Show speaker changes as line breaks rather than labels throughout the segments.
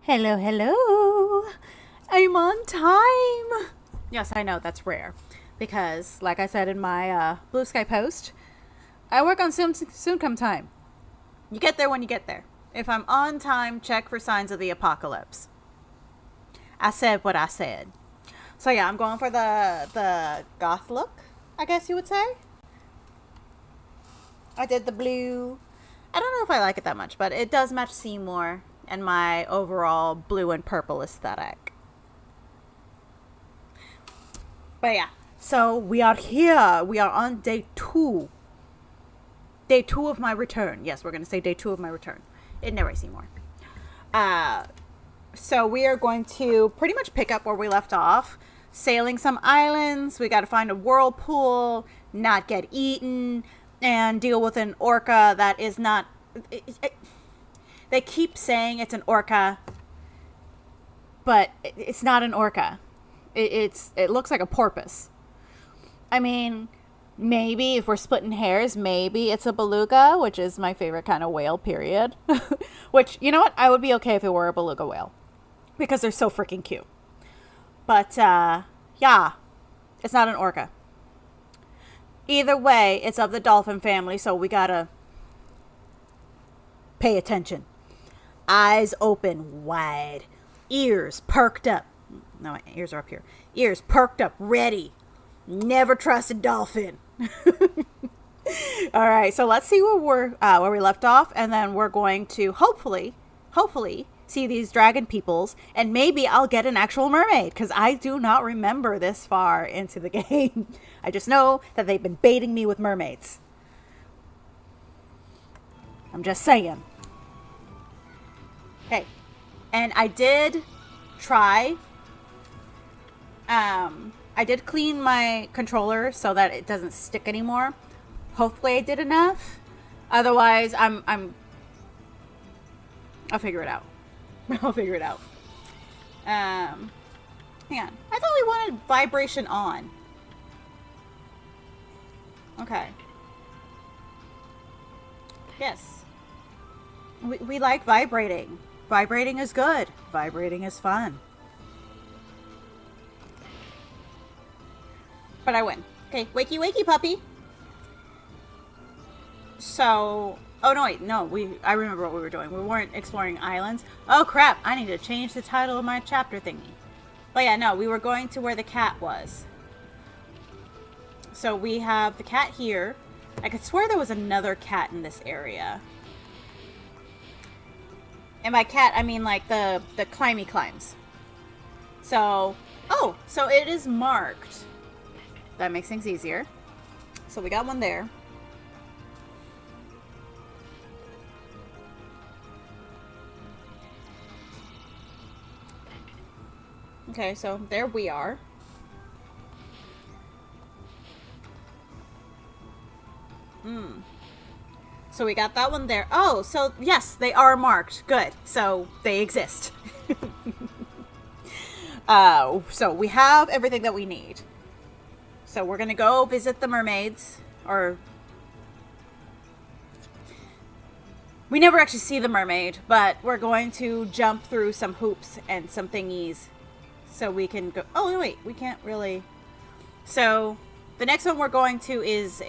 Hello, hello. I'm on time. Yes, I know, that's rare. Because, like I said in my Blue Sky post, I work on soon come time. You get there when you get there. If I'm on time, check for signs of the apocalypse. I said what I said. So yeah, I'm going for the goth look, I guess you would say. I did the blue. I don't know if I like it that much, but it does match Seymour and my overall blue and purple aesthetic. But yeah, so we are here. We are on day 2. Day 2 of my return. Yes, we're going to say day 2 of my return. In Never Seymour. So we are going to pretty much pick up where we left off. Sailing some islands. We got to find a whirlpool. Not get eaten. And deal with an orca that is not... They keep saying it's an orca, but it's not an orca. It looks like a porpoise. I mean, maybe if we're splitting hairs, maybe it's a beluga, which is my favorite kind of whale, period. Which, you know what? I would be okay if it were a beluga whale, because they're so freaking cute. But, yeah, it's not an orca. Either way, it's of the dolphin family, so we gotta pay attention. Eyes open wide. Ears perked up. No, my ears are up here. Ears perked up, ready. Never trust a dolphin. All right, so let's see where we left off, and then we're going to hopefully see these dragon peoples, and maybe I'll get an actual mermaid, because I do not remember this far into the game. I just know that they've been baiting me with mermaids. I'm just saying. Okay, and I did try. I did clean my controller so that it doesn't stick anymore. Hopefully, I did enough. Otherwise, I'll figure it out. I'll figure it out. Hang on. I thought we wanted vibration on. Okay. Yes. We like vibrating. Vibrating is good. Vibrating is fun. But I win. Okay, wakey wakey puppy. So, oh no, wait, no, I remember what we were doing. We weren't exploring islands. Oh crap, I need to change the title of my chapter thingy. But yeah, no, we were going to where the cat was. So we have the cat here. I could swear there was another cat in this area. And by cat, I mean like the climby climbs. So, oh, so it is marked. That makes things easier. So we got one there. Okay, so there we are. So we got that one there. Oh, so yes, they are marked. Good. So they exist. So we have everything that we need. So we're going to go visit the mermaids. Or... we never actually see the mermaid, but we're going to jump through some hoops and some thingies. So we can go... oh, no, wait. We can't really... so the next one we're going to is...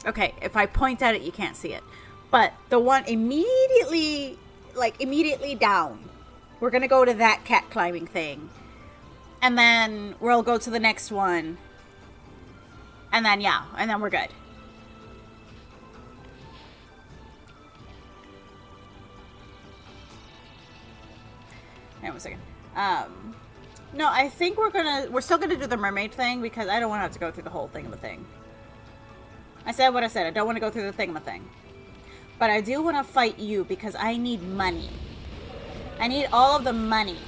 okay, if I point at it, you can't see it. But the one immediately down. We're going to go to that cat climbing thing. And then we'll go to the next one. And then, yeah, and then we're good. Hang on a second. No, I think we're still gonna do the mermaid thing because I don't want to have to go through the whole thing of the thing. I said what I said. I don't want to go through the thing of the thing. But I do want to fight you because I need money. I need all of the money.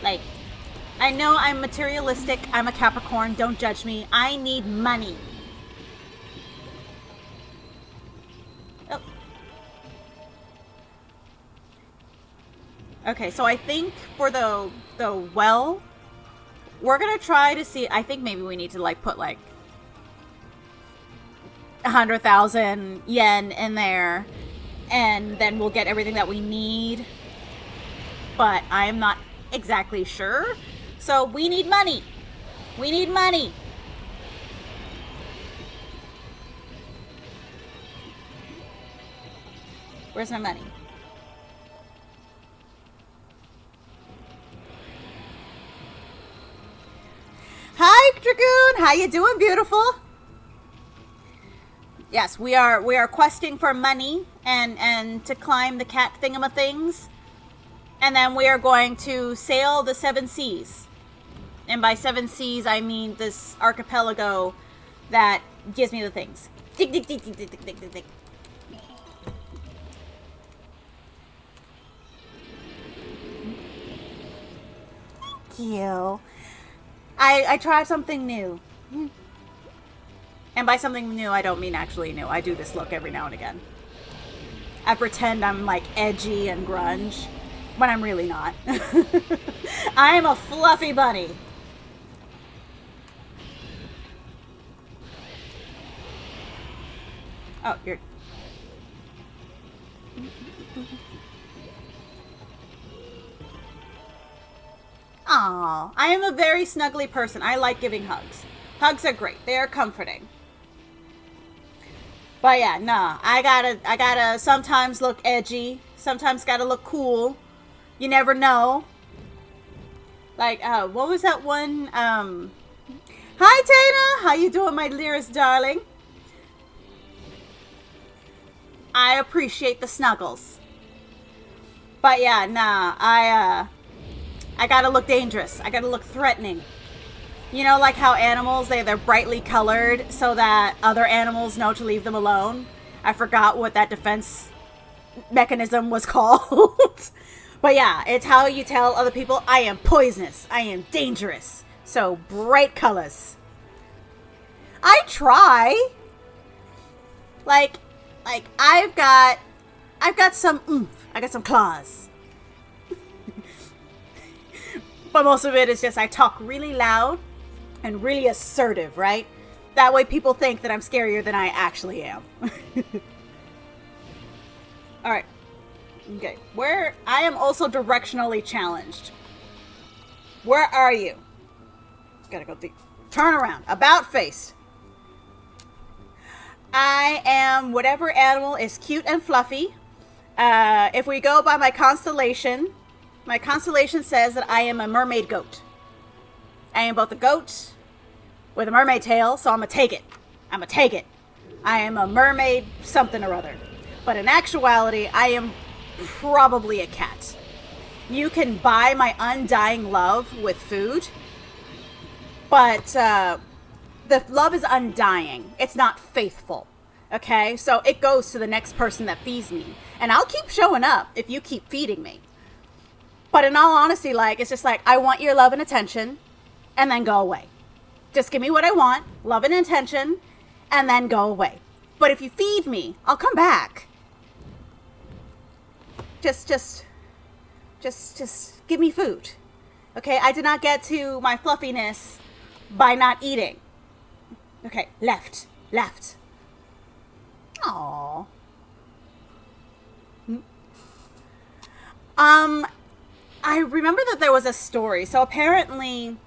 Like, I know I'm materialistic. I'm a Capricorn. Don't judge me. I need money. Oh. Okay, so I think for the well, we're gonna try to see. I think maybe we need to like put like 100,000 yen in there and then we'll get everything that we need. But I'm not exactly sure. So we need money. We need money. Where's my money? Hi, Dragoon. How you doing, beautiful? Yes, we are questing for money and to climb the cat thingamathings. And then we are going to sail the 7 seas. And by 7 seas, I mean this archipelago that gives me the things. Dig, dig, dig, dig, dig, dig, dig, dig, dig. Thank you. I tried something new. And by something new, I don't mean actually new. I do this look every now and again. I pretend I'm like edgy and grunge, but I'm really not. I am a fluffy bunny. Oh, you're... Aw, I am a very snuggly person. I like giving hugs. Hugs are great. They are comforting. But yeah, nah, I gotta sometimes look edgy. Sometimes gotta look cool. You never know. Like, what was that one? Hi, Tana! How you doing, my dearest darling? I appreciate the snuggles. But yeah, nah, I gotta look dangerous. I gotta look threatening. You know, like how animals, they're brightly colored so that other animals know to leave them alone. I forgot what that defense mechanism was called. But yeah, it's how you tell other people, I am poisonous. I am dangerous. So, bright colors. I try. Like I've got some oomph. I got some claws. But most of it is just I talk really loud and really assertive, right? That way people think that I'm scarier than I actually am. Alright. Okay. Where... I am also directionally challenged. Where are you? Gotta go turn around. About face. I am whatever animal is cute and fluffy. If we go by my constellation says that I am a mermaid goat. I am both a goat with a mermaid tail, so I'm gonna take it. I am a mermaid something or other. But in actuality, I am probably a cat. You can buy my undying love with food, but the love is undying. It's not faithful. Okay? So it goes to the next person that feeds me. And I'll keep showing up if you keep feeding me. But in all honesty, like, it's just like, I want your love and attention, and then go away. Just give me what I want, love and attention, and then go away. But if you feed me, I'll come back. Just give me food. Okay, I did not get to my fluffiness by not eating. Okay, left. Aww. I remember that there was a story. So apparently,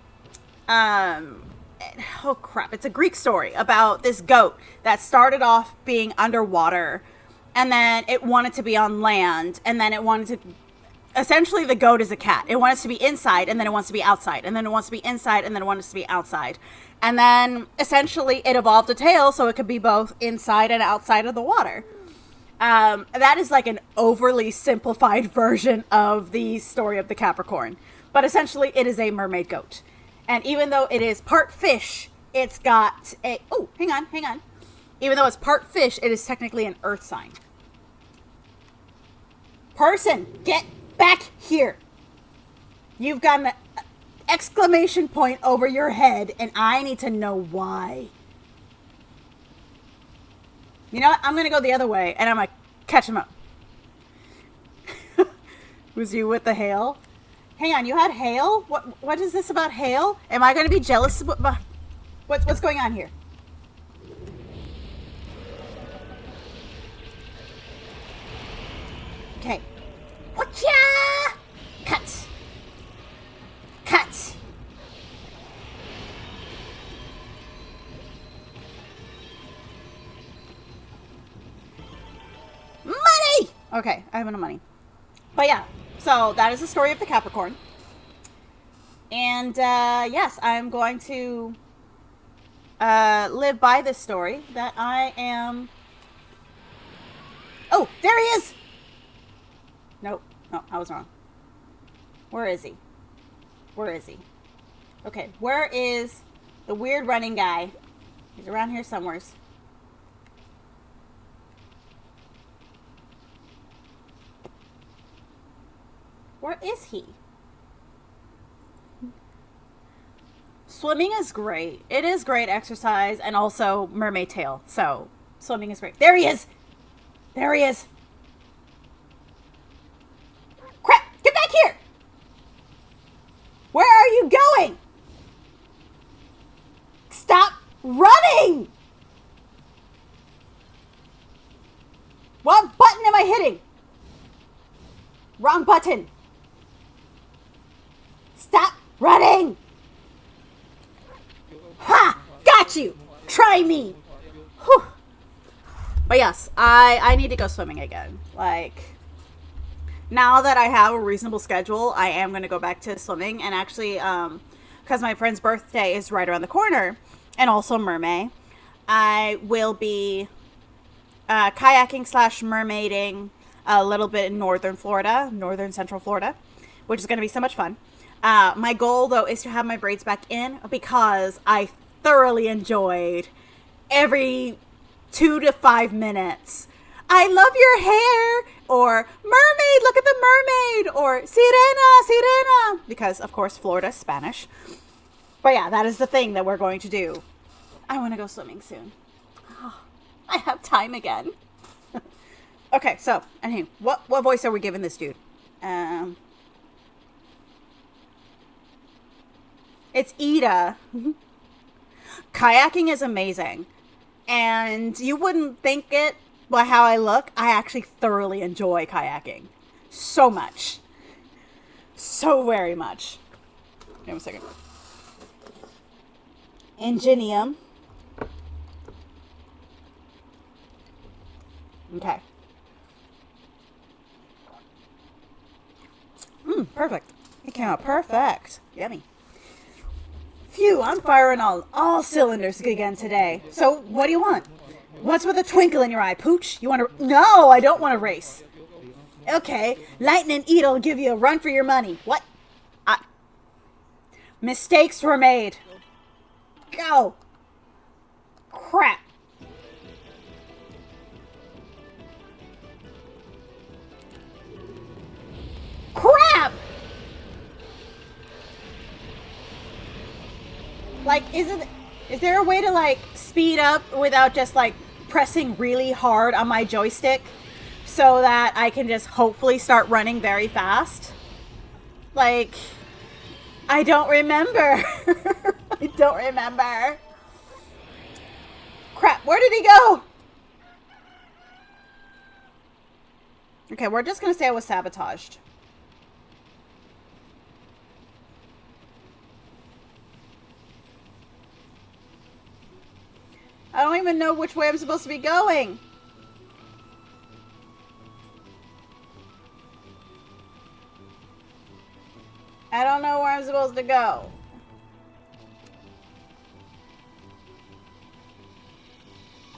oh crap, it's a Greek story about this goat that started off being underwater, and then it wanted to be on land, and then it wanted to... Essentially, the goat is a cat. It wants to be inside, and then it wants to be outside, and then it wants to be inside, and then it wants to be outside. And then, essentially, it evolved a tail so it could be both inside and outside of the water. That is like an overly simplified version of the story of the Capricorn. But essentially, it is a mermaid goat. And even though it is part fish, it's got a... Oh, hang on. Even though it's part fish, it is technically an earth sign. Person, get back here. You've got an exclamation point over your head, and I need to know why. You know what? I'm going to go the other way, and I'm going to catch him up. Was you with the hail? Hang on, you had hail? What is this about hail? Am I going to be jealous? What's going on here? Whatcha? Cut. Cut. Money! Okay, I have enough money. But yeah, so that is the story of the Capricorn. And yes, I'm going to live by this story that I am... Oh, there he is! Nope. No, I was wrong. Where is he? Where is he? Okay, where is the weird running guy? He's around here somewhere. Where is he? Swimming is great. It is great exercise and also mermaid tail. So, swimming is great. There he is! There he is! Crap! Get back here! Where are you going? Stop running! What button am I hitting? Wrong button. Stop running! Ha! Got you! Try me! Whew. But yes, I need to go swimming again. Like, now that I have a reasonable schedule, I am going to go back to swimming. And actually, because my friend's birthday is right around the corner, and also mermaid, I will be kayaking / mermaiding a little bit in northern central Florida, which is going to be so much fun. My goal, though, is to have my braids back in because I thoroughly enjoyed every 2 to 5 minutes. I love your hair, or mermaid, look at the mermaid, or sirena, sirena, because, of course, Florida, Spanish. But yeah, that is the thing that we're going to do. I want to go swimming soon. Oh, I have time again. Okay, so, anyway, what voice are we giving this dude? It's Ida. Kayaking is amazing. And you wouldn't think it by how I look. I actually thoroughly enjoy kayaking. So much. So very much. Give me a second. Ingenium. Okay. Perfect. It came out perfect. Yummy. Phew, I'm firing all cylinders again today. So, what do you want? What's with a twinkle in your eye, Pooch? You want to... No, I don't want to race. Okay, Lightning Eat'll give you a run for your money. What? Mistakes were made. Go. Crap. Crap! Like, is there a way to, like, speed up without just, like, pressing really hard on my joystick so that I can just hopefully start running very fast? Like, I don't remember. I don't remember. Crap, where did he go? Okay, we're just gonna say I was sabotaged. I don't even know which way I'm supposed to be going. I don't know where I'm supposed to go.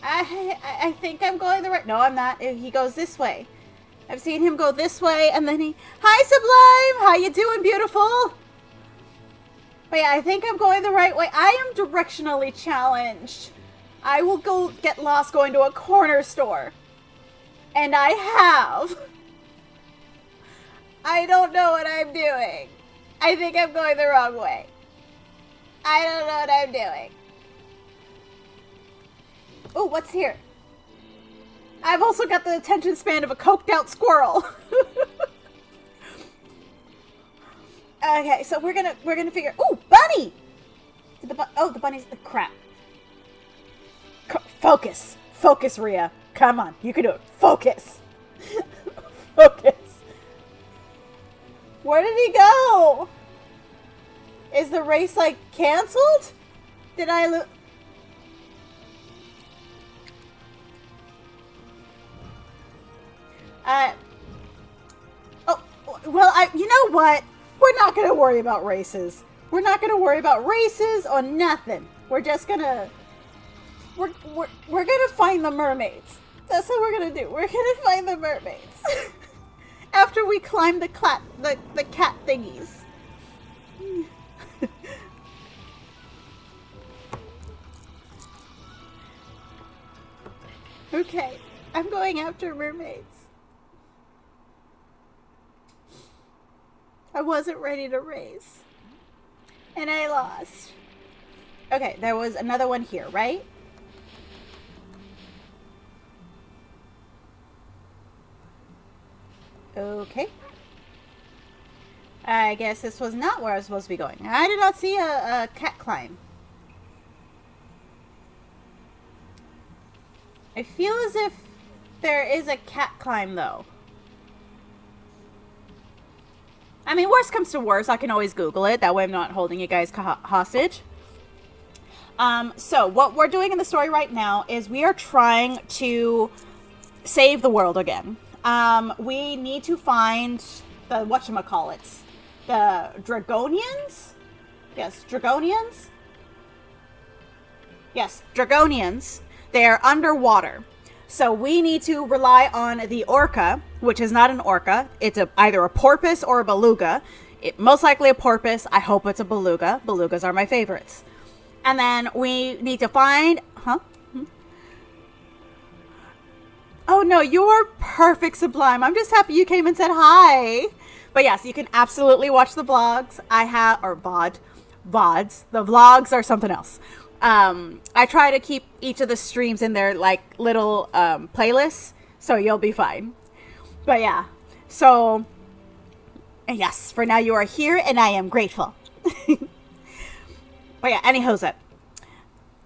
I think I'm going the right... No, I'm not. He goes this way. I've seen him go this way, and then he... Hi, Sublime! How you doing, beautiful? But yeah, I think I'm going the right way. I am directionally challenged. I will go get lost going to a corner store. And I have. I don't know what I'm doing. I think I'm going the wrong way. I don't know what I'm doing. Oh, what's here? I've also got the attention span of a coked out squirrel. Okay, so we're gonna figure. Oh, bunny! The bunny's the crap. Focus, focus, Rhea. Come on, you can do it. Focus, focus. Where did he go? Is the race, like, canceled? Did I lose? Oh, well, you know what? We're not going to worry about races. We're not going to worry about races or nothing. We're just going to... We're going to find the mermaids. That's what we're going to do. We're going to find the mermaids. After we climb the cat thingies. Okay, I'm going after mermaids. I wasn't ready to race. And I lost. Okay, there was another one here, right? Okay. I guess this was not where I was supposed to be going. I did not see a cat climb. I feel as if there is a cat climb, though. I mean, worst comes to worst, I can always Google it. That way I'm not holding you guys hostage. So what we're doing in the story right now is we are trying to save the world again. We need to find the whatchamacallits. The Dragonians? Yes, Dragonians? Yes, Dragonians. They're underwater. So we need to rely on the orca, which is not an orca. It's either a porpoise or a beluga. Most likely a porpoise. I hope it's a beluga. Belugas are my favorites. And then we need to find... Huh? Oh no, you're perfect, Sublime. I'm just happy you came and said hi. But yes, you can absolutely watch the vlogs. I have... Or VODs. The vlogs are something else. I try to keep each of the streams in their, like, little, playlists, so you'll be fine. But yeah, so, yes, for now you are here, and I am grateful. But yeah, anyhows,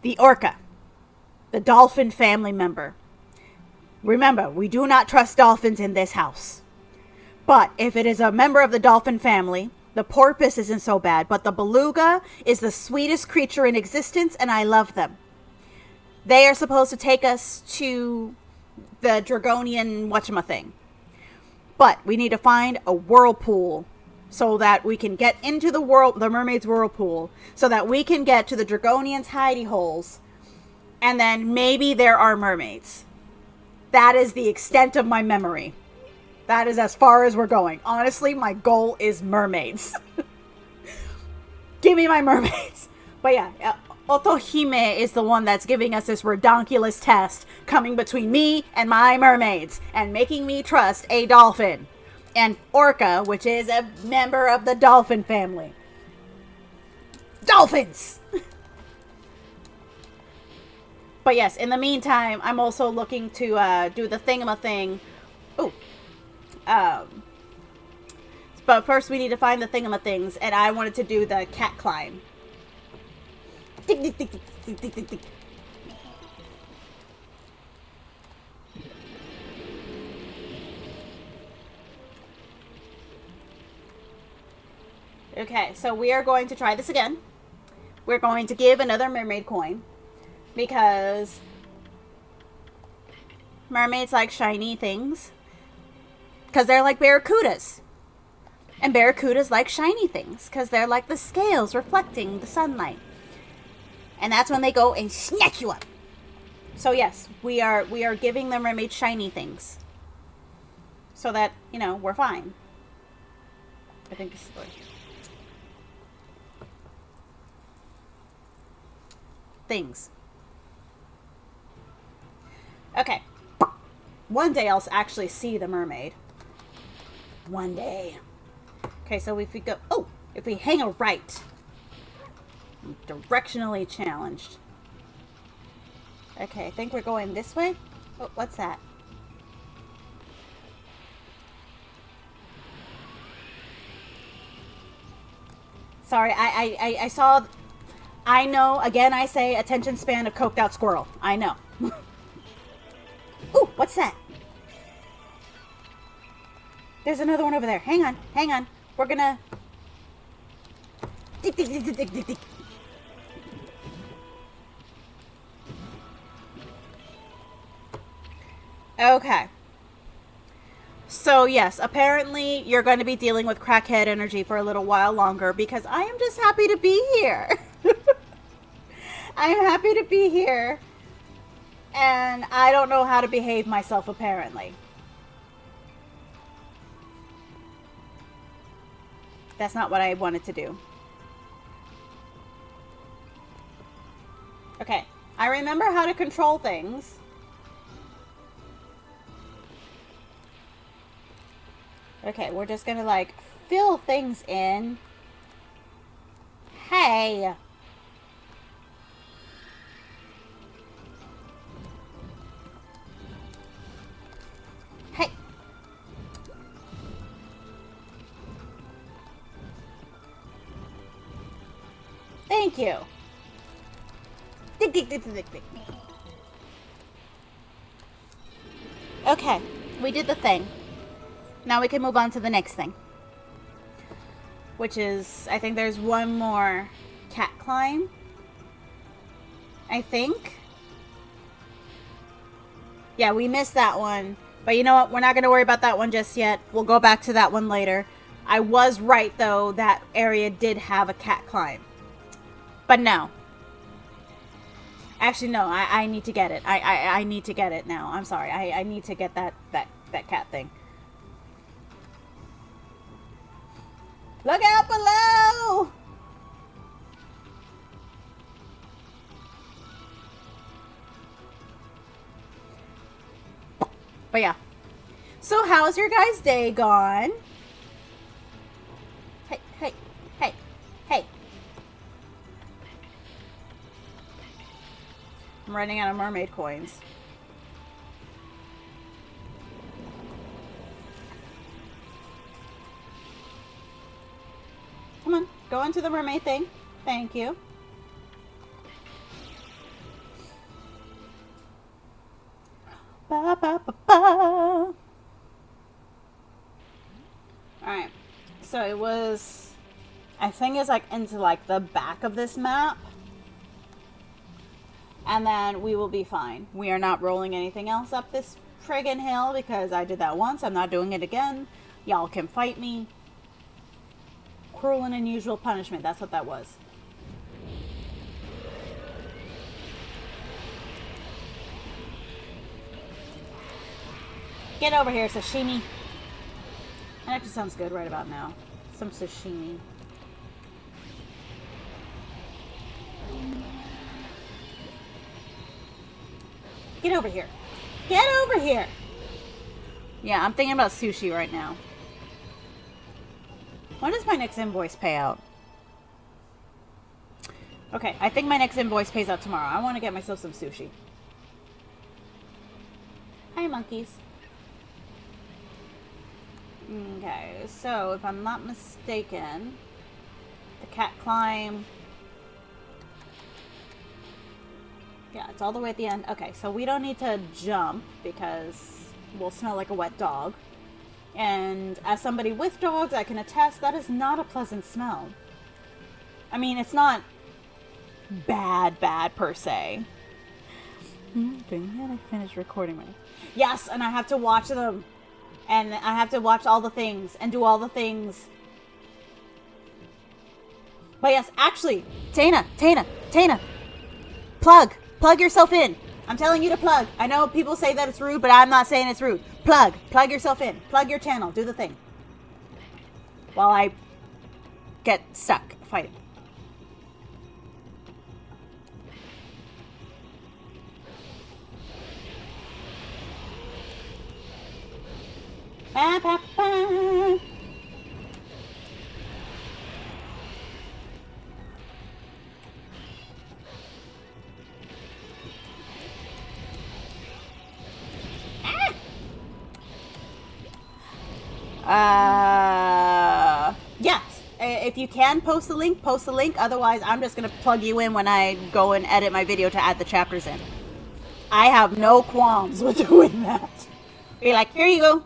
the orca, the dolphin family member. Remember, we do not trust dolphins in this house. But if it is a member of the dolphin family... The porpoise isn't so bad, but the beluga is the sweetest creature in existence, and I love them. They are supposed to take us to the Dragonian whatchamathing. But we need to find a whirlpool so that we can get into the mermaid's whirlpool, so that we can get to the Dragonian's hidey holes, and then maybe there are mermaids. That is the extent of my memory. That is as far as we're going. Honestly, my goal is mermaids. Give me my mermaids. But yeah, Otohime is the one that's giving us this redonkulous test, coming between me and my mermaids, and making me trust a dolphin. And orca, which is a member of the dolphin family. Dolphins! But yes, in the meantime, I'm also looking to do the thingamathing. Ooh. But first we need to find the thingamathings, and I wanted to do the cat climb. Tick, tick, tick, tick, tick, tick, tick. Okay, so we are going to try this again. We're going to give another mermaid coin, because mermaids like shiny things. Because they're like barracudas. And barracudas like shiny things. Because they're like the scales reflecting the sunlight. And that's when they go and snatch you up. So yes, we are giving the mermaid shiny things. So that, you know, we're fine. I think this is the way. Things. Okay. One day I'll actually see the mermaid. One day. Okay, so if we go... Oh! If we hang a right. I'm directionally challenged. Okay, I think we're going this way. Oh, what's that? Sorry, I saw... I know, again I say, attention span of coked out squirrel. I know. Ooh, what's that? There's another one over there. Hang on, hang on. We're gonna... Okay. So, yes, apparently you're going to be dealing with crackhead energy for a little while longer because I am just happy to be here. I am happy to be here. And I don't know how to behave myself, apparently. That's not what I wanted to do. Okay. I remember how to control things. Okay, we're just gonna, like, fill things in. Hey! Hey! Thank you! Dick, dick, dick, dick, dick. Okay, we did the thing. Now we can move on to the next thing. Which is, I think there's one more cat climb. I think. Yeah, we missed that one. But you know what? We're not going to worry about that one just yet. We'll go back to that one later. I was right, though. That area did have a cat climb. But no. Actually, no. I need to get it. I need to get it now. I'm sorry. I need to get that cat thing. Look out below! But yeah. So how's your guys' day gone? Hey, hey, hey, hey. I'm running out of mermaid coins. Come on, go into the mermaid thing. Thank you. Ba, ba, ba, ba. Alright, so it was, I think it's like into like the back of this map. And then we will be fine. We are not rolling anything else up this friggin' hill because I did that once. I'm not doing it again. Y'all can fight me. Cruel and unusual punishment. That's what that was. Get over here, sashimi. That actually sounds good right about now. Some sashimi. Get over here. Get over here. Yeah, I'm thinking about sushi right now. When does my next invoice pay out? Okay, I think my next invoice pays out tomorrow. I want to get myself some sushi. Hi, monkeys. Okay, so if I'm not mistaken, the cat climb... Yeah, it's all the way at the end. Okay, so we don't need to jump because we'll smell like a wet dog. And as somebody with dogs, I can attest that is not a pleasant smell. I mean, it's not bad per se. I finished recording my... Yes, and I have to watch them. And I have to watch all the things and do all the things. But yes, actually, Tana. Plug yourself in. I'm telling you to plug. I know people say that it's rude, but I'm not saying it's rude. Plug yourself in. Plug your channel. Do the thing. While I get stuck fighting. Ba, ba, ba. Yes. If you can post the link, post the link. Otherwise, I'm just going to plug you in when I go and edit my video to add the chapters in. I have no qualms with doing that. Be like, here you go.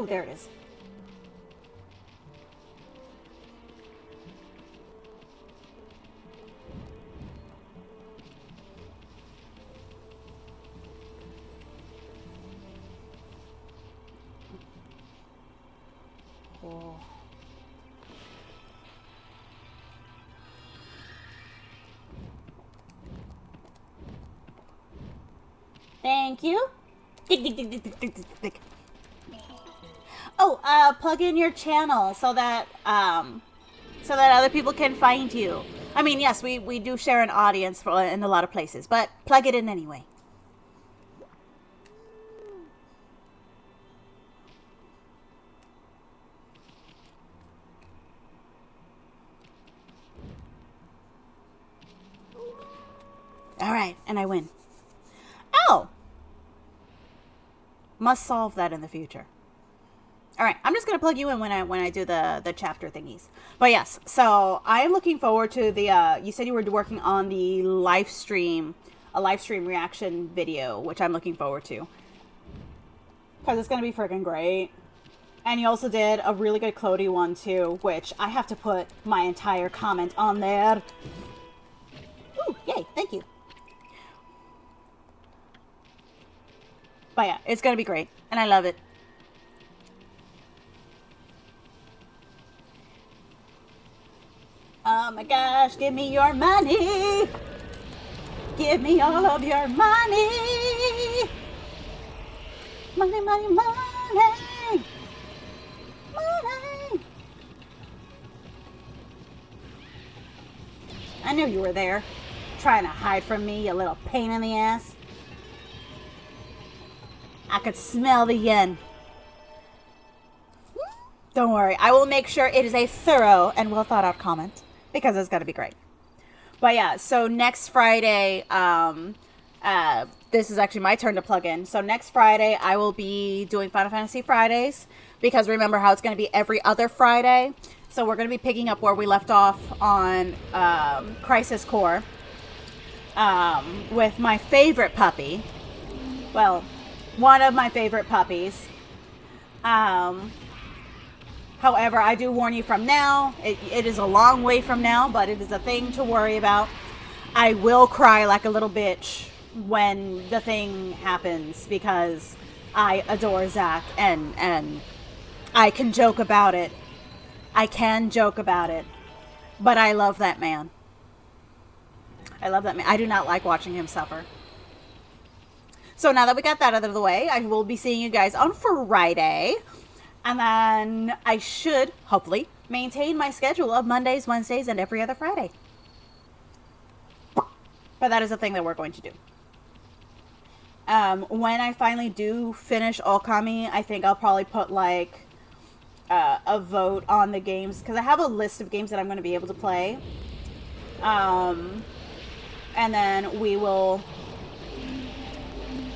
Oh, there it is. Oh. Thank you. Oh, plug in your channel so that other people can find you. I mean, yes, we do share an audience in a lot of places, but plug it in anyway. All right, and I win. Oh! Must solve that in the future. All right, I'm just going to plug you in when I do the chapter thingies. But yes, so I am looking forward to the, you said you were working on the a live stream reaction video, which I'm looking forward to. Because it's going to be freaking great. And you also did a really good Clody one too, which I have to put my entire comment on there. Ooh, yay, thank you. But yeah, it's going to be great. And I love it. Oh my gosh, give me your money. Give me all of your money. Money, money, money. Money. I knew you were there. Trying to hide from me, you little pain in the ass. I could smell the yen. Don't worry, I will make sure it is a thorough and well thought out comment because it's gonna be great. But yeah, so next Friday, this is actually my turn to plug in. So next Friday, I will be doing Final Fantasy Fridays because remember how it's gonna be every other Friday. So we're gonna be picking up where we left off on Crisis Core with my favorite puppy. Well, one of my favorite puppies. However, I do warn you from now, it is a long way from now, but it is a thing to worry about. I will cry like a little bitch when the thing happens because I adore Zach and I can joke about it. I can joke about it, but I love that man. I love that man. I do not like watching him suffer. So now that we got that out of the way, I will be seeing you guys on Friday. And then I should, hopefully, maintain my schedule of Mondays, Wednesdays, and every other Friday. But that is a thing that we're going to do. When I finally do finish Okami, I think I'll probably put, like, a vote on the games. Because I have a list of games that I'm going to be able to play. And then we will...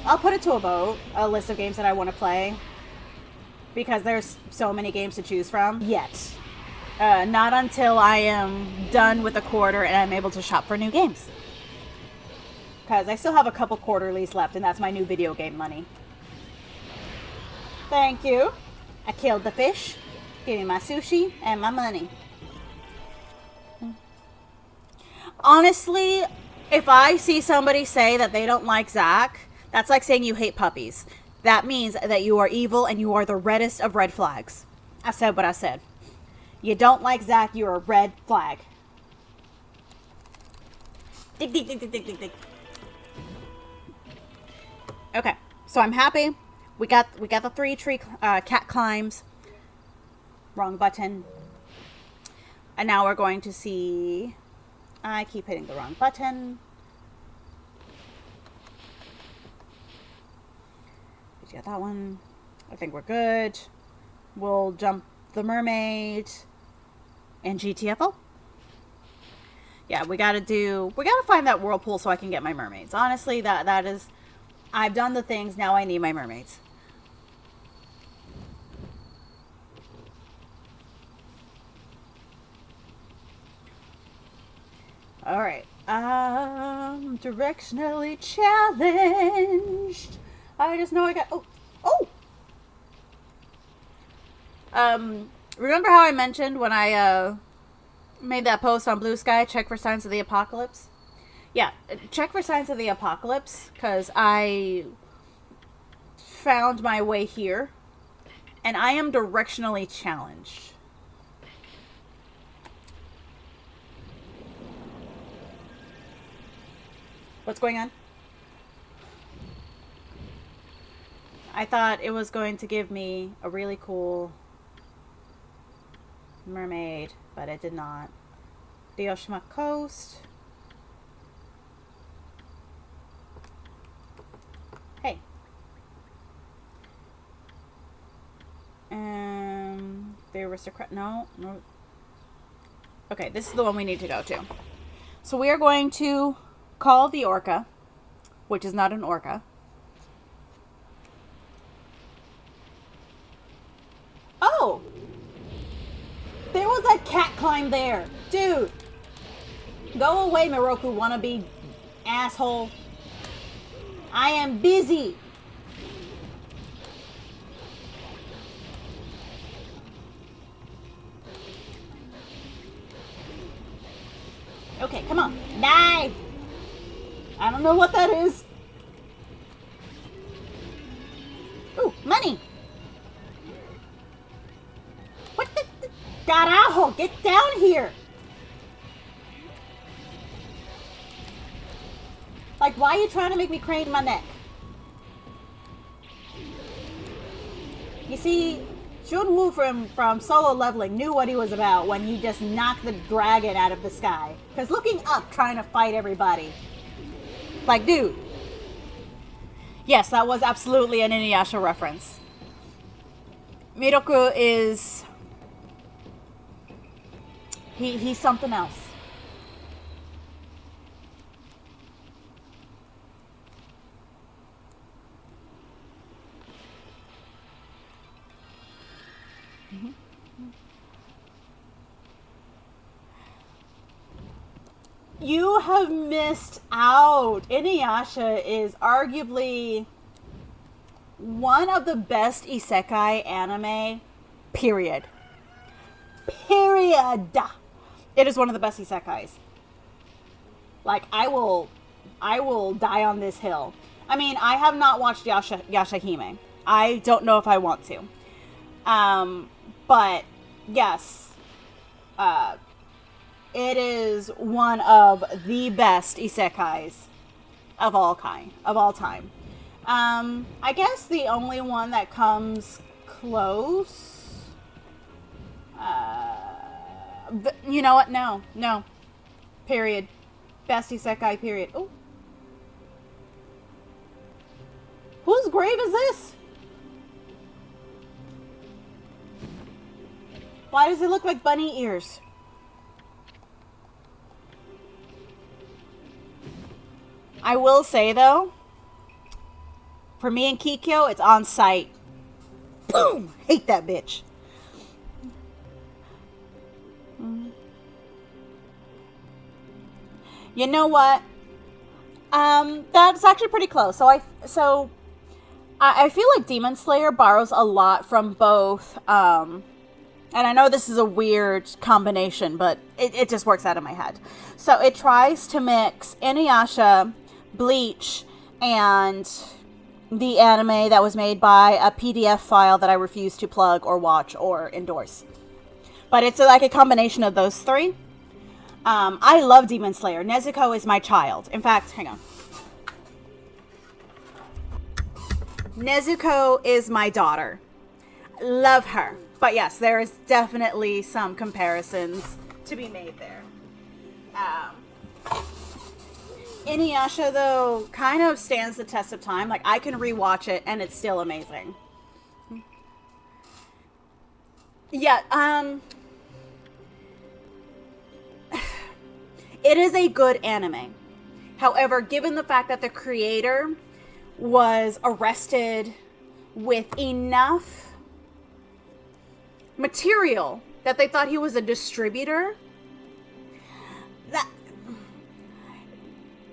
I'll put it to a vote, a list of games that I want to play. Because there's so many games to choose from. Yet. Not until I am done with the quarter and I'm able to shop for new games. Because I still have a couple quarterlies left and that's my new video game money. Thank you. I killed the fish. Give me my sushi and my money. Honestly, if I see somebody say that they don't like Zach, that's like saying you hate puppies. That means that you are evil and you are the reddest of red flags. I said what I said. You don't like Zach, you're a red flag. Dig, dig, dig, dig, dig, dig, dig. Okay, so I'm happy. We got the 3 tree cat climbs. Wrong button. And now we're going to see... I keep hitting the wrong button. Did you get that one? I think we're good. We'll jump the mermaid and GTFO. Yeah, we gotta find that whirlpool so I can get my mermaids. Honestly, that is... I've done the things, now I need my mermaids. Alright. Directionally challenged. I just know I got... Oh! Remember how I mentioned when I made that post on Blue Sky, check for signs of the apocalypse? Yeah, check for signs of the apocalypse, because I found my way here, and I am directionally challenged. What's going on? I thought it was going to give me a really cool mermaid, but it did not. The Oshima coast. Hey. The aristocrat. No. Okay, this is the one we need to go to. So we are going to call the orca, which is not an orca. Oh! There was a cat climb there. Dude. Go away, Miroku wannabe asshole. I am busy. Okay, come on. Die! I don't know what that is. Ooh, money! What the? Carajo, get down here! Like, why are you trying to make me crane my neck? You see, Junwoo from Solo Leveling knew what he was about when he just knocked the dragon out of the sky. Because looking up, trying to fight everybody. Like, dude. Yes, that was absolutely an Inuyasha reference. Miroku is... He's something else. You have missed out. Inuyasha is arguably one of the best isekai anime, period. Period. It is one of the best isekais. Like, I will die on this hill. I mean, I have not watched Yashahime. I don't know if I want to. But yes, it is one of the best isekais of all time. I guess the only one that comes close. But you know what? No. Period. Best isekai. Period. Oh, whose grave is this? Why does it look like bunny ears? I will say, though, for me and Kikyo, it's on site. Boom! Hate that bitch. You know what? That's actually pretty close. So I feel like Demon Slayer borrows a lot from both, and I know this is a weird combination, but it just works out of my head. So it tries to mix Inuyasha, Bleach, and the anime that was made by a PDF file that I refuse to plug or watch or endorse. But it's like a combination of those three. I love Demon Slayer. Nezuko is my child. In fact, hang on. Nezuko is my daughter. Love her. But yes, there is definitely some comparisons to be made there. Inuyasha, though, kind of stands the test of time. Like, I can rewatch it, and it's still amazing. Yeah, it is a good anime. However, given the fact that the creator was arrested with enough material that they thought he was a distributor, that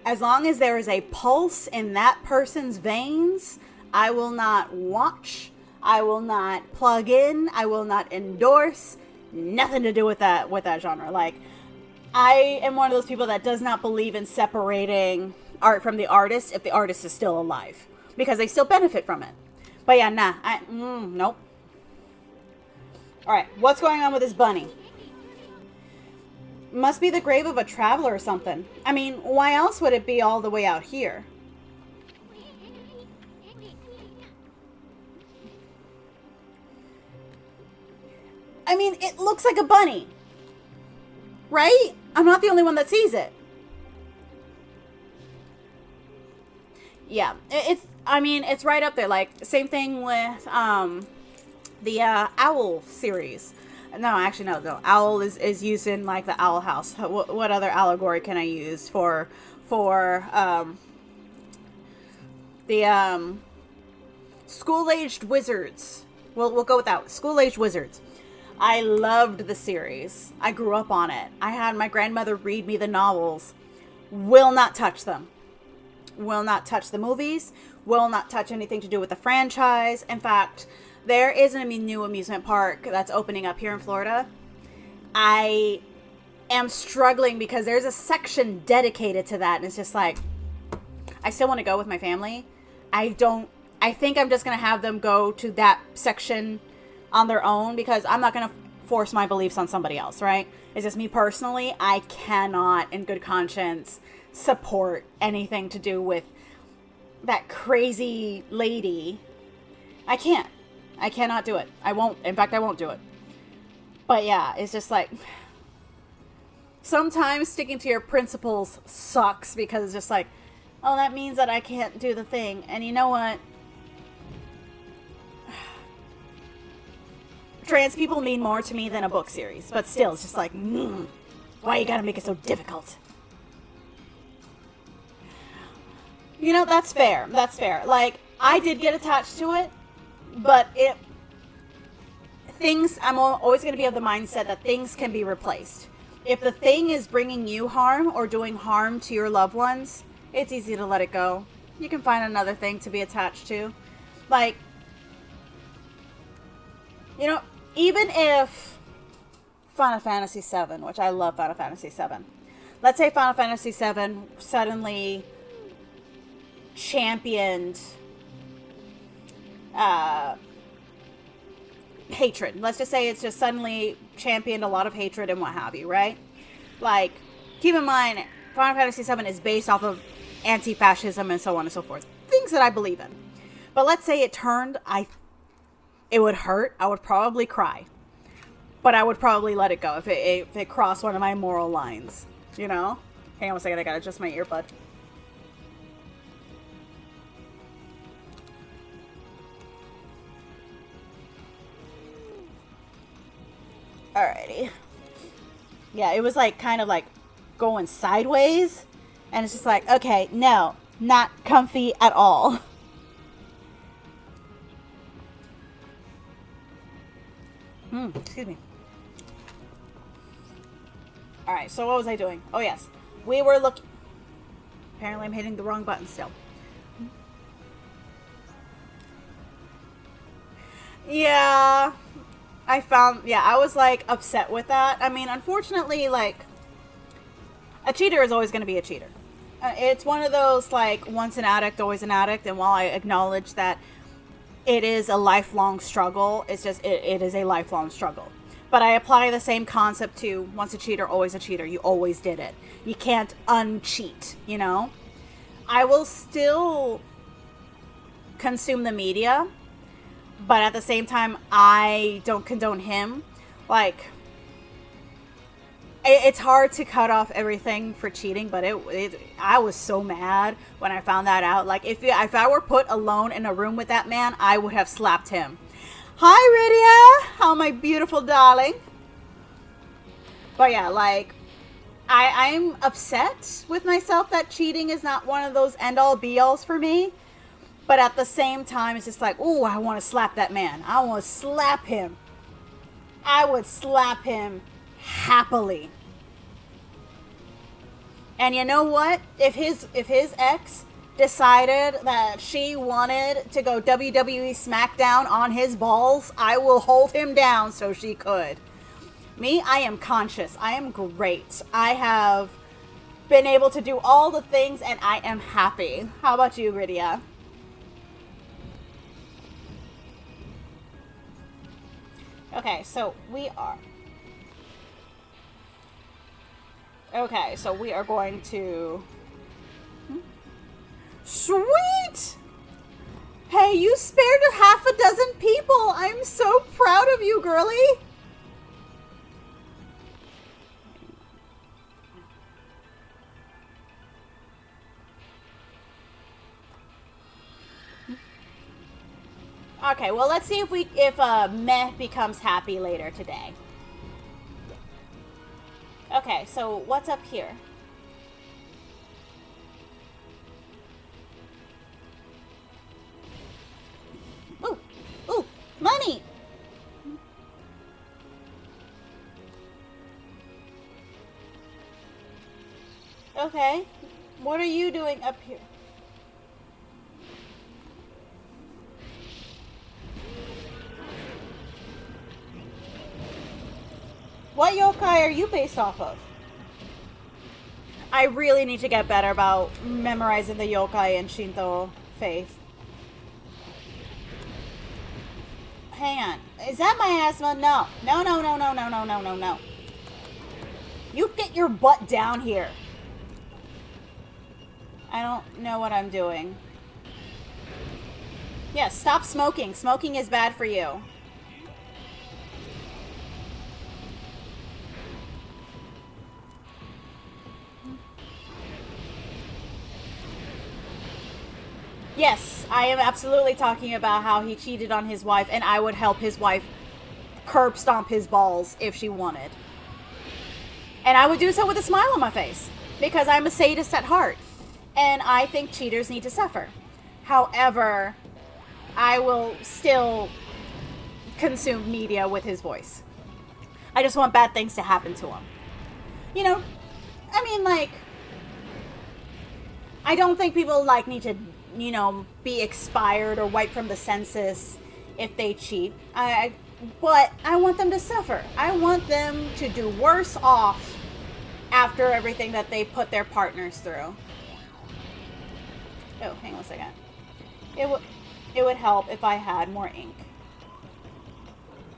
as long as there is a pulse in that person's veins, I will not watch, I will not plug in. I will not endorse. Nothing to do with that genre. Like, I am one of those people that does not believe in separating art from the artist if the artist is still alive, because they still benefit from it. But yeah, nah. Nope. All right, what's going on with this bunny? Must be the grave of a traveler or something. I mean, why else would it be all the way out here? I mean, it looks like a bunny. Right? I'm not the only one that sees it. Yeah, it's right up there. Like, same thing with the Owl series. No, actually, no. Owl is used in, like, the Owl House. What other allegory can I use for the school-aged wizards? We'll go with that. School-aged wizards. I loved the series. I grew up on it. I had my grandmother read me the novels. Will not touch them. Will not touch the movies. Will not touch anything to do with the franchise. In fact, there is a new amusement park that's opening up here in Florida. I am struggling because there's a section dedicated to that. And it's just like, I still want to go with my family. I think I'm just going to have them go to that section on their own, because I'm not going to force my beliefs on somebody else, right? It's just me personally. I cannot, in good conscience, support anything to do with that crazy lady. I can't. I cannot do it. I won't. In fact, I won't do it. But yeah, it's just like, sometimes sticking to your principles sucks, because it's just like, oh, that means that I can't do the thing. And you know what? Trans people mean more to me than a book series. But still, it's just like, why you gotta make it so difficult? You know, that's fair. That's fair. Like, I did get attached to it, but I'm always going to be of the mindset that things can be replaced. If the thing is bringing you harm or doing harm to your loved ones, it's easy to let it go. You can find another thing to be attached to. Like, you know, even if Final Fantasy VII, which I love Final Fantasy VII. Let's say Final Fantasy VII suddenly championed hatred. Let's just say it's just suddenly championed a lot of hatred and what have you, right? Like, keep in mind, Final Fantasy VII is based off of anti-fascism and so on and so forth. Things that I believe in. But let's say it turned, it would hurt. I would probably cry. But I would probably let it go if it crossed one of my moral lines. You know? Hang on a second, I gotta adjust my earbud. Alrighty. Yeah, it was like kind of like going sideways. And it's just like, okay, no, not comfy at all. Excuse me. Alright, so what was I doing? Oh, yes. We were looking. Apparently I'm hitting the wrong button still. Yeah. I was like upset with that. I mean, unfortunately, like, a cheater is always going to be a cheater. It's one of those, like, once an addict, always an addict. And while I acknowledge that it is a lifelong struggle, it's just, it is a lifelong struggle. But I apply the same concept to once a cheater, always a cheater. You always did it. You can't uncheat, you know? I will still consume the media, but at the same time, I don't condone him. Like, it's hard to cut off everything for cheating, but I was so mad when I found that out. Like, if I were put alone in a room with that man, I would have slapped him. Hi, Rydia! How my beautiful darling? But yeah, like, I'm upset with myself that cheating is not one of those end-all be-alls for me. But at the same time, it's just like, ooh, I want to slap that man. I want to slap him. I would slap him happily. And you know what? If his ex decided that she wanted to go WWE SmackDown on his balls, I will hold him down so she could. Me, I am conscious. I am great. I have been able to do all the things and I am happy. How about you, Rydia? Okay, so we are... Okay, so we are going to... Sweet! Hey, you spared a half a dozen people. I'm so proud of you, girlie. Okay, well, let's see if Meh becomes happy later today. Okay, so what's up here? Ooh, ooh, money! Okay, what are you doing up here? What yokai are you based off of? I really need to get better about memorizing the yokai and Shinto faith. Hang on. Is that my asthma? No. No, no, no, no, no, no, no, no, no. You get your butt down here. I don't know what I'm doing. Yes, stop smoking. Smoking is bad for you. Yes, I am absolutely talking about how he cheated on his wife, and I would help his wife curb stomp his balls if she wanted. And I would do so with a smile on my face, because I'm a sadist at heart, and I think cheaters need to suffer. However, I will still consume media with his voice. I just want bad things to happen to him. You know, I mean, like, I don't think people, like, need to, you know, be expired or wiped from the census if they cheat. But I want them to suffer. I want them to do worse off after everything that they put their partners through. Oh, hang on a second. It would help if I had more ink.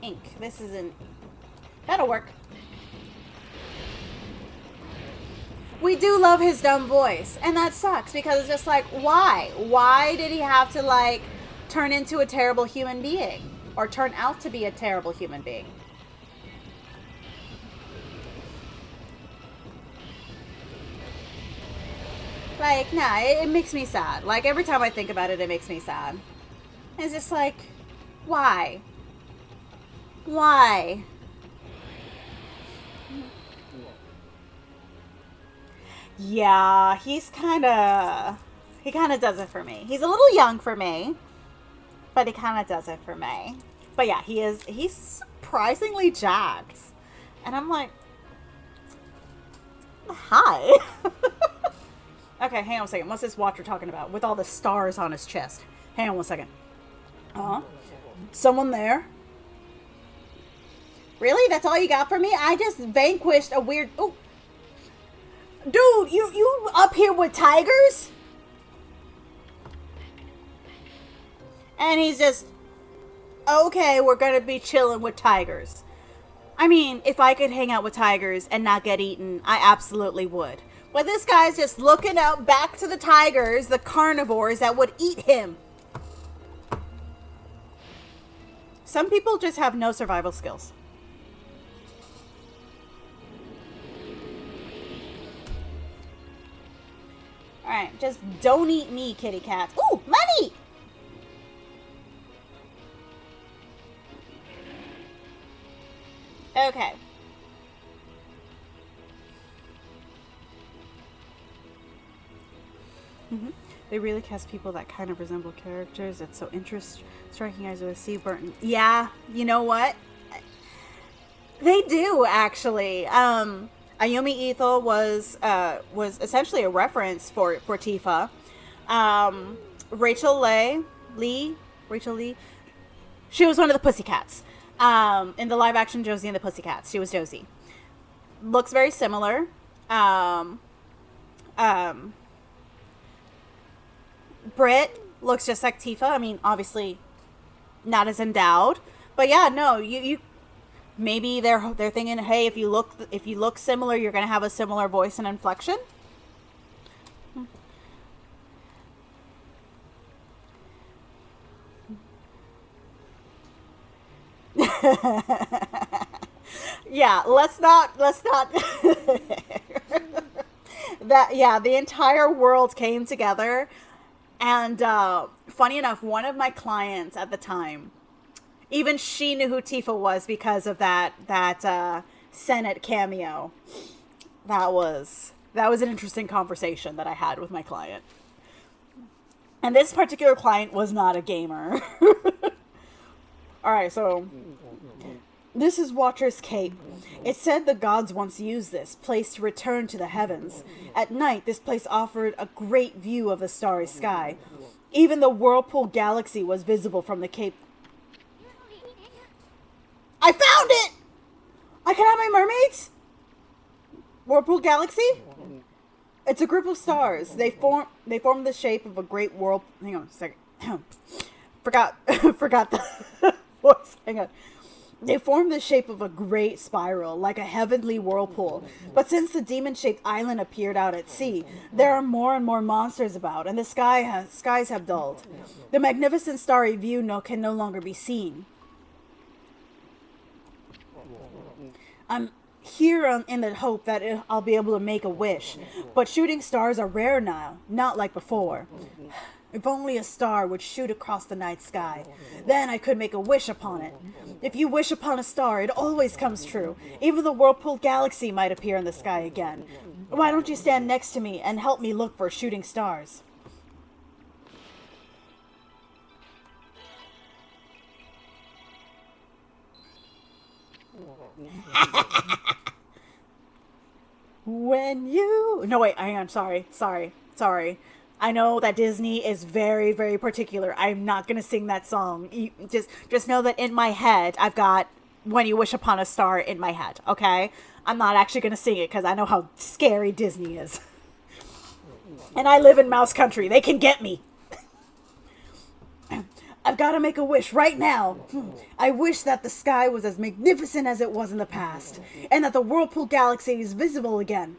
Ink. This is an... That'll work. We do love his dumb voice, and that sucks because it's just like, why? Why did he have to, like, turn into a terrible human being? Or turn out to be a terrible human being? Like, nah, it makes me sad. Like, every time I think about it, it makes me sad. It's just like, why? Why? Yeah, he kind of does it for me. He's a little young for me, but he kind of does it for me. But yeah, he's surprisingly jacked. And I'm like, hi. Okay, hang on a second. What's this watcher talking about with all the stars on his chest? Hang on one second. Someone there? Really? That's all you got for me? I just vanquished a weird... Oh. Dude, you up here with tigers? And he's just, okay, we're gonna be chilling with tigers. I mean, if I could hang out with tigers and not get eaten, I absolutely would. But this guy's just looking out back to the tigers, the carnivores that would eat him. Some people just have no survival skills. Alright, just don't eat me, kitty cats. Ooh, money! Okay. They really cast people that kind of resemble characters. It's so striking as with Steve Burton. Yeah, you know what? They do, actually. Ayumi Ito was essentially a reference for Tifa. Rachel Lee, Rachel Lee. She was one of the Pussycats. In the live action Josie and the Pussycats, she was Josie. Looks very similar. Um, Britt looks just like Tifa. I mean, obviously, not as endowed, but yeah, no, you maybe they're thinking, hey, if you look similar, you're gonna have a similar voice and inflection. Yeah, let's not that yeah, the entire world came together. And funny enough, one of my clients at the time, even she knew who Tifa was because of that Senate cameo. That was an interesting conversation that I had with my client. And this particular client was not a gamer. All right, so this is Watcher's Cape. It said the gods once used this place to return to the heavens. At night, this place offered a great view of the starry sky. Even the Whirlpool Galaxy was visible from the cape. I found it! I can have my mermaids? Whirlpool Galaxy? It's a group of stars. They form the shape of a great whirl. Hang on a second. forgot the voice. Hang on. They form the shape of a great spiral, like a heavenly whirlpool. But since the demon-shaped island appeared out at sea, there are more and more monsters about, and the skies have dulled. The magnificent starry view can no longer be seen. I'm here in the hope that I'll be able to make a wish, but shooting stars are rare now, not like before. If only a star would shoot across the night sky. Then I could make a wish upon it. If you wish upon a star, it always comes true. Even the Whirlpool Galaxy might appear in the sky again. Why don't you stand next to me and help me look for shooting stars? When you... No, wait, hang on. Sorry. I know that Disney is very, very particular. I'm not going to sing that song. Just know that in my head, I've got When You Wish Upon a Star in my head, okay? I'm not actually going to sing it because I know how scary Disney is. And I live in Mouse Country. They can get me. I've got to make a wish right now. I wish that the sky was as magnificent as it was in the past, and that the Whirlpool Galaxy is visible again.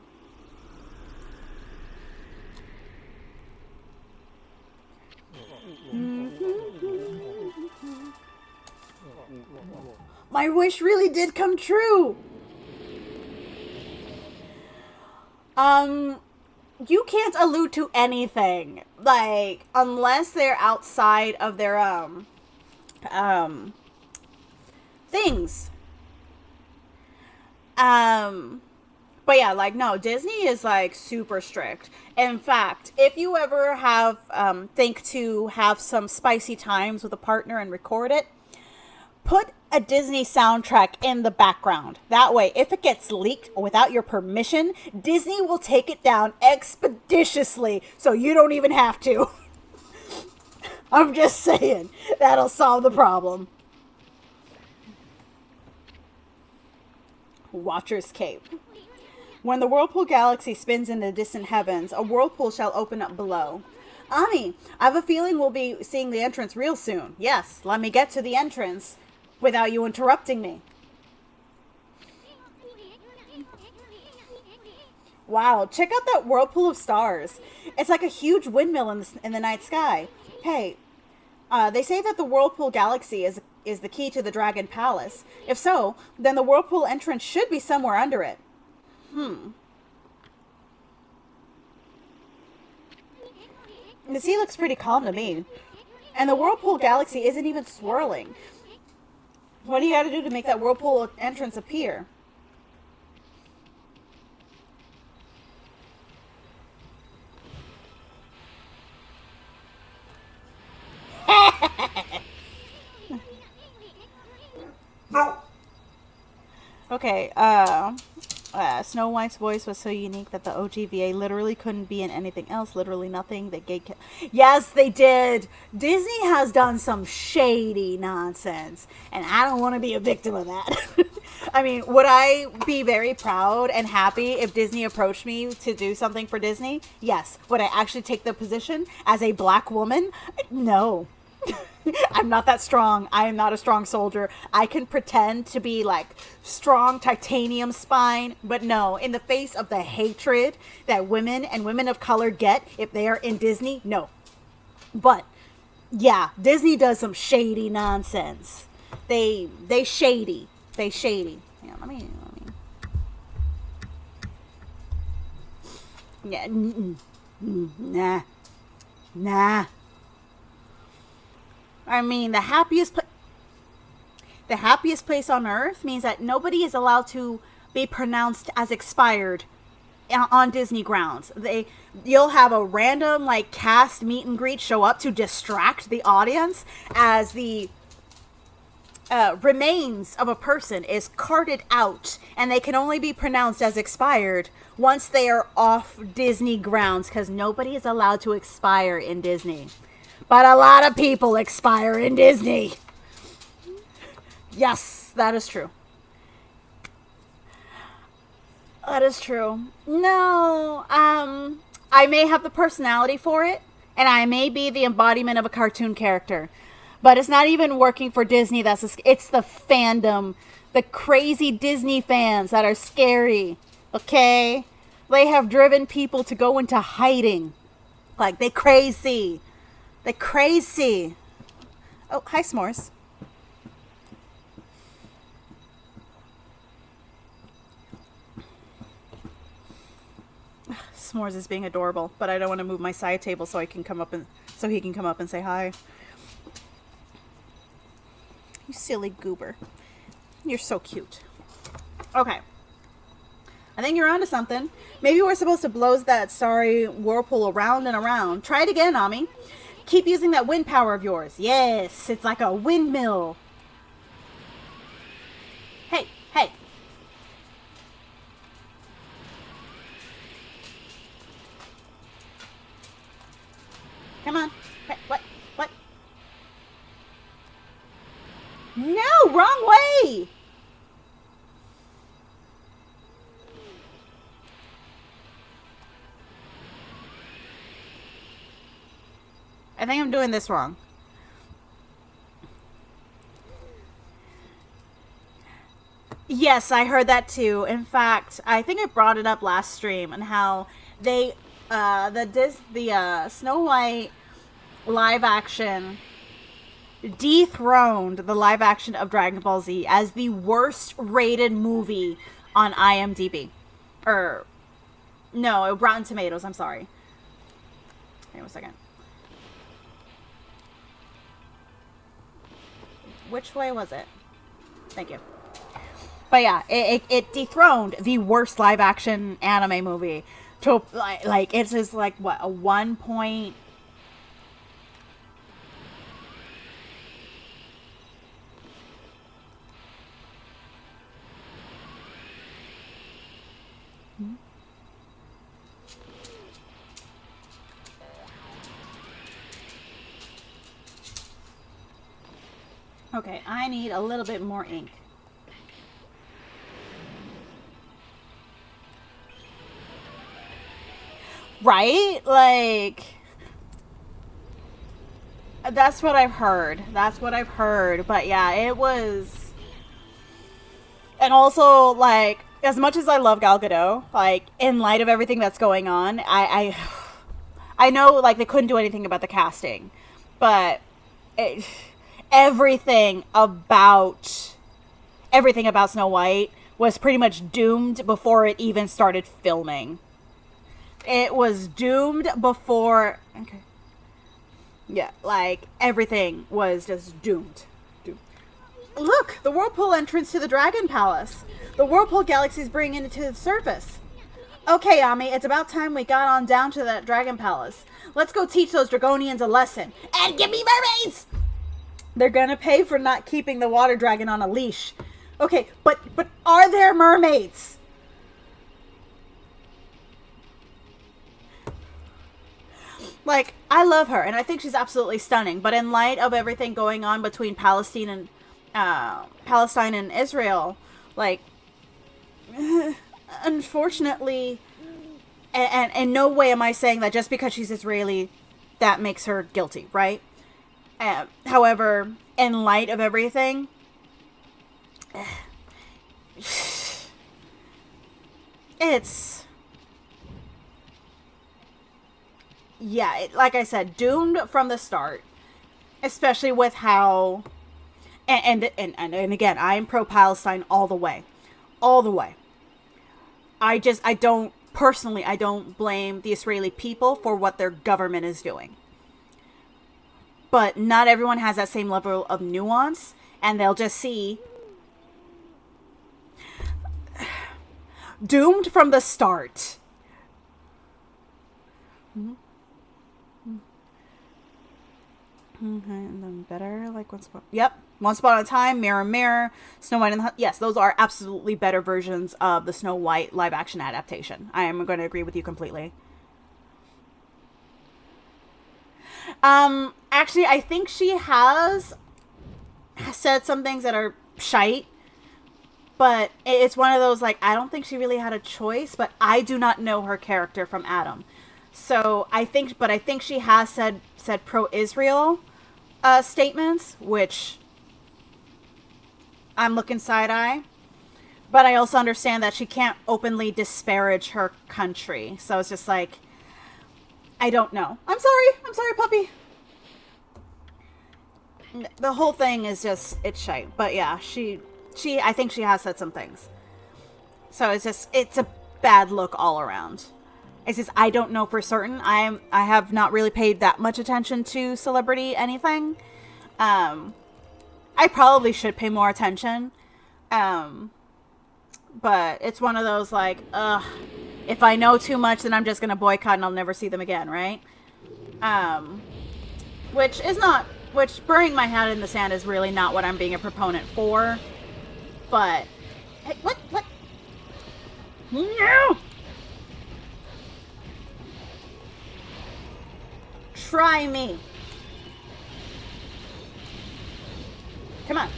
My wish really did come true. You can't allude to anything, like, unless they're outside of their, things. But yeah, like, no, Disney is, like, super strict. In fact, if you ever have, think to have some spicy times with a partner and record it, put a Disney soundtrack in the background. That way, if it gets leaked without your permission, Disney will take it down expeditiously, so you don't even have to. I'm just saying, that'll solve the problem. Watcher's Cape. When the Whirlpool Galaxy spins in the distant heavens, a whirlpool shall open up below. Ami, I have a feeling we'll be seeing the entrance real soon. Yes, let me get to the entrance without you interrupting me. Wow, check out that whirlpool of stars. It's like a huge windmill in the night sky. Hey, they say that the Whirlpool Galaxy is the key to the Dragon Palace. If so, then the whirlpool entrance should be somewhere under it. The sea looks pretty calm to me. And the Whirlpool Galaxy isn't even swirling. What do you gotta do to make that whirlpool entrance appear? Okay, Snow White's voice was so unique that the OGVA literally couldn't be in anything else. Literally nothing. Yes, they did. Disney has done some shady nonsense, and I don't want to be a victim of that. I mean, would I be very proud and happy if Disney approached me to do something for Disney? Yes. Would I actually take the position as a black woman? No. I'm not that strong. I am not a strong soldier. I can pretend to be like strong titanium spine, but no, in the face of the hatred that women and women of color get if they are in Disney, no. But yeah, Disney does some shady nonsense. They shady. They shady. Yeah, let me. Yeah, nah. I mean, the happiest place on earth means that nobody is allowed to be pronounced as expired on Disney grounds. You'll have a random like cast meet and greet show up to distract the audience as the remains of a person is carted out, and they can only be pronounced as expired once they are off Disney grounds, because nobody is allowed to expire in Disney. But a lot of people expire in Disney. Yes, that is true. That is true. No, I may have the personality for it, and I may be the embodiment of a cartoon character. But it's not even working for Disney. It's the fandom. The crazy Disney fans that are scary. Okay? They have driven people to go into hiding. Like, they crazy. They're crazy. Oh, hi, S'mores. S'mores is being adorable, but I don't want to move my side table so he can come up and say hi. You silly goober. You're so cute. Okay. I think you're onto something. Maybe we're supposed to blow that sorry whirlpool around and around. Try it again, Ami. Keep using that wind power of yours. Yes, it's like a windmill. Hey. Come on. What? No, wrong way. I think I'm doing this wrong. Yes, I heard that too. In fact, I think I brought it up last stream and how they, the Snow White live action dethroned the live action of Dragon Ball Z as the worst rated movie on IMDb. No, Rotten Tomatoes, I'm sorry. Hang on a second. Which way was it? Thank you. But yeah, it dethroned the worst live action anime movie to like it's just like what, a 1 point. Okay, I need a little bit more ink. Right? Like, that's what I've heard. But yeah, it was. And also, like, as much as I love Gal Gadot, like, in light of everything that's going on, I know, like, they couldn't do anything about the casting. But everything about Snow White was pretty much doomed before it even started filming. It was doomed before. Okay. Yeah, like everything was just doomed. Look, the Whirlpool entrance to the Dragon Palace. The Whirlpool Galaxy's bringing it to the surface. Okay, Ami, it's about time we got on down to that Dragon Palace. Let's go teach those Dragonians a lesson. And give me mermaids! They're gonna pay for not keeping the water dragon on a leash. Okay, but are there mermaids? Like, I love her, and I think she's absolutely stunning. But in light of everything going on between Palestine and Israel, like, unfortunately, and in no way am I saying that just because she's Israeli, that makes her guilty, right? However, in light of everything, it's, yeah, like I said, doomed from the start, especially with how, and again, I'm pro-Palestine all the way. All the way. I don't blame the Israeli people for what their government is doing. But not everyone has that same level of nuance, and they'll just see doomed from the start. And then better, like Once Upon... Yep. Once Upon a Time, Mirror Mirror, Snow White and the... Yes, those are absolutely better versions of the Snow White live action adaptation. I am going to agree with you completely. Actually, I think she has said some things that are shite, but it's one of those, like, I don't think she really had a choice, but I do not know her character from Adam. So I think she has said pro-Israel statements, which I'm looking side-eye. But I also understand that she can't openly disparage her country. So it's just like, I don't know. I'm sorry, puppy. The whole thing is just, it's shite. But yeah, I think she has said some things. So it's a bad look all around. It's just, I don't know for certain. I have not really paid that much attention to celebrity anything. I probably should pay more attention. But it's one of those, like, if I know too much, then I'm just going to boycott and I'll never see them again, right? Which burying my head in the sand is really not what I'm being a proponent for. But, hey, what? No! Try me. Come on.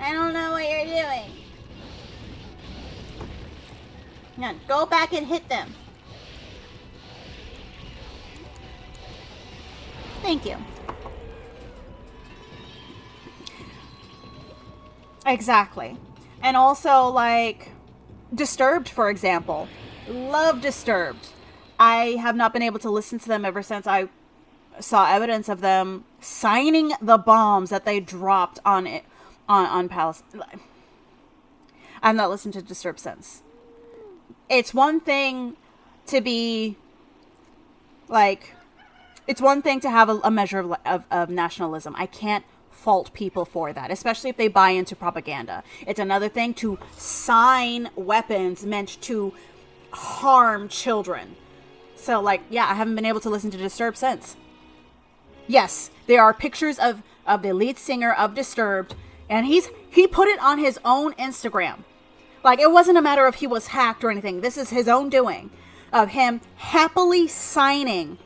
I don't know what you're doing. Now, go back and hit them. Thank you. Exactly. And also, like, Disturbed, for example. Love Disturbed. I have not been able to listen to them ever since I saw evidence of them signing the bombs that they dropped on it. On Palestine. I've not listened to Disturbed since. It's one thing to be, like, it's one thing to have a measure of nationalism. I can't fault people for that, especially if they buy into propaganda. It's another thing to sign weapons meant to harm children. So, like, yeah, I haven't been able to listen to Disturbed since. Yes, there are pictures of the lead singer of Disturbed, and he put it on his own Instagram. Like, it wasn't a matter of he was hacked or anything. This is his own doing of him happily signing.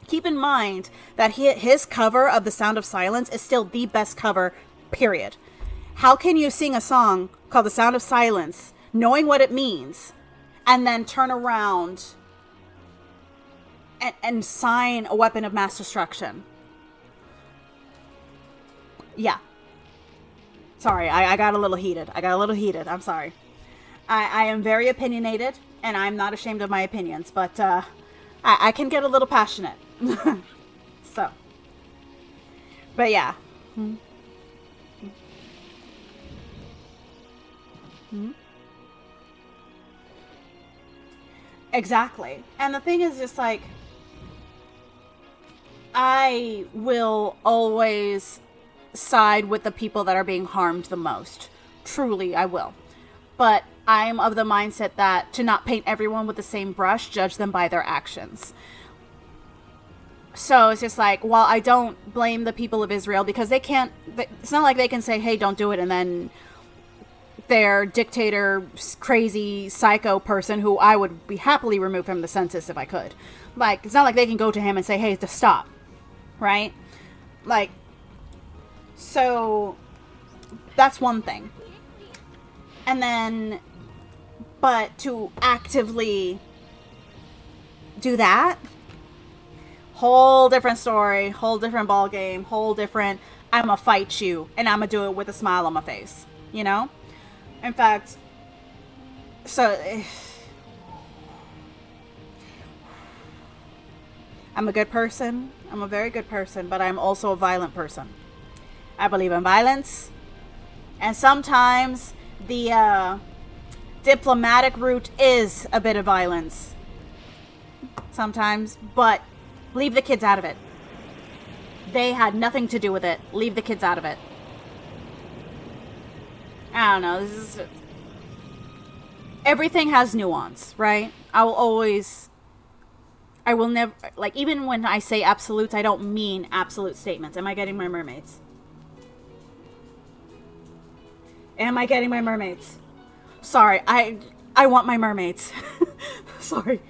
Keep in mind that his cover of The Sound of Silence is still the best cover, period. How can you sing a song called The Sound of Silence, knowing what it means, and then turn around and sign a weapon of mass destruction? Yeah. Sorry, I got a little heated. I'm sorry. I am very opinionated, and I'm not ashamed of my opinions, but I can get a little passionate. So. But yeah. Exactly. And the thing is just like, I will always side with the people that are being harmed the most. Truly, I will. But I'm of the mindset that to not paint everyone with the same brush, judge them by their actions. So it's just like, while I don't blame the people of Israel, because they can't, it's not like they can say, hey, don't do it, and then their dictator, crazy, psycho person who I would be happily removed from the census if I could. Like, it's not like they can go to him and say, hey, to stop. Right? Like, so that's one thing. And then, but to actively do that, whole different story, whole different ball game, whole different, I'm gonna fight you, and I'm gonna do it with a smile on my face, you know? In fact, so I'm a good person. I'm a very good person, but I'm also a violent person. I believe in violence, and sometimes the diplomatic route is a bit of violence. Sometimes, but leave the kids out of it. They had nothing to do with it. Leave the kids out of it. I don't know. Everything has nuance, right? I will never, like, even when I say absolutes, I don't mean absolute statements. Am I getting my mermaids? Am I getting my mermaids? Sorry, I want my mermaids. Sorry.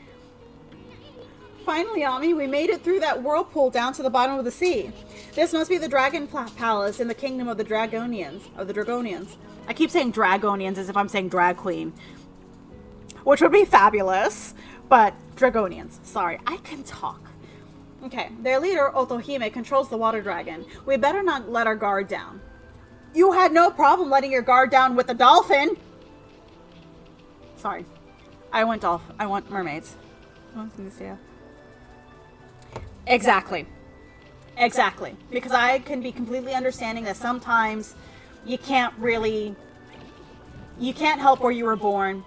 Finally, Ami, we made it through that whirlpool down to the bottom of the sea. This must be the Dragon Palace in the kingdom of the Dragonians. I keep saying Dragonians as if I'm saying drag queen, which would be fabulous, but Dragonians. Sorry, I can talk. Okay, their leader, Otohime, controls the water dragon. We better not let our guard down. You had no problem letting your guard down with the dolphin. Sorry. I want mermaids. Exactly. Because I can be completely understanding that sometimes you can't help where you were born.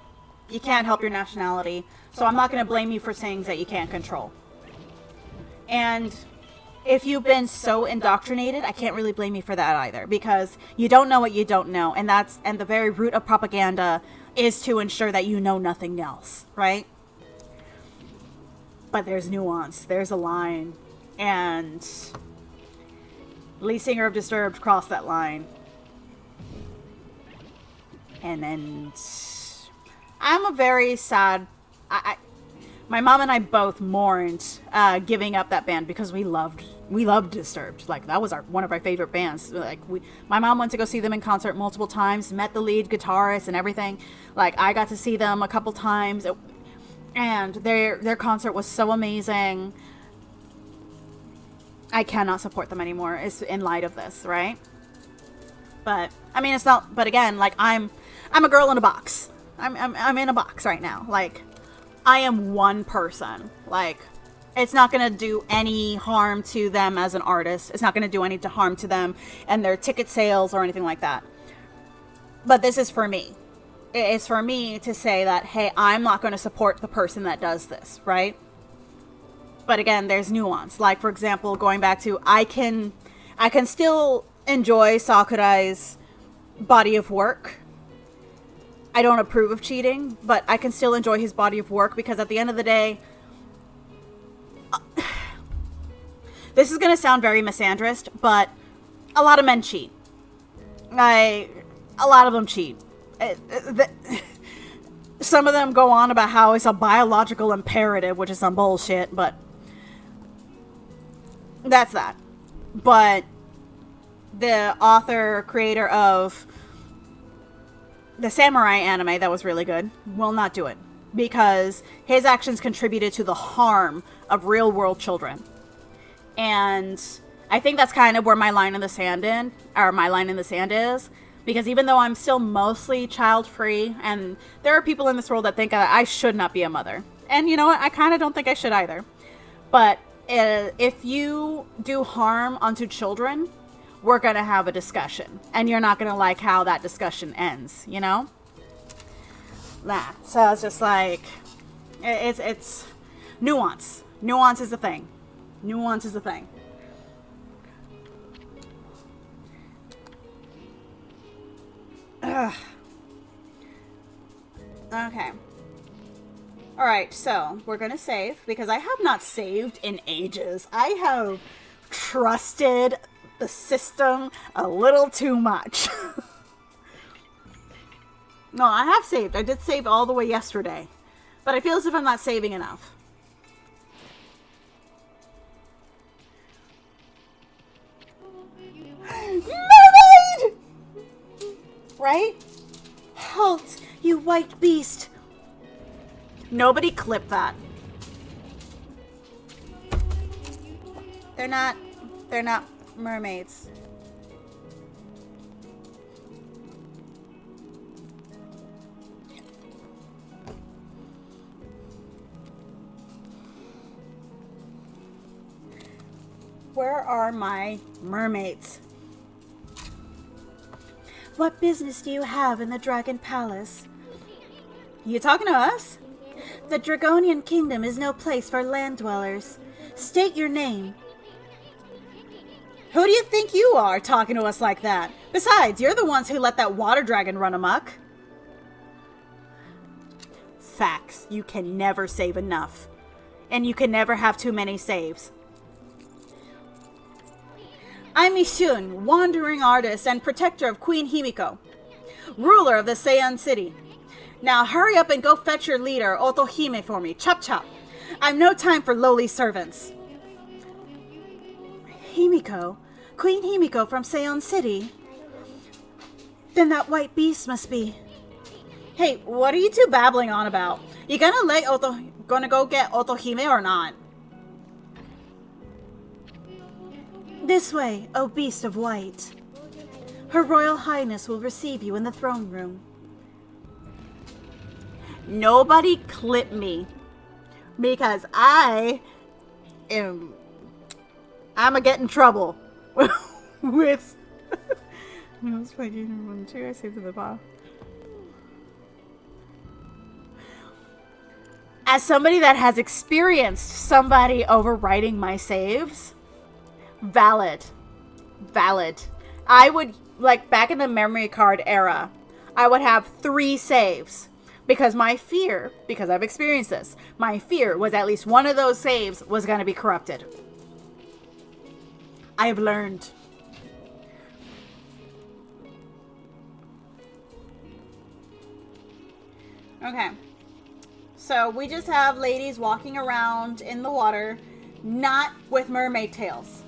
You can't help your nationality. So I'm not going to blame you for things that you can't control. And if you've been so indoctrinated, I can't really blame you for that either, because you don't know what you don't know. And the very root of propaganda is to ensure that you know nothing else, right? But there's nuance. There's a line. And lead singer of Disturbed crossed that line. And then I'm a very sad... my mom and I both mourned giving up that band because we loved Disturbed. Like, that was one of our favorite bands. Like, my mom went to go see them in concert multiple times, met the lead guitarist and everything. Like, I got to see them a couple times. And their concert was so amazing. I cannot support them anymore in light of this, right? But I mean, it's not. But again, like, I'm a girl in a box. I'm in a box right now. Like, I am one person. Like, it's not gonna do any harm to them as an artist. It's not gonna do any harm to them and their ticket sales or anything like that. But this is for me. It's for me to say that, hey, I'm not going to support the person that does this, right? But again, there's nuance. Like, for example, going back to, I can still enjoy Sakurai's body of work. I don't approve of cheating, but I can still enjoy his body of work, because at the end of the day, this is going to sound very misandrist, but a lot of men cheat. A lot of them cheat. Some of them go on about how it's a biological imperative, which is some bullshit, but that's that. But the creator of the samurai anime that was really good will not do it, because his actions contributed to the harm of real world children. And I think that's kind of where my line in the sand is. Because even though I'm still mostly child-free, and there are people in this world that think that I should not be a mother. And you know what? I kind of don't think I should either. But if you do harm onto children, we're going to have a discussion. And you're not going to like how that discussion ends, you know? So it's just like, it's nuance. Nuance is the thing. Nuance is the thing. Ugh. Okay. Alright, so we're gonna save, because I have not saved in ages. I have trusted the system a little too much. No, I have saved. I did save all the way yesterday. But I feel as if I'm not saving enough. Mermaid! Right? Halt, you white beast. Nobody clip that. They're not mermaids. Where are my mermaids? What business do you have in the Dragon Palace? You talking to us? The Dragonian Kingdom is no place for land dwellers. State your name. Who do you think you are, talking to us like that? Besides, you're the ones who let that water dragon run amok. Facts. You can never save enough. And you can never have too many saves. I'm Ishun, wandering artist and protector of Queen Himiko, ruler of the Seion City. Now hurry up and go fetch your leader, Otohime, for me. Chop chop. I've no time for lowly servants. Himiko? Queen Himiko from Seion City? Then that white beast must be... Hey, what are you two babbling on about? You gonna go get Otohime or not? This way, O beast of white. Her Royal Highness will receive you in the throne room. Nobody clip me. Because I'ma get in trouble. With... I was playing 1 2, I saved in the bar. As somebody that has experienced somebody overwriting my saves... Valid. I would, like, back in the memory card era, I would have 3 saves. Because my fear, because I've experienced this, my fear was at least one of those saves was going to be corrupted. I have learned. Okay. So we just have ladies walking around in the water, not with mermaid tails.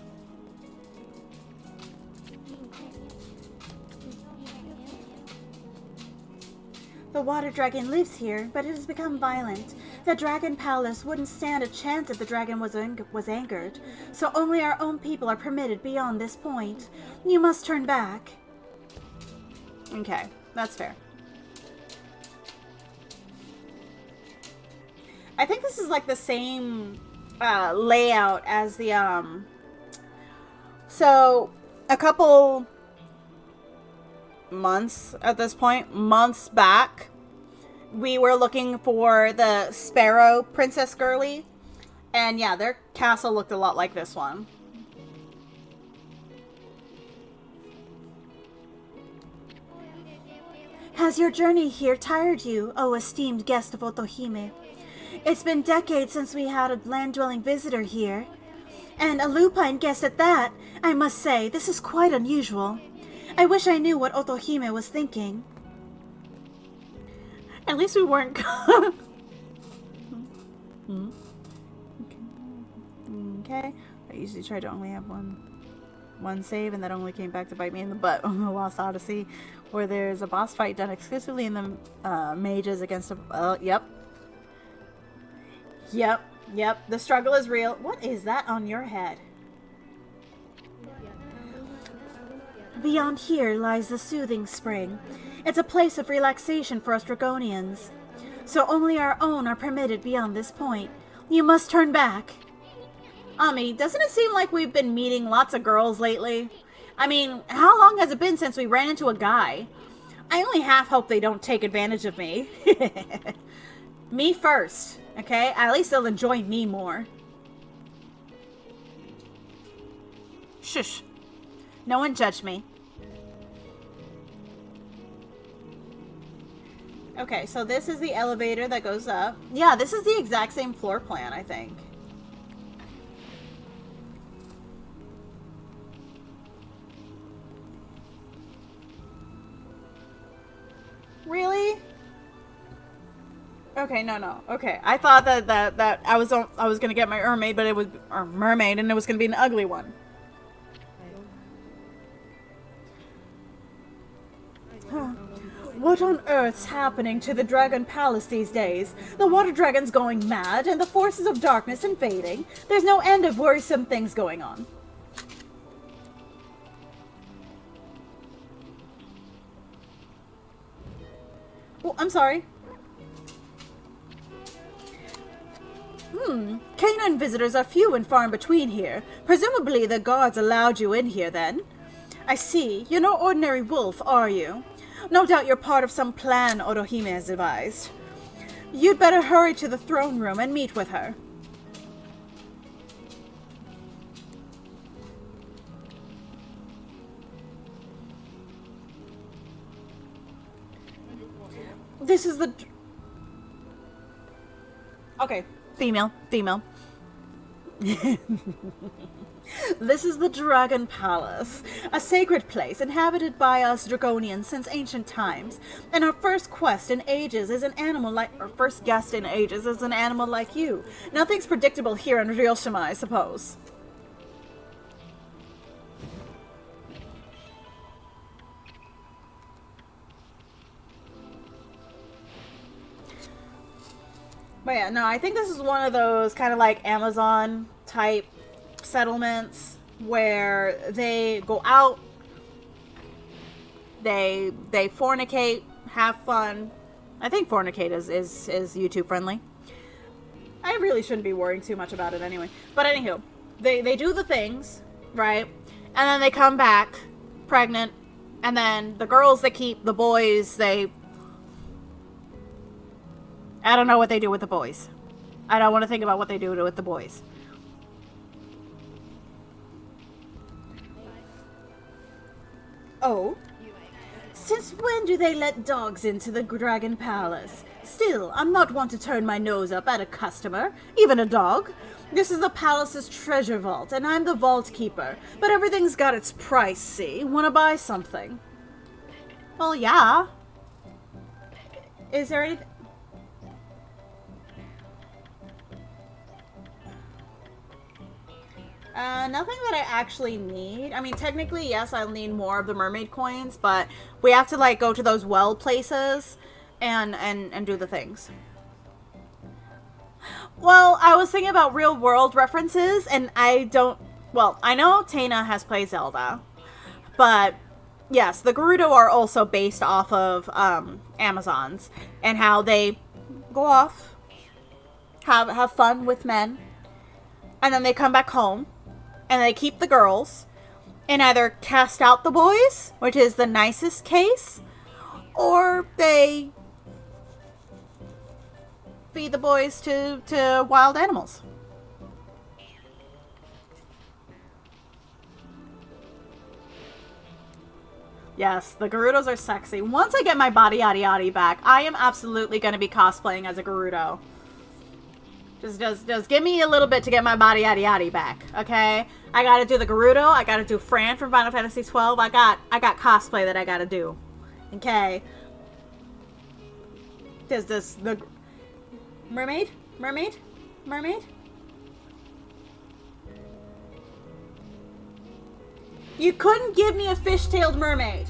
The water dragon lives here, but it has become violent. The Dragon Palace wouldn't stand a chance if the dragon was angered, so only our own people are permitted beyond this point. You must turn back. Okay, that's fair. I think this is like the same layout as the so a couple months at this point, months back, we were looking for the Sparrow Princess Girly, and yeah, their castle looked a lot like this one. Has your journey here tired you, O esteemed guest of Otohime? It's been decades since we had a land-dwelling visitor here, and a lupine guest at that. I must say, this is quite unusual. I wish I knew what Otohime was thinking. At least we weren't... Okay. I usually try to only have one save, and that only came back to bite me in the butt on the Lost Odyssey, where there's a boss fight done exclusively in the mages against a... Yep. The struggle is real. What is that on your head? Beyond here lies the Soothing Spring. It's a place of relaxation for us Dragonians. So only our own are permitted beyond this point. You must turn back. Ami, doesn't it seem like we've been meeting lots of girls lately? I mean, how long has it been since we ran into a guy? I only half hope they don't take advantage of me. Me first, okay? At least they'll enjoy me more. Shush. No one judge me. Okay, so this is the elevator that goes up. Yeah, this is the exact same floor plan, I think. Really? Okay, no. Okay, I thought that I was gonna get my mermaid, but it was or mermaid, and it was gonna be an ugly one. Huh. What on earth's happening to the Dragon Palace these days? The water dragon's going mad, and the forces of darkness invading. There's no end of worrisome things going on. Oh, I'm sorry. Canine visitors are few and far in between here. Presumably the guards allowed you in here then. I see. You're no ordinary wolf, are you? No doubt you're part of some plan Orohime has devised. You'd better hurry to the throne room and meet with her. This is the... Okay, female. This is the Dragon Palace, a sacred place inhabited by us Draconians since ancient times. And our first guest in ages is an animal like you. Nothing's predictable here in Ryoshima, I suppose. But yeah, no, I think this is one of those kind of like Amazon type settlements where they go out, they fornicate, have fun. I think fornicate is YouTube friendly. I really shouldn't be worrying too much about it anyway. But anywho, they do the things, right? And then they come back pregnant, and then the girls they keep, the boys, I don't know what they do with the boys. I don't want to think about what they do with the boys. Oh? Since when do they let dogs into the Dragon Palace? Still, I'm not one to turn my nose up at a customer, even a dog. This is the palace's treasure vault, and I'm the vault keeper. But everything's got its price, see? Wanna buy something? Well, yeah. Is there anything... Nothing that I actually need. I mean, technically, yes, I'll need more of the mermaid coins, but we have to, like, go to those well places and do the things. Well, I was thinking about real world references, and I don't... Well, I know Tana has played Zelda, but yes, the Gerudo are also based off of Amazons, and how they go off, have fun with men, and then they come back home, and they keep the girls, and either cast out the boys, which is the nicest case, or they feed the boys to wild animals. Yes, the Gerudos are sexy. Once I get my body yaddy yaddy back, I am absolutely going to be cosplaying as a Gerudo. Just give me a little bit to get my body yaddy yaddy back, okay? I gotta do the Gerudo, I gotta do Fran from Final Fantasy 12. I got cosplay that I gotta do, okay? Does the mermaid? You couldn't give me a fish-tailed mermaid.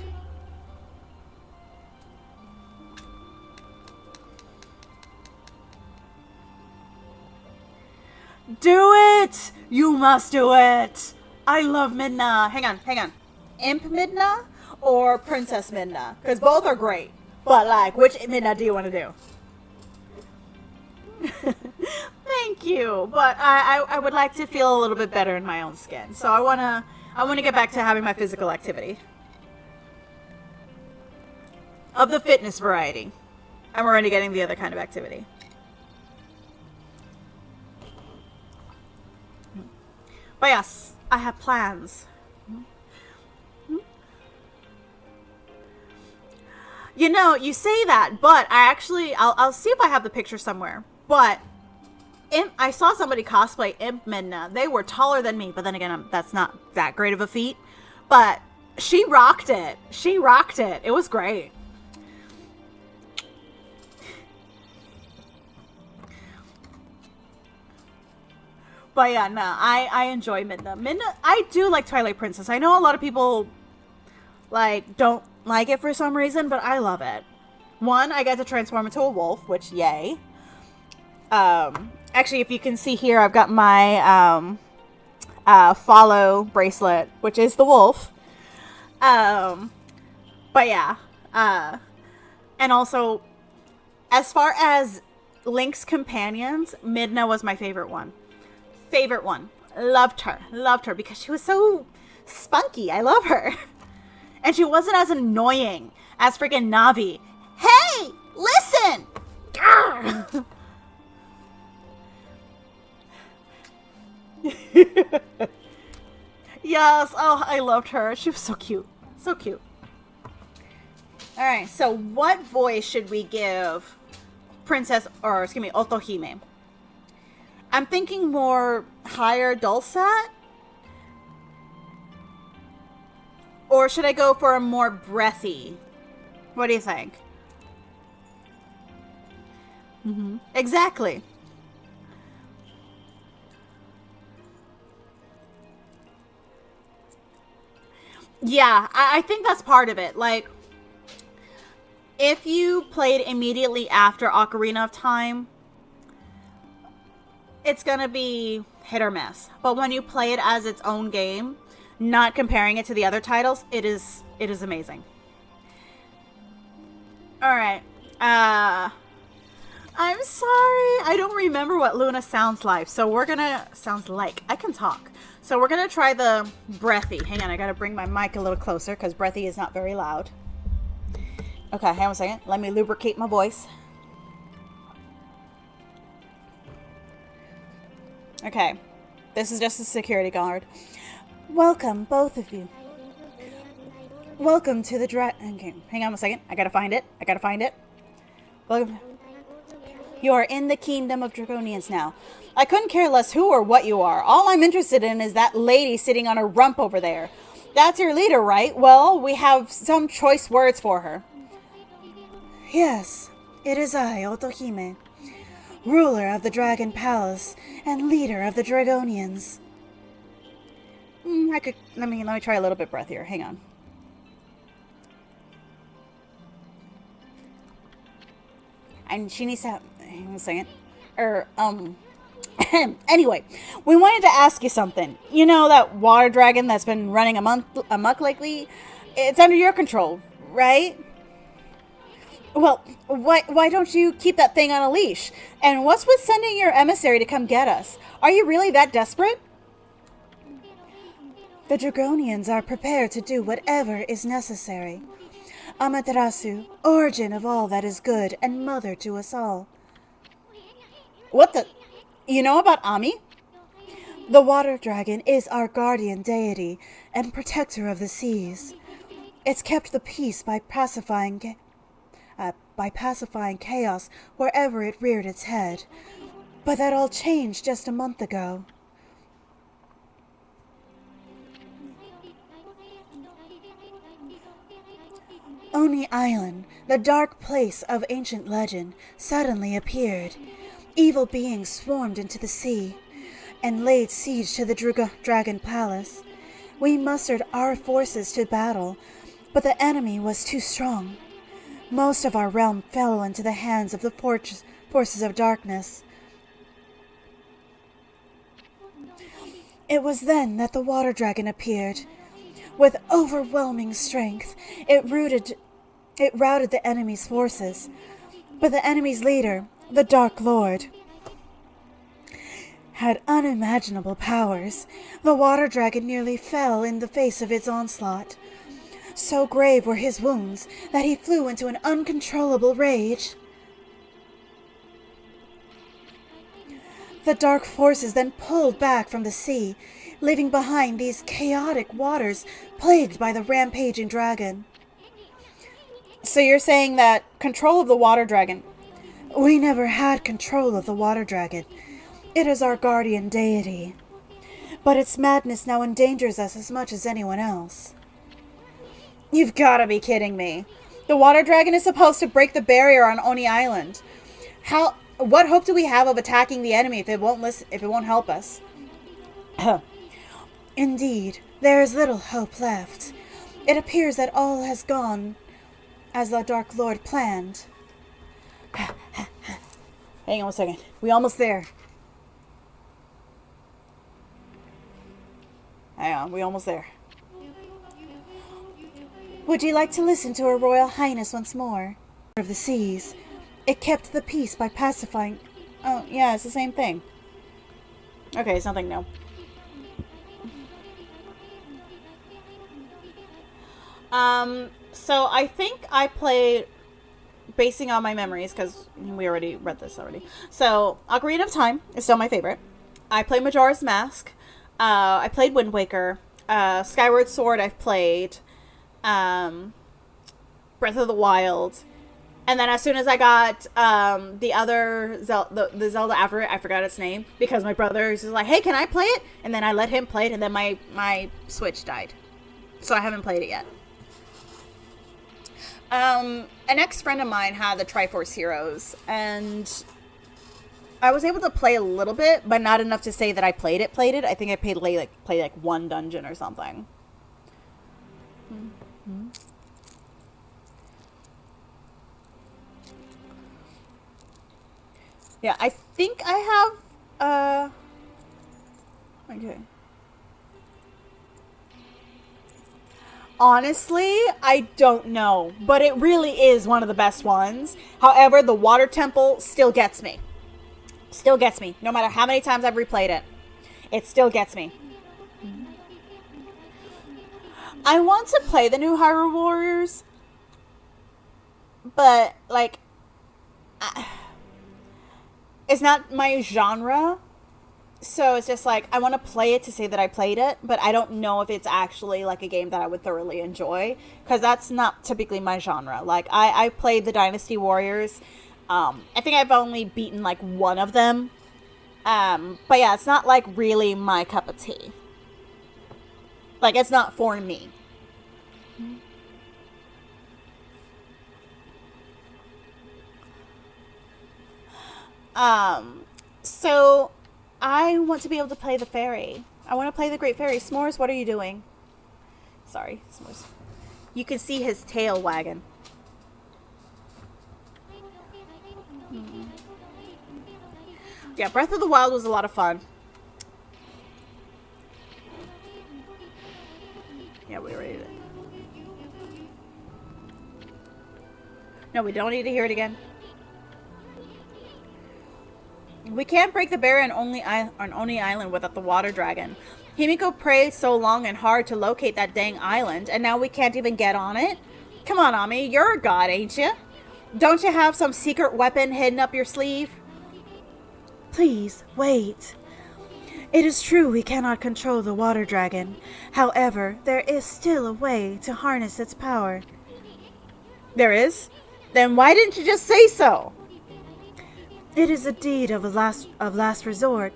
Do it! You must do it! I love Midna. Hang on. Imp Midna or Princess Midna? Because both are great. But, like, which Midna do you want to do? Thank you. But I would like to feel a little bit better in my own skin. So I wanna get back to having my physical activity. Of the fitness variety. I'm already getting the other kind of activity. But yes, I have plans. You know, you say that, but I'll see if I have the picture somewhere. But I saw somebody cosplay Imp Midna. They were taller than me, but then again, that's not that great of a feat. But she rocked it. It was great. But yeah, no, I enjoy Midna. Midna, I do like Twilight Princess. I know a lot of people like don't like it for some reason, but I love it. One, I get to transform into a wolf, which yay. Actually, if you can see here, I've got my follow bracelet, which is the wolf. But yeah, and also, as far as Link's companions, Midna was my favorite one. Loved her because she was so spunky. I love her. And she wasn't as annoying as freaking Navi. Hey, listen! Yes, oh, I loved her. She was so cute. So cute. Alright, so what voice should we give Otohime? I'm thinking more higher dulcet? Or should I go for a more breathy? What do you think? Mm-hmm. Exactly. Yeah, I think that's part of it. Like, if you played immediately after Ocarina of Time, it's gonna be hit or miss. But when you play it as its own game, not comparing it to the other titles, it is amazing. Alright. I'm sorry. I don't remember what Luna sounds like. So we're gonna... Sounds like. I can talk. So we're gonna try the breathy. Hang on, I gotta bring my mic a little closer because breathy is not very loud. Okay, hang on a second. Let me lubricate my voice. Okay. This is just a security guard. Welcome, both of you. Welcome to the okay, hang on a second. I gotta find it. Welcome. You are in the kingdom of Dragonians now. I couldn't care less who or what you are. All I'm interested in is that lady sitting on a rump over there. That's your leader, right? Well, we have some choice words for her. Yes, it is I, Otohime, ruler of the Dragon Palace and leader of the Dragonians. Let me try a little bit breath here. Hang on. And she needs to hang on a second. Anyway, we wanted to ask you something. You know that water dragon that's been running amok lately? It's under your control, right? Well, why don't you keep that thing on a leash? And what's with sending your emissary to come get us? Are you really that desperate? The Dragonians are prepared to do whatever is necessary. Amaterasu, origin of all that is good and mother to us all. What the... You know about Ami? The water dragon is our guardian deity and protector of the seas. It's kept the peace by pacifying chaos wherever it reared its head. But that all changed just a month ago. Oni Island, the dark place of ancient legend, suddenly appeared. Evil beings swarmed into the sea and laid siege to the Dragon Palace. We mustered our forces to battle, but the enemy was too strong. Most of our realm fell into the hands of the forces of darkness. It was then that the water dragon appeared. With overwhelming strength, it routed the enemy's forces. But the enemy's leader, the Dark Lord, had unimaginable powers. The water dragon nearly fell in the face of its onslaught. So grave were his wounds that he flew into an uncontrollable rage. The dark forces then pulled back from the sea, leaving behind these chaotic waters plagued by the rampaging dragon. So you're saying that control of the water dragon... We never had control of the water dragon. It is our guardian deity. But its madness now endangers us as much as anyone else. You've got to be kidding me. The water dragon is supposed to break the barrier on Oni Island. What hope do we have of attacking the enemy if it won't help us? Indeed, there is little hope left. It appears that all has gone as the Dark Lord planned. Hang on a second. We almost there. Hang on, we almost there. Would you like to listen to Her Royal Highness once more? Of the seas. It kept the peace by pacifying... Oh, yeah, it's the same thing. Okay, it's nothing new. So I think I played, basing on my memories, because we already read this already. So, Ocarina of Time is still my favorite. I played Majora's Mask. I played Wind Waker. Skyward Sword I've played. Breath of the Wild. And then as soon as I got the other the Zelda after it, I forgot its name. Because my brother was just like, hey, can I play it? And then I let him play it, and then my Switch died. So I haven't played it yet. An ex-friend of mine had the Triforce Heroes, and I was able to play a little bit, but not enough to say that I played it. I think I played like one dungeon or something. Mm-hmm. Yeah, I think I have, okay. Honestly, I don't know, but it really is one of the best ones. However, the Water Temple still gets me. Still gets me. No matter how many times I've replayed it. It still gets me. I want to play the new Hyrule Warriors, but, like, it's not my genre. So it's just like, I want to play it to say that I played it, but I don't know if it's actually like a game that I would thoroughly enjoy, because that's not typically my genre. Like, I played the Dynasty Warriors. I think I've only beaten like one of them. But yeah, it's not like really my cup of tea. Like, it's not for me. So I want to be able to play the fairy. I want to play the Great Fairy. S'mores, what are you doing? Sorry, S'mores. You can see his tail wagging. Yeah, Breath of the Wild was a lot of fun. Yeah, we already did. No, we don't need to hear it again. We can't break the barrier on Oni Island without the water dragon. Himiko prayed so long and hard to locate that dang island, and now we can't even get on it? Come on, Ami, you're a god, ain't you? Don't you have some secret weapon hidden up your sleeve? Please, wait. It is true we cannot control the water dragon. However, there is still a way to harness its power. There is? Then why didn't you just say so? It is a deed of last resort,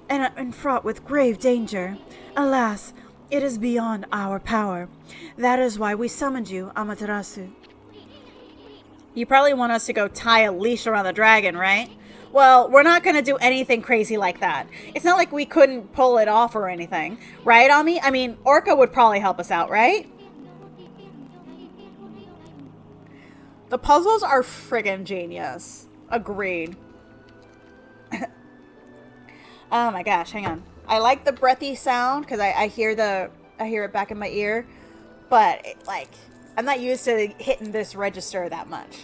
and fraught with grave danger. Alas, it is beyond our power. That is why we summoned you, Amaterasu. You probably want us to go tie a leash around the dragon, right? Well, we're not going to do anything crazy like that. It's not like we couldn't pull it off or anything. Right, Ami? I mean, Orca would probably help us out, right? The puzzles are friggin' genius. Agreed. Oh my gosh, hang on. I like the breathy sound because I hear it back in my ear, but like, I'm not used to hitting this register that much.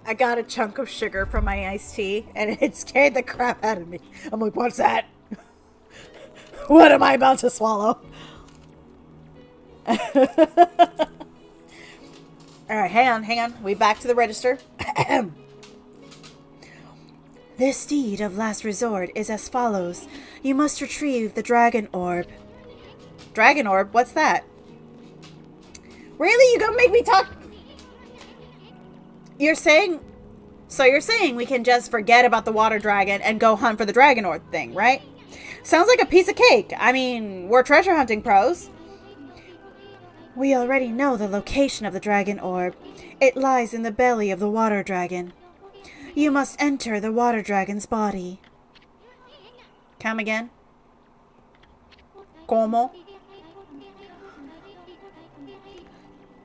I got a chunk of sugar from my iced tea, and it scared the crap out of me. I'm like, what's that? What am I about to swallow? Alright, hang on. We back to the register. This deed of last resort is as follows. You must retrieve the dragon orb. Dragon orb? What's that? Really? You gonna make me talk? You're saying we can just forget about the water dragon and go hunt for the dragon orb thing, right? Sounds like a piece of cake. I mean, we're treasure hunting pros. We already know the location of the dragon orb. It lies in the belly of the water dragon. You must enter the water dragon's body. Come again? Como?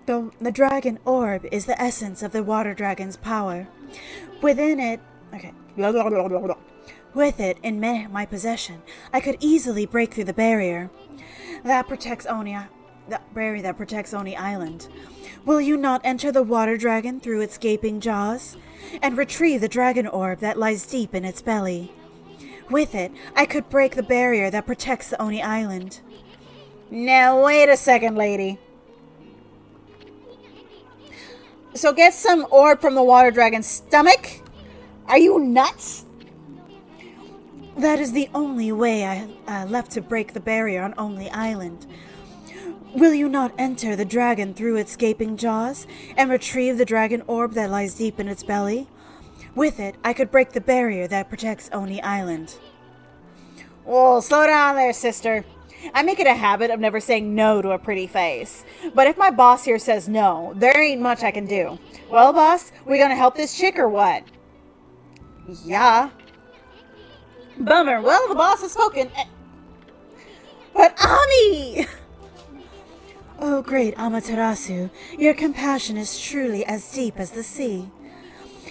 The dragon orb is the essence of the water dragon's power. Within it... Okay. With it in my possession, I could easily break through the barrier. That protects Oni... The barrier that protects Oni Island. Will you not enter the water dragon through its gaping jaws? And retrieve the dragon orb that lies deep in its belly. With it, I could break the barrier that protects the Oni Island. Now, wait a second, lady. So get some orb from the water dragon's stomach? Are you nuts? That is the only way I left to break the barrier on Oni Island. Will you not enter the dragon through its gaping jaws and retrieve the dragon orb that lies deep in its belly? With it, I could break the barrier that protects Oni Island. Whoa, slow down there, sister. I make it a habit of never saying no to a pretty face. But if my boss here says no, there ain't much I can do. Well, boss, we gonna help this chick or what? Yeah. Bummer. Well, the boss has spoken. But Ami! Oh, great Amaterasu, your compassion is truly as deep as the sea.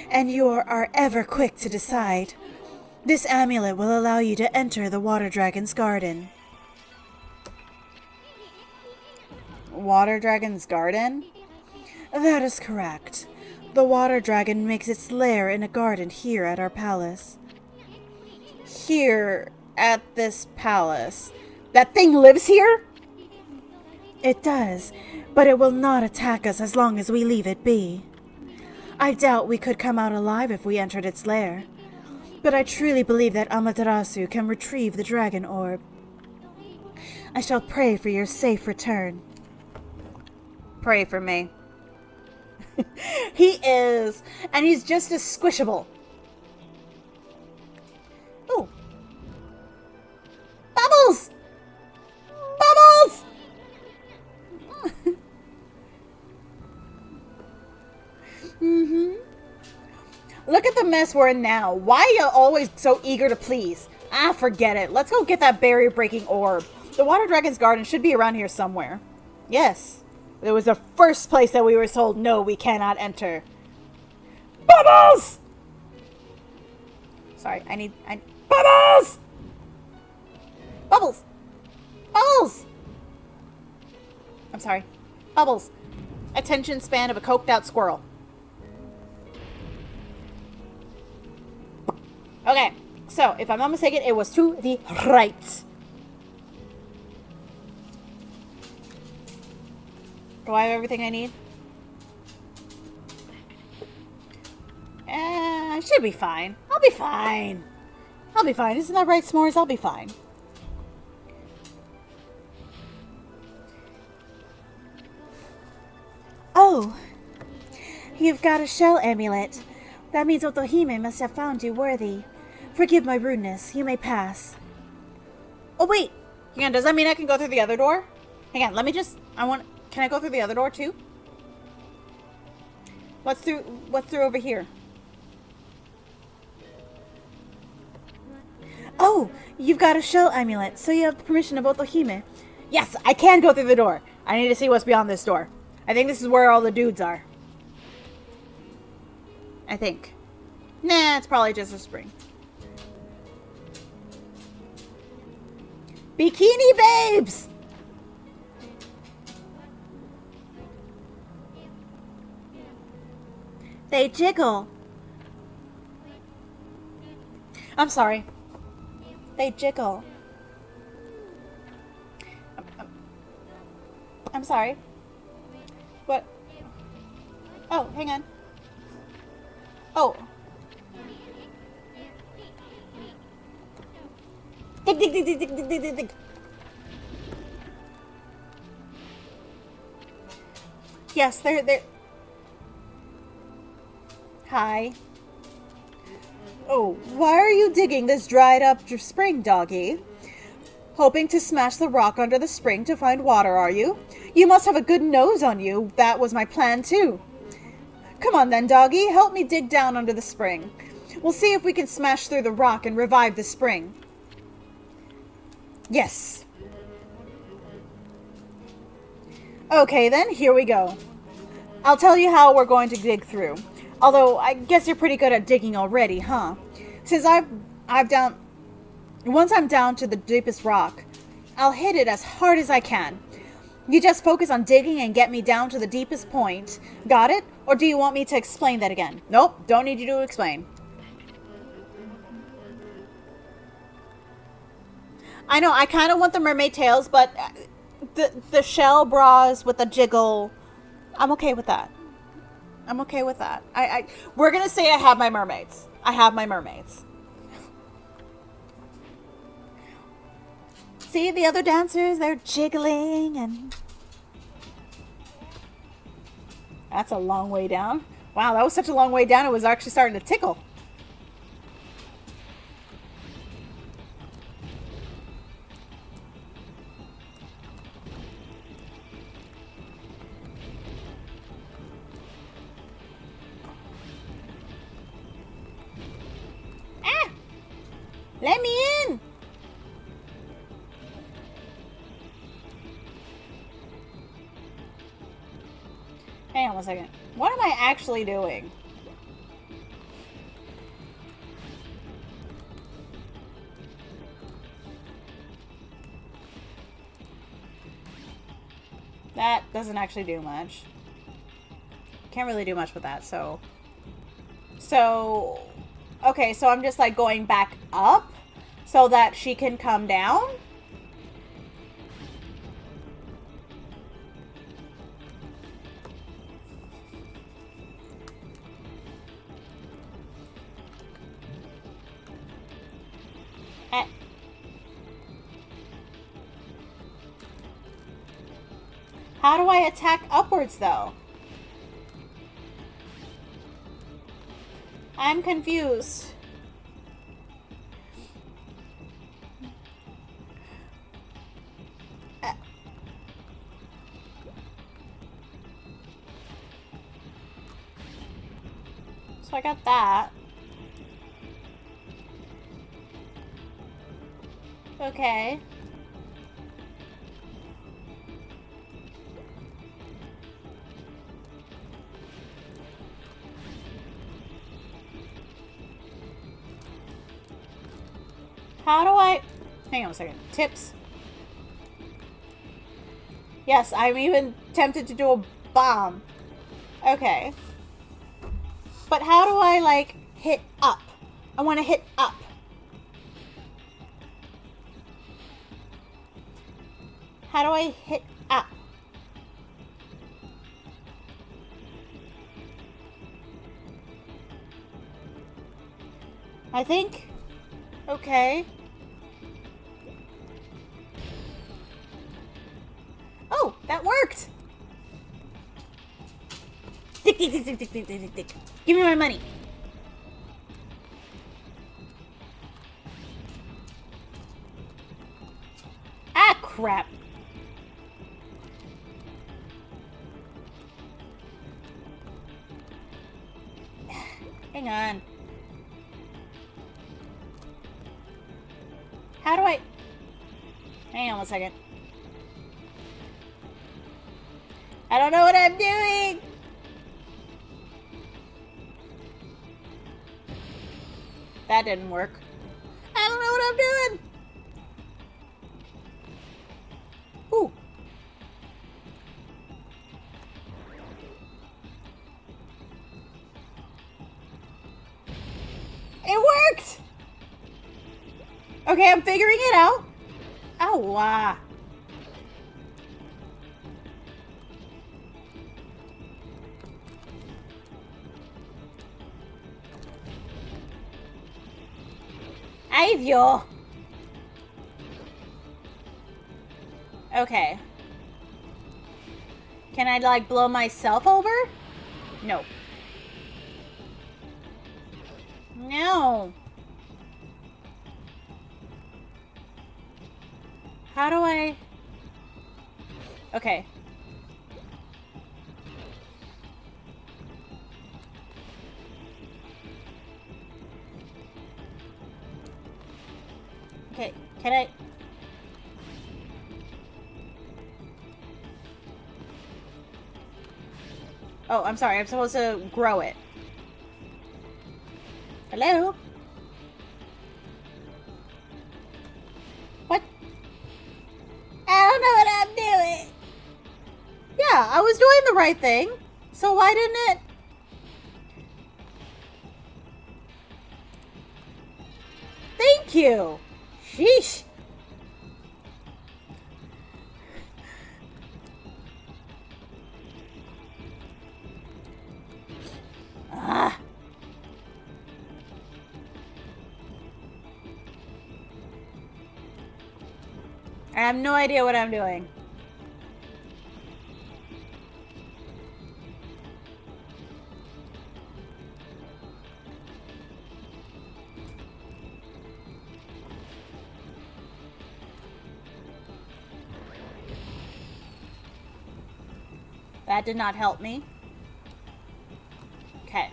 And you are ever quick to decide. This amulet will allow you to enter the water dragon's garden. Water dragon's garden? That is correct. The water dragon makes its lair in a garden here at our palace. Here at this palace? That thing lives here? It does, but it will not attack us as long as we leave it be. I doubt we could come out alive if we entered its lair. But I truly believe that Amaterasu can retrieve the dragon orb. I shall pray for your safe return. Pray for me. He is, and he's just as squishable. Ooh. Bubbles! Bubbles! Look at the mess we're in now. Why are you always so eager to please? Ah, forget it. Let's go get that barrier-breaking orb. The water dragon's garden should be around here somewhere. Yes. It was the first place that we were told, no, we cannot enter. Bubbles! Sorry, I need... Bubbles! Bubbles! Bubbles! I'm sorry. Bubbles. Attention span of a coked out squirrel. Okay, so if I'm not mistaken, it was to the right. Do I have everything I need? I should be fine. I'll be fine. I'll be fine. Isn't that right, S'mores? I'll be fine. Oh, you've got a shell amulet. That means Otohime must have found you worthy. Forgive my rudeness. You may pass. Oh, wait. Hang on. Does that mean I can go through the other door? Hang on. Let me just... Can I go through the other door, too? What's through over here? Oh, you've got a shell amulet, so you have the permission of Otohime. Yes, I can go through the door. I need to see what's beyond this door. I think this is where all the dudes are. I think. Nah, it's probably just a spring. Bikini babes! They jiggle. I'm sorry. They jiggle. I'm sorry. What? Oh, hang on. Oh. Dig, dig, dig, dig, dig, dig, dig, dig, dig. Yes, they're... Hi. Oh, why are you digging this dried up spring, doggy? Hoping to smash the rock under the spring to find water, are you? You must have a good nose on you. That was my plan, too. Come on then, doggy. Help me dig down under the spring. We'll see if we can smash through the rock and revive the spring. Yes. Okay then, here we go. I'll tell you how we're going to dig through. Although, I guess you're pretty good at digging already, huh? Since once I'm down to the deepest rock, I'll hit it as hard as I can. You just focus on digging and get me down to the deepest point. Got it? Or do you want me to explain that again? Nope, don't need you to explain. I know, I kind of want the mermaid tails, but the shell bras with the jiggle, I'm okay with that. I'm okay with that. We're gonna say I have my mermaids. I have my mermaids. See the other dancers, they're jiggling and... That's a long way down. Wow, that was such a long way down, it was actually starting to tickle. Ah! Let me in! Hang on one second. What am I actually doing? That doesn't actually do much. Can't really do much with that, so... Okay, so I'm just like going back up so that she can come down? How do I attack upwards, though? I'm confused. So I got that. Okay. How do I... Hang on a second. Tips. Yes, I'm even tempted to do a bomb. Okay. But how do I, like, hit up? I want to hit up. How do I hit up? I think... Okay. Oh, that worked! Dick, dick, dick, dick, dick, dick, dick, dick. Give me my money. Ah, crap. Hang on. How do I... Hang on one second. I don't know what I'm doing! That didn't work. I don't know what I'm doing! Ooh. It worked! Okay, I'm figuring it out. Oh, wow. Ay, Dios. Okay. Can I, like, blow myself over? Nope. No. How do I... Okay. Okay, can I... Oh, I'm sorry. I'm supposed to grow it. Hello? What? I don't know what I'm doing. Yeah, I was doing the right thing. So why didn't it? Thank you. Sheesh. Ah. I have no idea what I'm doing. That did not help me. Okay.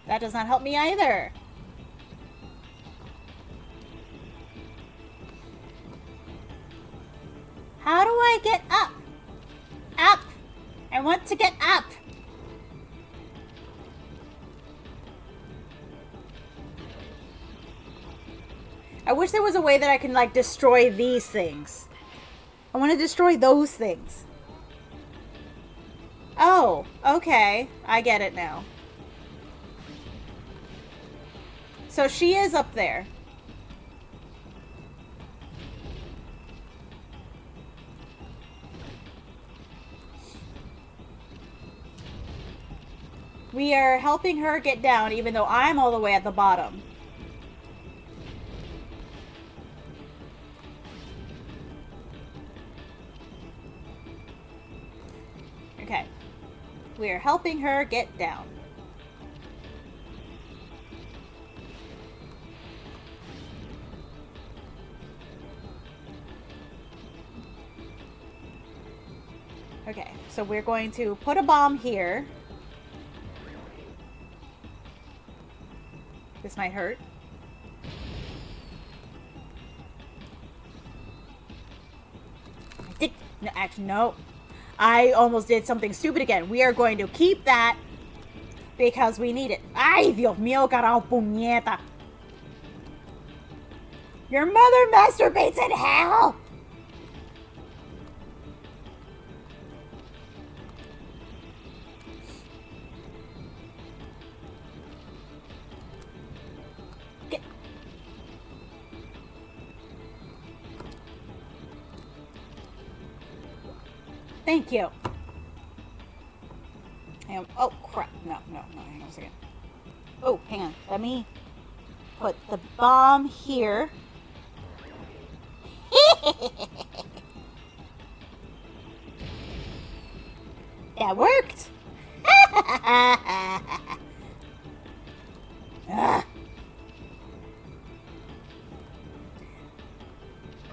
That does not help me either. How do I get up? Up! I want to get up! I wish there was a way that I can, like, destroy these things. I want to destroy those things. Oh, okay. I get it now. So she is up there. We are helping her get down, even though I'm all the way at the bottom. Okay. We are helping her get down. Okay, so we're going to put a bomb here. This might hurt. No, actually, no. I almost did something stupid again. We are going to keep that because we need it. Ay, Dios mío, carajo, puñeta. Your mother masturbates in hell. Thank you. Oh, crap. No, hang on a second. Oh, hang on. Let me put the bomb here. That worked.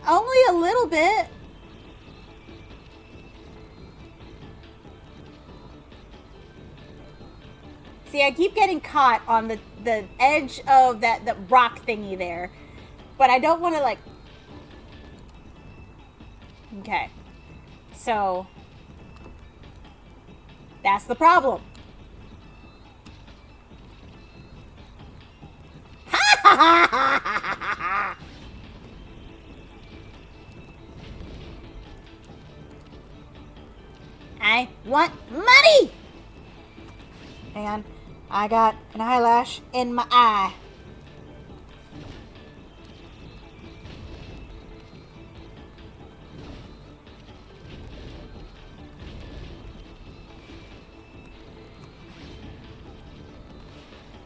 Only a little bit. See, I keep getting caught on the edge of that rock thingy there. But I don't want to, like... Okay. So... That's the problem. I want money! Hang on. I got an eyelash in my eye.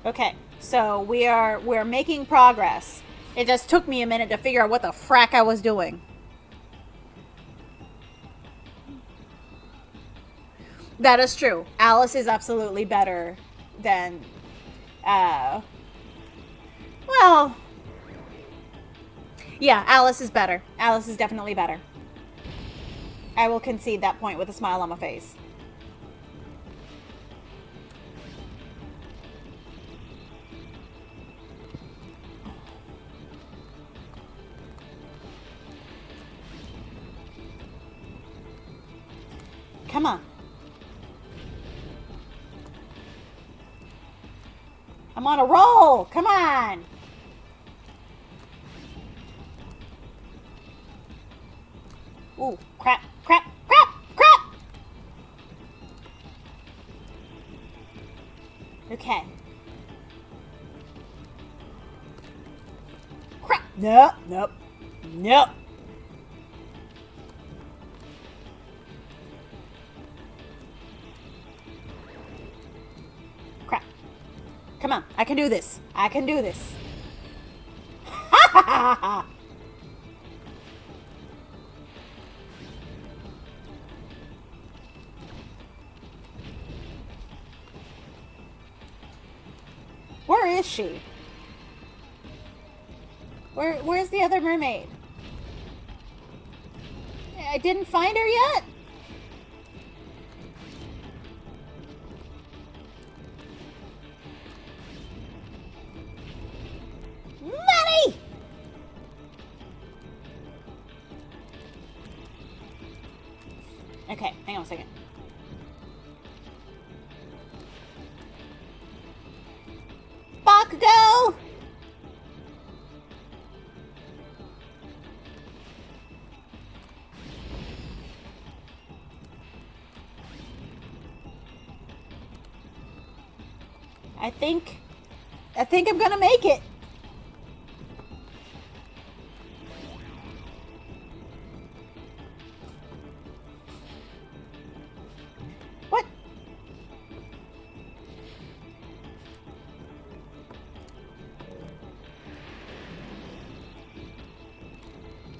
Okay, so we're making progress. It just took me a minute to figure out what the frack I was doing. That is true. Alice is absolutely better than, well, Yeah, Alice is better. Alice is definitely better. I will concede that point with a smile on my face. Come on. I'm on a roll. Come on. Ooh, crap, crap, crap, crap. Okay. Crap. Nope, nope, nope. Crap. Come on, I can do this. I can do this. Ha ha ha ha. Where is she? Where's the other mermaid? I didn't find her yet? Money! Okay, hang on a second. Bakugo! I think I'm gonna make it. What?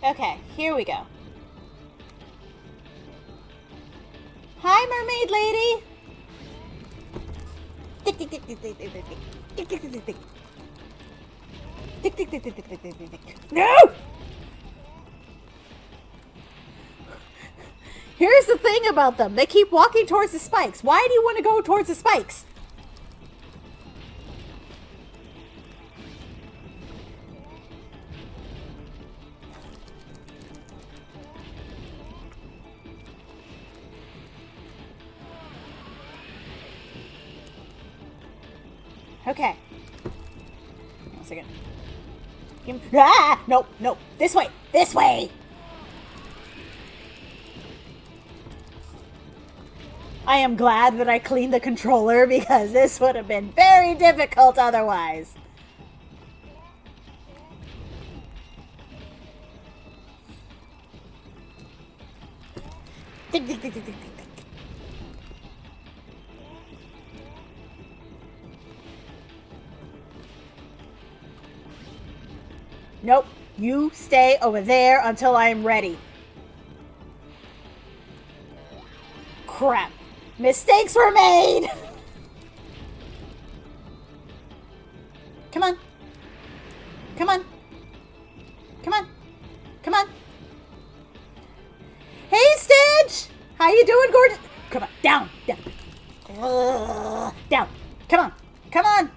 Okay, here we go. Hi, mermaid lady. Tick, tick, tick, tick, tick, tick, tick, tick, tick, tick, tick, tick. Tick, tick, tick, tick, tick, tick, tick, tick, tick. No! Here's the thing about them. They keep walking towards the spikes. Why do you want to go towards the spikes? Okay. One second. Ah! Nope, nope. This way! This way! I am glad that I cleaned the controller because this would have been very difficult otherwise. Tick, tick, tick, tick, tick, tick. Nope. You stay over there until I am ready. Crap. Mistakes were made! Come on. Come on. Come on. Come on. Hey, Stitch! How you doing, gorgeous? Come on. Down. Down. Down. Come on. Come on.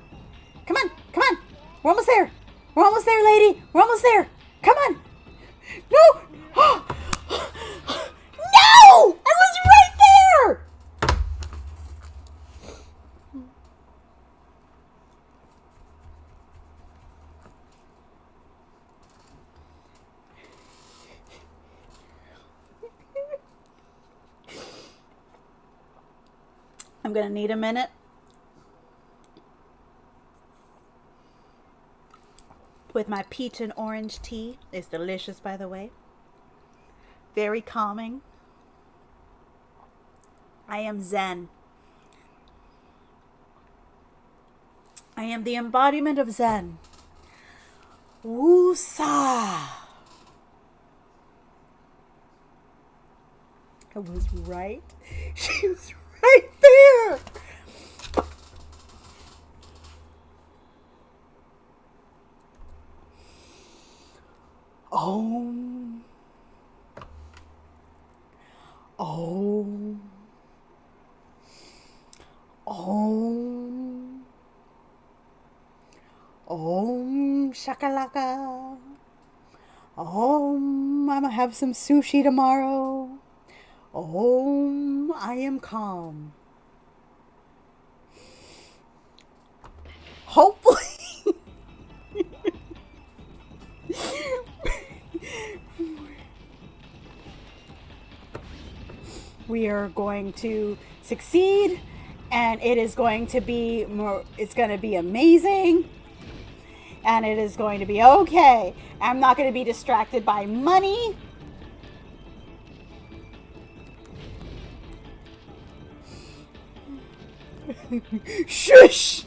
Come on. Come on. We're almost there. We're almost there, lady. We're almost there. Come on. No. No! I was right there! I'm gonna need a minute. With my peach and orange tea. It's delicious, by the way. Very calming. I am Zen. I am the embodiment of Zen. Woosa. I was right. She was right there. Om. Om. Om. Om shakalaka. Om, I'm gonna have some sushi tomorrow. Om, I am calm. Hopefully. We are going to succeed, and it is going to be it's going to be amazing, and it is going to be okay. I'm not going to be distracted by money. Shush!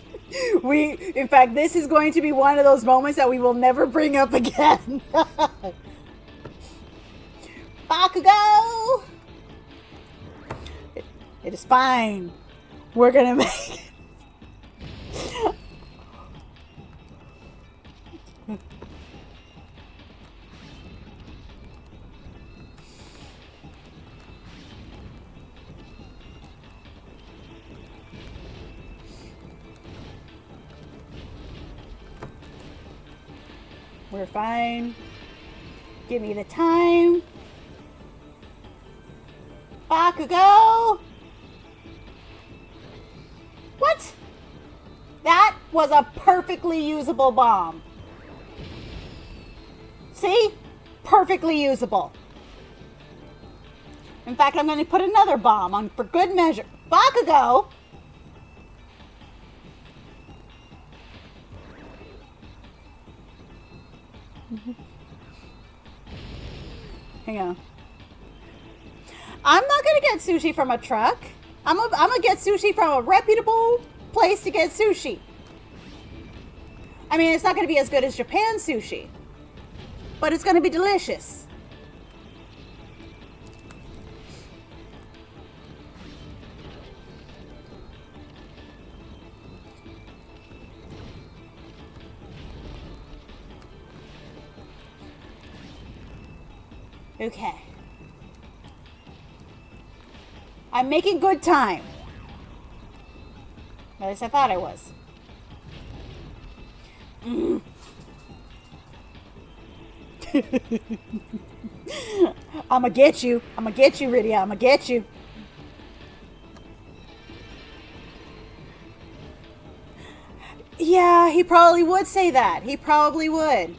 In fact, this is going to be one of those moments that we will never bring up again. Bakugo! It is fine. We're gonna make it. We're fine. Give me the time. Bakugo! What? That was a perfectly usable bomb. See? Perfectly usable. In fact, I'm going to put another bomb on for good measure. Bakugo! Hang on. I'm not going to get sushi from a truck. I'm gonna get sushi from a reputable place to get sushi. I mean, it's not going to be as good as Japan sushi, but it's going to be delicious. Okay. I'm making good time. At least I thought I was. I'ma get you. I'ma get you, Rydia. I'ma get you. Yeah, he probably would say that. He probably would.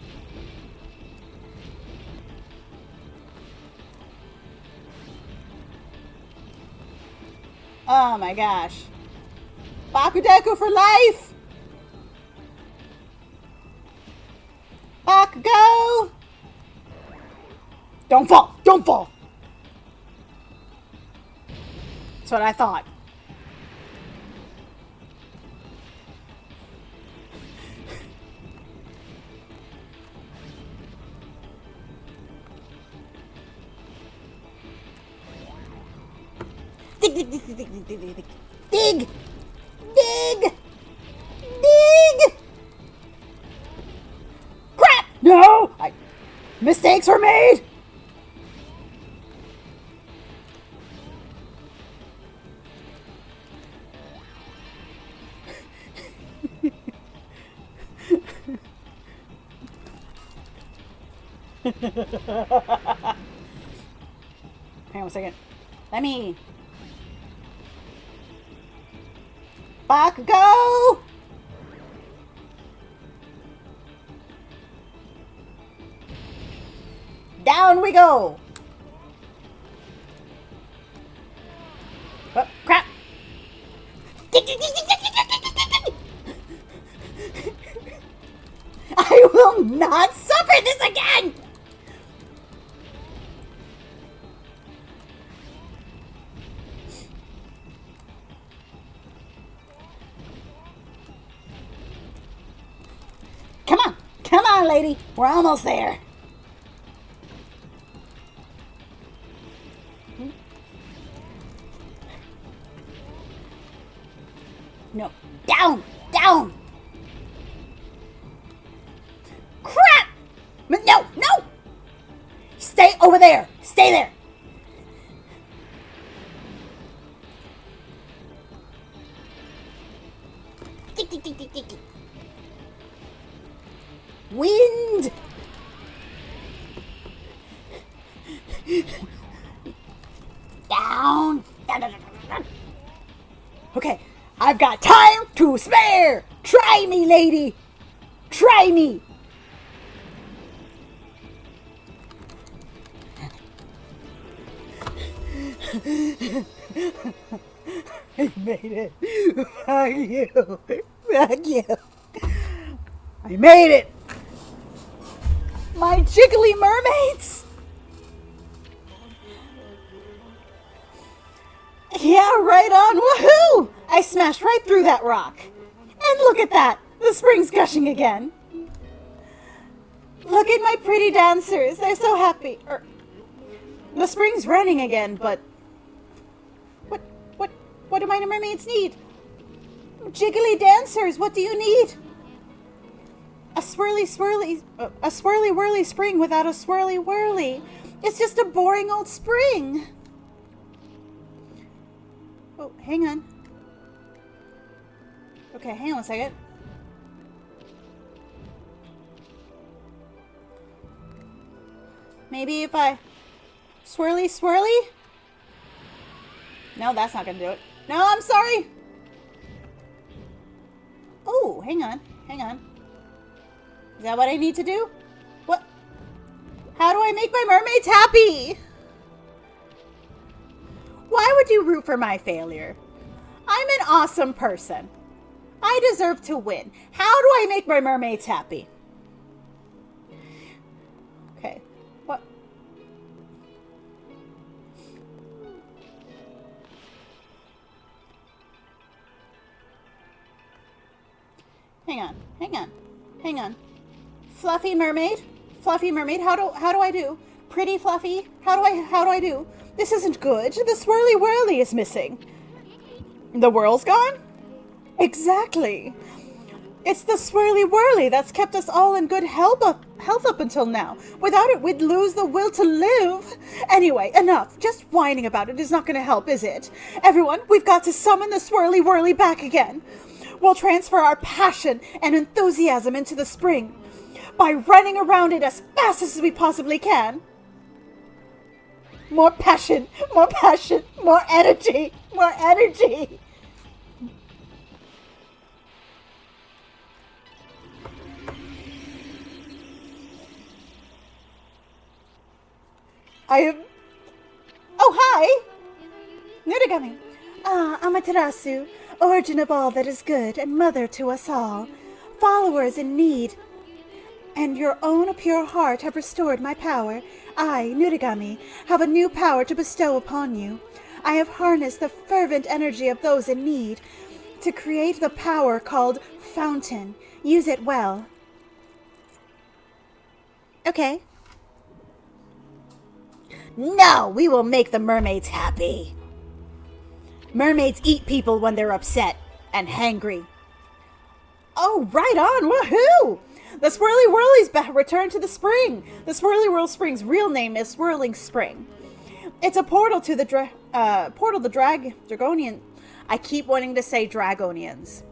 Oh my gosh. Bakudeku for life! Bakugo! Don't fall! Don't fall! That's what I thought. Dig, dig, dig, dig, dig, dig, dig, dig. Dig! Dig! Dig! Crap! No! Mistakes were made! Hang on a second. Let me... Bakugo! Down we go! Oh, crap! I will not suffer this again! Come on! Come on, lady! We're almost there! No. Down! Down! Crap! No! No! Over there! Stay there! Tick, tick, tick, tick, tick. Wind! Down! Okay, I've got time to spare! Try me, lady! Try me! I made it. Thank you. Thank you. I made it. My jiggly mermaids. Yeah, right on. Woohoo! I smashed right through that rock. And look at that. The spring's gushing again. Look at my pretty dancers. They're so happy. The spring's running again, but what do my mermaids need? Jiggly dancers, what do you need? A swirly whirly spring without a swirly whirly. It's just a boring old spring. Oh, hang on. Okay, hang on a second. Maybe if I swirly? No, that's not gonna do it. No, I'm sorry. Oh, hang on. Is that what I need to do? What? How do I make my mermaids happy? Why would you root for my failure? I'm an awesome person. I deserve to win. How do I make my mermaids happy? Okay. What? Hang on. Fluffy mermaid, how do I do? Pretty fluffy, how do I do? This isn't good. The swirly whirly is missing. The whirl's gone? Exactly. It's the swirly whirly that's kept us all in good health up until now. Without it, we'd lose the will to live. Anyway, enough. Just whining about it is not going to help, is it? Everyone, we've got to summon the swirly whirly back again. We'll transfer our passion and enthusiasm into the spring by running around it as fast as we possibly can. More passion, more energy. Oh, hi! Nurigami. Amaterasu, origin of all that is good and mother to us all. Followers in need and your own pure heart have restored my power. I, Nurigami, have a new power to bestow upon you. I have harnessed the fervent energy of those in need to create the power called Fountain. Use it well. Okay. No, we will make the mermaids happy. Mermaids eat people when they're upset and hangry. Oh, right on, woohoo! The Swirly Whirlies return to the spring. The Swirly Whirl Spring's real name is Swirling Spring. It's a portal to the Dragonian. I keep wanting to say Dragonians.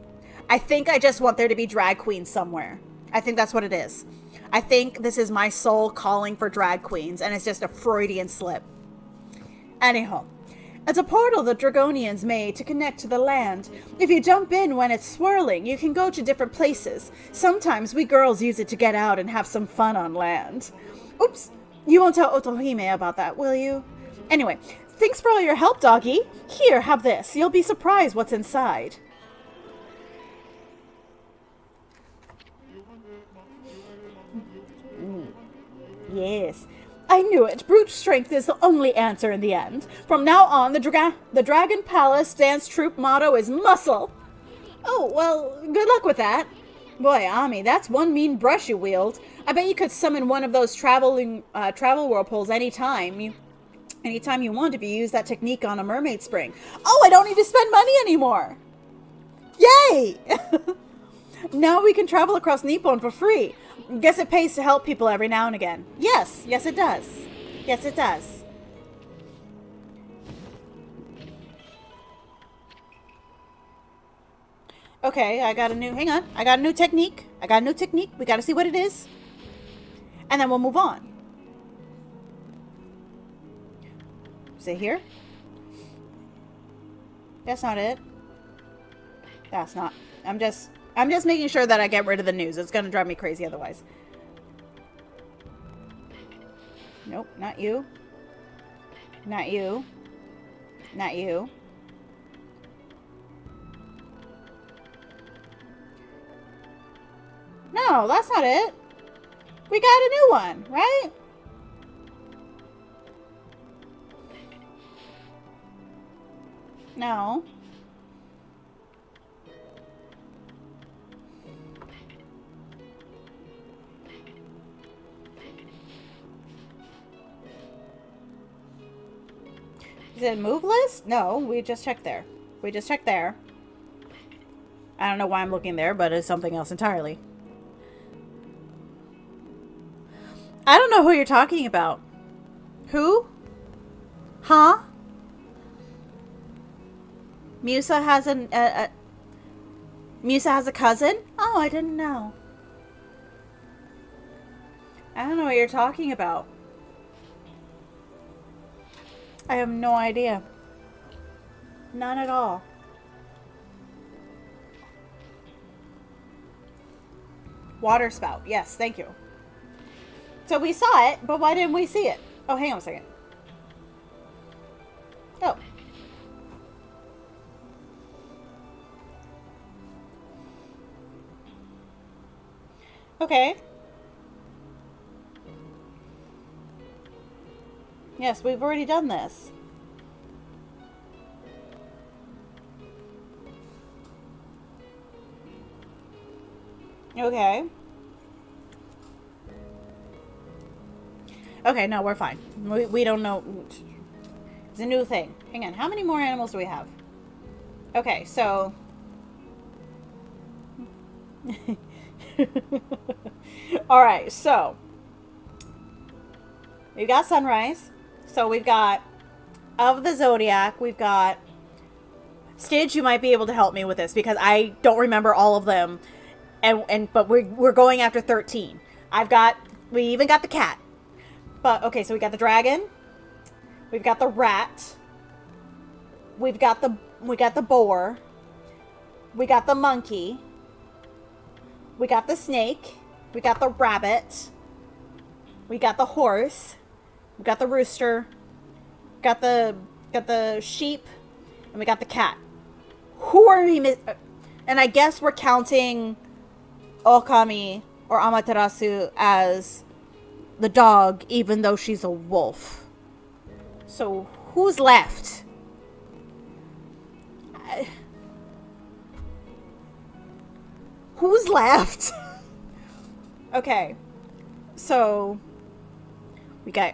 I think I just want there to be drag queens somewhere. I think that's what it is. I think this is my soul calling for drag queens, and it's just a Freudian slip. Anyhow, it's a portal the Dragonians made to connect to the land. If you jump in when it's swirling, you can go to different places. Sometimes we girls use it to get out and have some fun on land. Oops, you won't tell Otohime about that, will you? Anyway, thanks for all your help, doggy. Here, have this. You'll be surprised what's inside. Yes, I knew it. Brute strength is the only answer in the end. From now on, the Dragon Palace dance troupe motto is muscle. Oh, well, good luck with that. Boy, Ami, that's one mean brush you wield. I bet you could summon one of those travel whirlpools anytime you want if you use that technique on a mermaid spring. Oh, I don't need to spend money anymore. Yay! Now we can travel across Nippon for free. Guess it pays to help people every now and again. Yes, it does. Yes, it does. Okay, I got a new... Hang on. I got a new technique. We got to see what it is. And then we'll move on. Is it here? That's not it. That's not... I'm just making sure that I get rid of the news. It's going to drive me crazy otherwise. Nope, not you. Not you. Not you. No, that's not it. We got a new one, right? No. Is it a move list? No, we just checked there. We just checked there. I don't know why I'm looking there, but it's something else entirely. I don't know who you're talking about. Who? Huh? Musa has Musa has a cousin? Oh, I didn't know. I don't know what you're talking about. I have no idea. None at all. Water spout. Yes, thank you. So we saw it, but why didn't we see it? Oh, hang on a second. Oh. Okay. Yes, we've already done this. Okay. Okay, no, we're fine. We don't know. It's a new thing. Hang on, how many more animals do we have? Okay, so... Alright, so... We've got sunrise. So we've got... Of the zodiac, we've got... Stitch, you might be able to help me with this, because I don't remember all of them. But we're going after 13. We even got the cat. But, okay, so we got the dragon. We've got the rat. We got the boar. We got the monkey. We got the snake. We got the rabbit. We got the horse. We got the rooster. Got the sheep. And we got the cat. Who are we and I guess we're counting Okami or Amaterasu as the dog, even though she's a wolf. So, who's left? Who's left? Okay. So, we got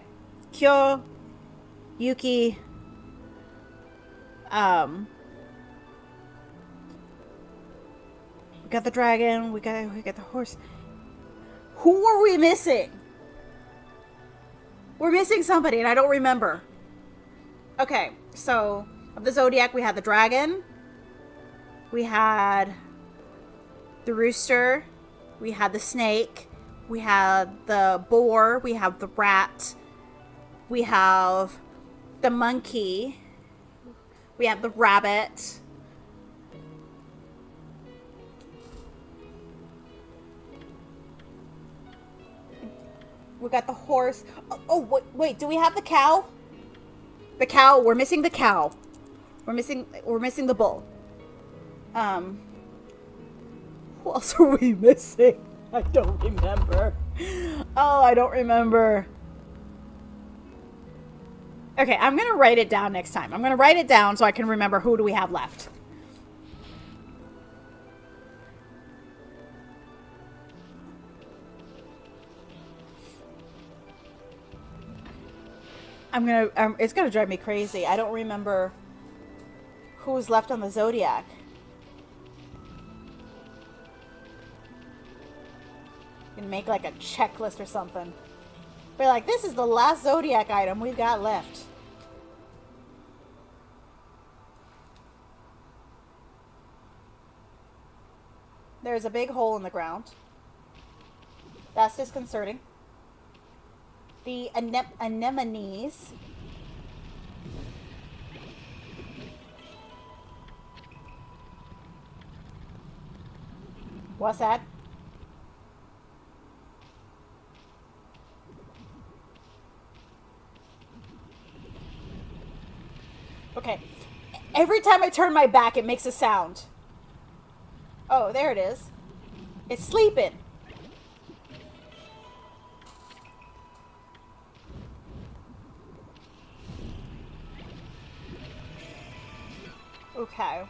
Kyo, Yuki, we got the dragon, we got the horse. Who are we missing? We're missing somebody, and I don't remember. Okay, so, of the zodiac, we had the dragon. We had the rooster. We had the snake. We had the boar. We have the rat. We have the monkey. We have the rabbit. We got the horse. Oh, wait, do we have the cow? The cow, we're missing the cow. We're missing the bull. Who else are we missing? I don't remember. Oh, I don't remember. Okay, I'm going to write it down next time. I'm going to write it down so I can remember who do we have left. It's gonna drive me crazy. I don't remember who was left on the zodiac. I'm gonna make like a checklist or something. We're like, this is the last Zodiac item we've got left. There's a big hole in the ground. That's disconcerting. The anemones. What's that? Okay. Every time I turn my back, it makes a sound. Oh, there it is. It's sleeping. Okay.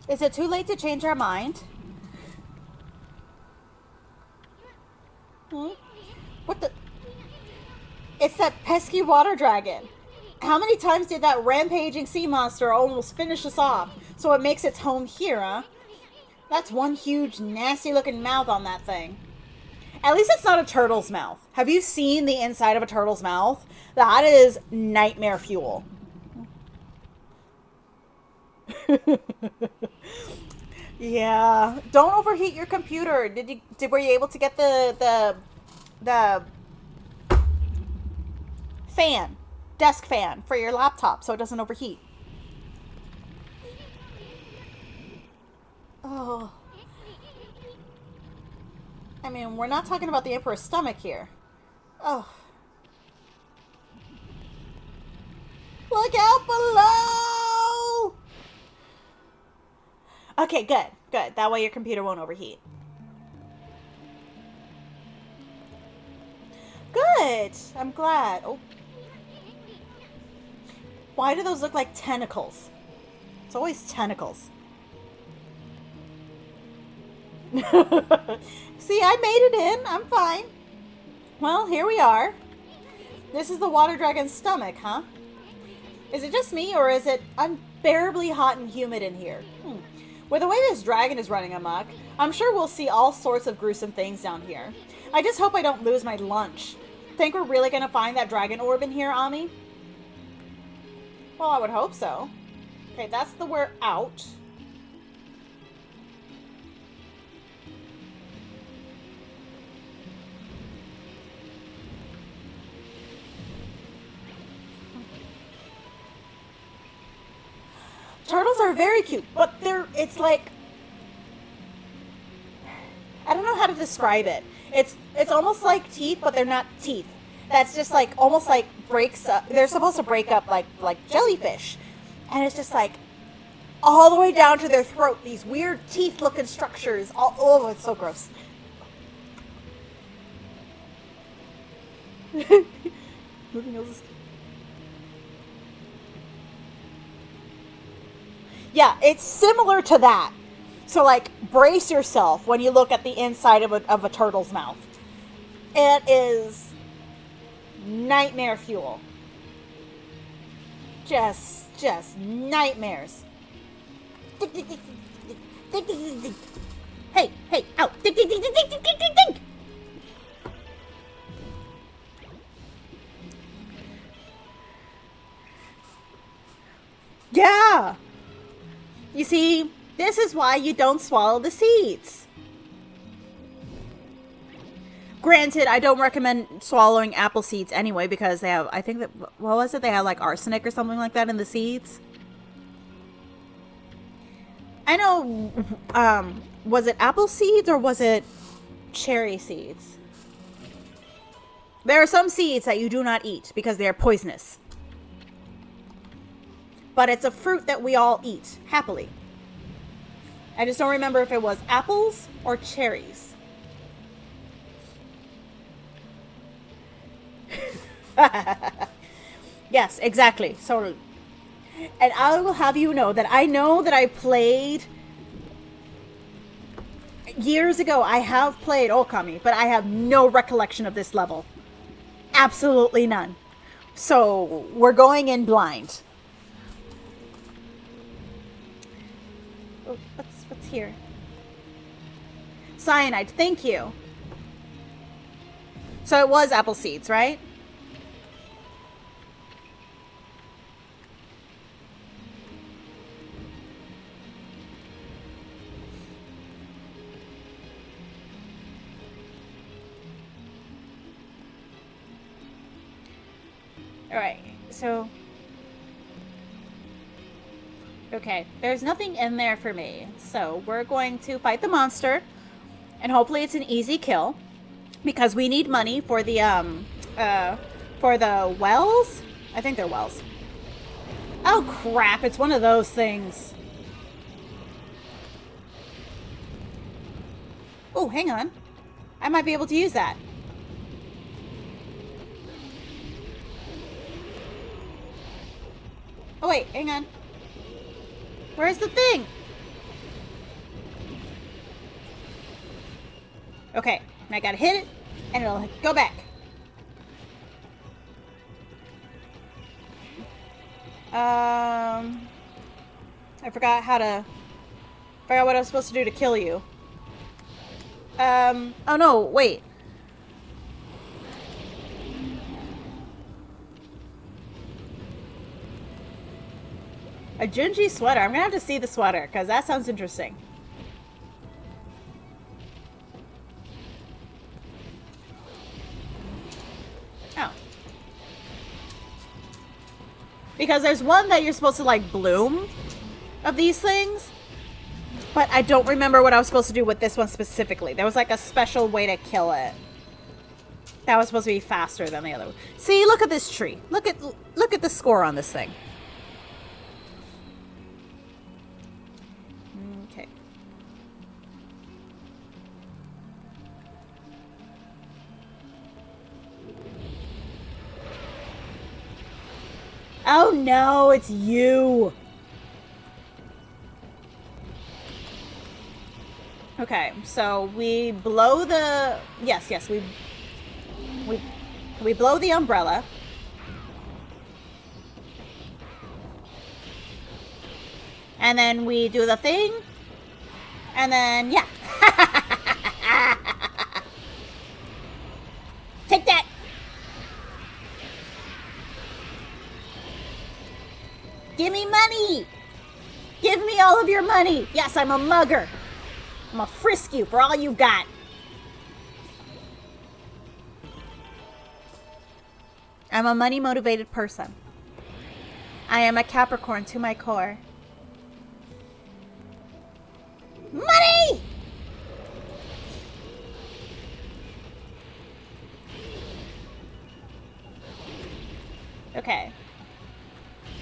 Is it too late to change our mind? Hmm? What the? It's that pesky water dragon. How many times did that rampaging sea monster almost finish us off? So it makes its home here, huh? That's one huge, nasty-looking mouth on that thing. At least it's not a turtle's mouth. Have you seen the inside of a turtle's mouth? That is nightmare fuel. Yeah. Don't overheat your computer. Were you able to get the fan, desk fan for your laptop so it doesn't overheat? Oh. I mean, we're not talking about the Emperor's stomach here. Oh. Look out below! Okay, good, good. That way your computer won't overheat. Good. I'm glad. Oh. Why do those look like tentacles? It's always tentacles. See, I made it in. I'm fine. Well, here we are. This is the water dragon's stomach, huh? Is it just me, or is it unbearably hot and humid in here? With the way this dragon is running amok, I'm sure we'll see all sorts of gruesome things down here. I just hope I don't lose my lunch. Think we're really gonna find that dragon orb in here, Ami? Well, I would hope so. Okay, that's the we're out. Turtles are very cute, but it's like, I don't know how to describe it. It's almost like teeth, but they're not teeth. That's just like, almost like breaks up. They're supposed to break up like jellyfish. And it's just like, all the way down to their throat, these weird teeth-looking structures. Oh, it's so gross. Moving noses. Yeah, it's similar to that. So, like, brace yourself when you look at the inside of a turtle's mouth. It is nightmare fuel. Just nightmares. Hey, out. Yeah. You see, this is why you don't swallow the seeds. Granted, I don't recommend swallowing apple seeds anyway because they have, I think that, what was it? They have like arsenic or something like that in the seeds. I know, was it apple seeds or was it cherry seeds? There are some seeds that you do not eat because they are poisonous. But it's a fruit that we all eat happily. I just don't remember if it was apples or cherries. Yes, exactly. So, and I will have you know that I played. years ago, I have played Okami, but I have no recollection of this level. Absolutely none. So, we're going in blind. Oh, what's here? Cyanide, thank you. So it was apple seeds, right? Alright, so... Okay, there's nothing in there for me. So we're going to fight the monster. And hopefully it's an easy kill. Because we need money for the wells? I think they're wells. Oh crap, it's one of those things. Oh, hang on. I might be able to use that. Oh wait, hang on. Where's the thing? Okay, I gotta hit it, and it'll go back. I forgot what I was supposed to do to kill you. Oh no, wait. A Junji sweater. I'm gonna have to see the sweater, because that sounds interesting. Oh. Because there's one that you're supposed to, like, bloom of these things. But I don't remember what I was supposed to do with this one specifically. There was, like, a special way to kill it. That was supposed to be faster than the other one. See, look at this tree. Look at the score on this thing. Okay. Oh no, it's you. Okay, so we blow the... Yes, we blow the umbrella. And then we do the thing. And then, yeah. Take that. Give me money. Give me all of your money. Yes, I'm a mugger. I'm gonna frisk you for all you got. I'm a money-motivated person. I am a Capricorn to my core. Money! Okay.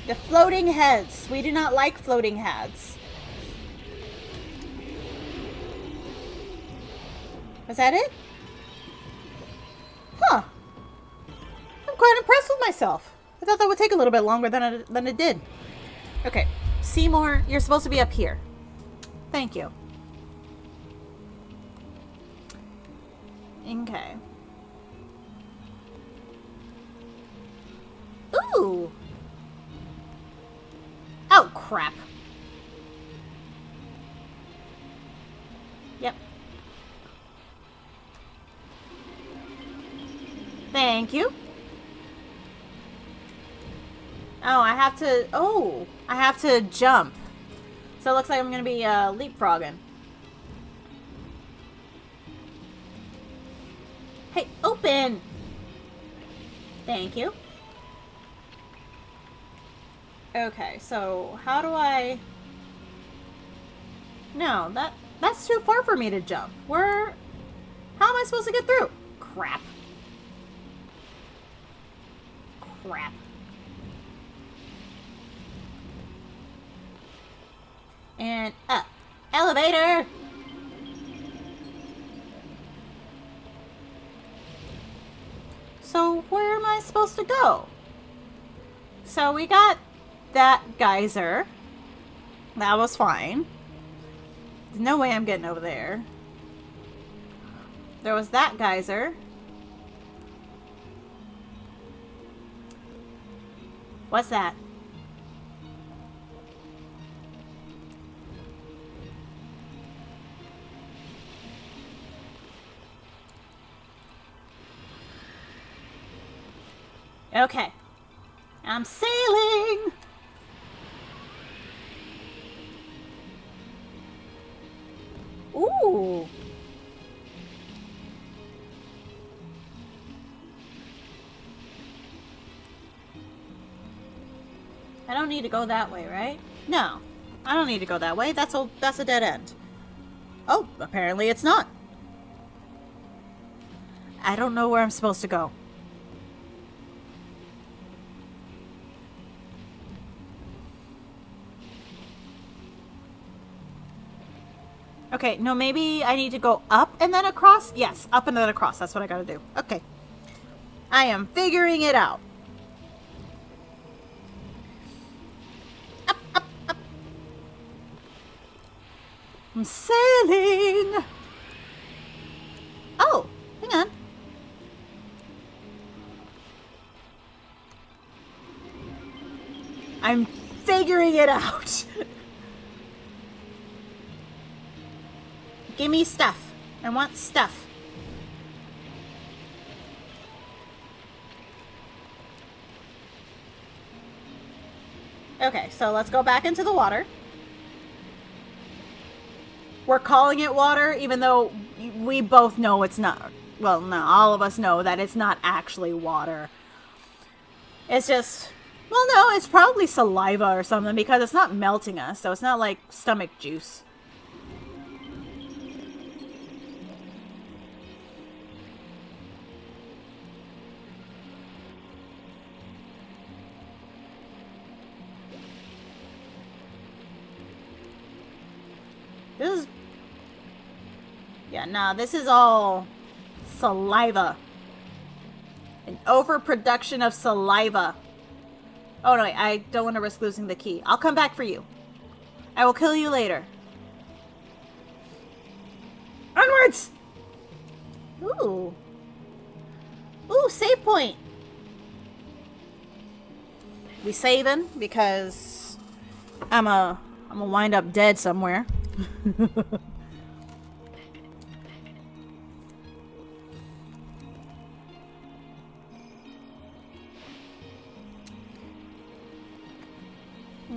The floating heads. We do not like floating heads. Was that it? Huh. I'm quite impressed with myself. I thought that would take a little bit longer than it did. Okay. Seymour, you're supposed to be up here. Thank you. Okay. Ooh. Oh, crap. Yep. Thank you. Oh, I have to jump. So it looks like I'm going to be leapfrogging. Hey, open! Thank you. Okay, so how do I... No, that's too far for me to jump. How am I supposed to get through? Crap. Crap. And up. Elevator! So where am I supposed to go? So we got that geyser. That was fine. There's no way I'm getting over there. there was that geyser. What's that? Okay. I'm sailing! Ooh! I don't need to go that way, right? No. I don't need to go that way. That's a dead end. Oh, apparently it's not. I don't know where I'm supposed to go. Okay, no, maybe I need to go up and then across? Yes, up and then across. That's what I gotta do. Okay. I am figuring it out. Up, up, up. I'm sailing. Oh, hang on. I'm figuring it out. Give me stuff. I want stuff. Okay, so let's go back into the water. We're calling it water, even though we both know it's not. Well, no, all of us know that it's not actually water. It's just, well, no, it's probably saliva or something because it's not melting us, so it's not like stomach juice. This is... Yeah, nah, this is all saliva. An overproduction of saliva. Oh, no, wait, I don't want to risk losing the key. I'll come back for you. I will kill you later. Onwards! Ooh. Ooh, save point. We saving because I'm gonna wind up dead somewhere.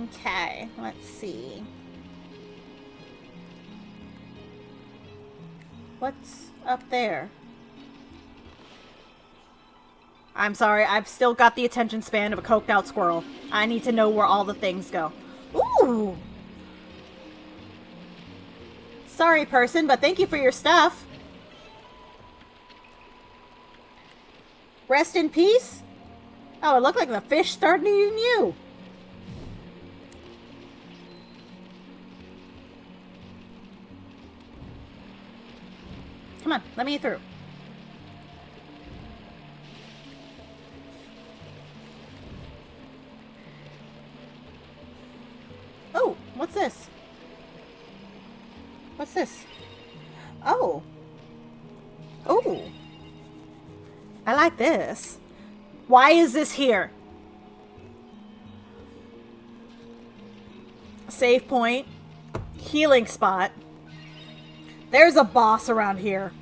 Okay, let's see. What's up there? I'm sorry, I've still got the attention span of a coked out squirrel. I need to know where all the things go. Ooh! Sorry, person, but thank you for your stuff. Rest in peace? Oh, it looked like the fish started eating you. Come on, let me through. Oh, what's this? What's this? Oh. Oh. I like this. Why is this here? Save point. Healing spot. There's a boss around here.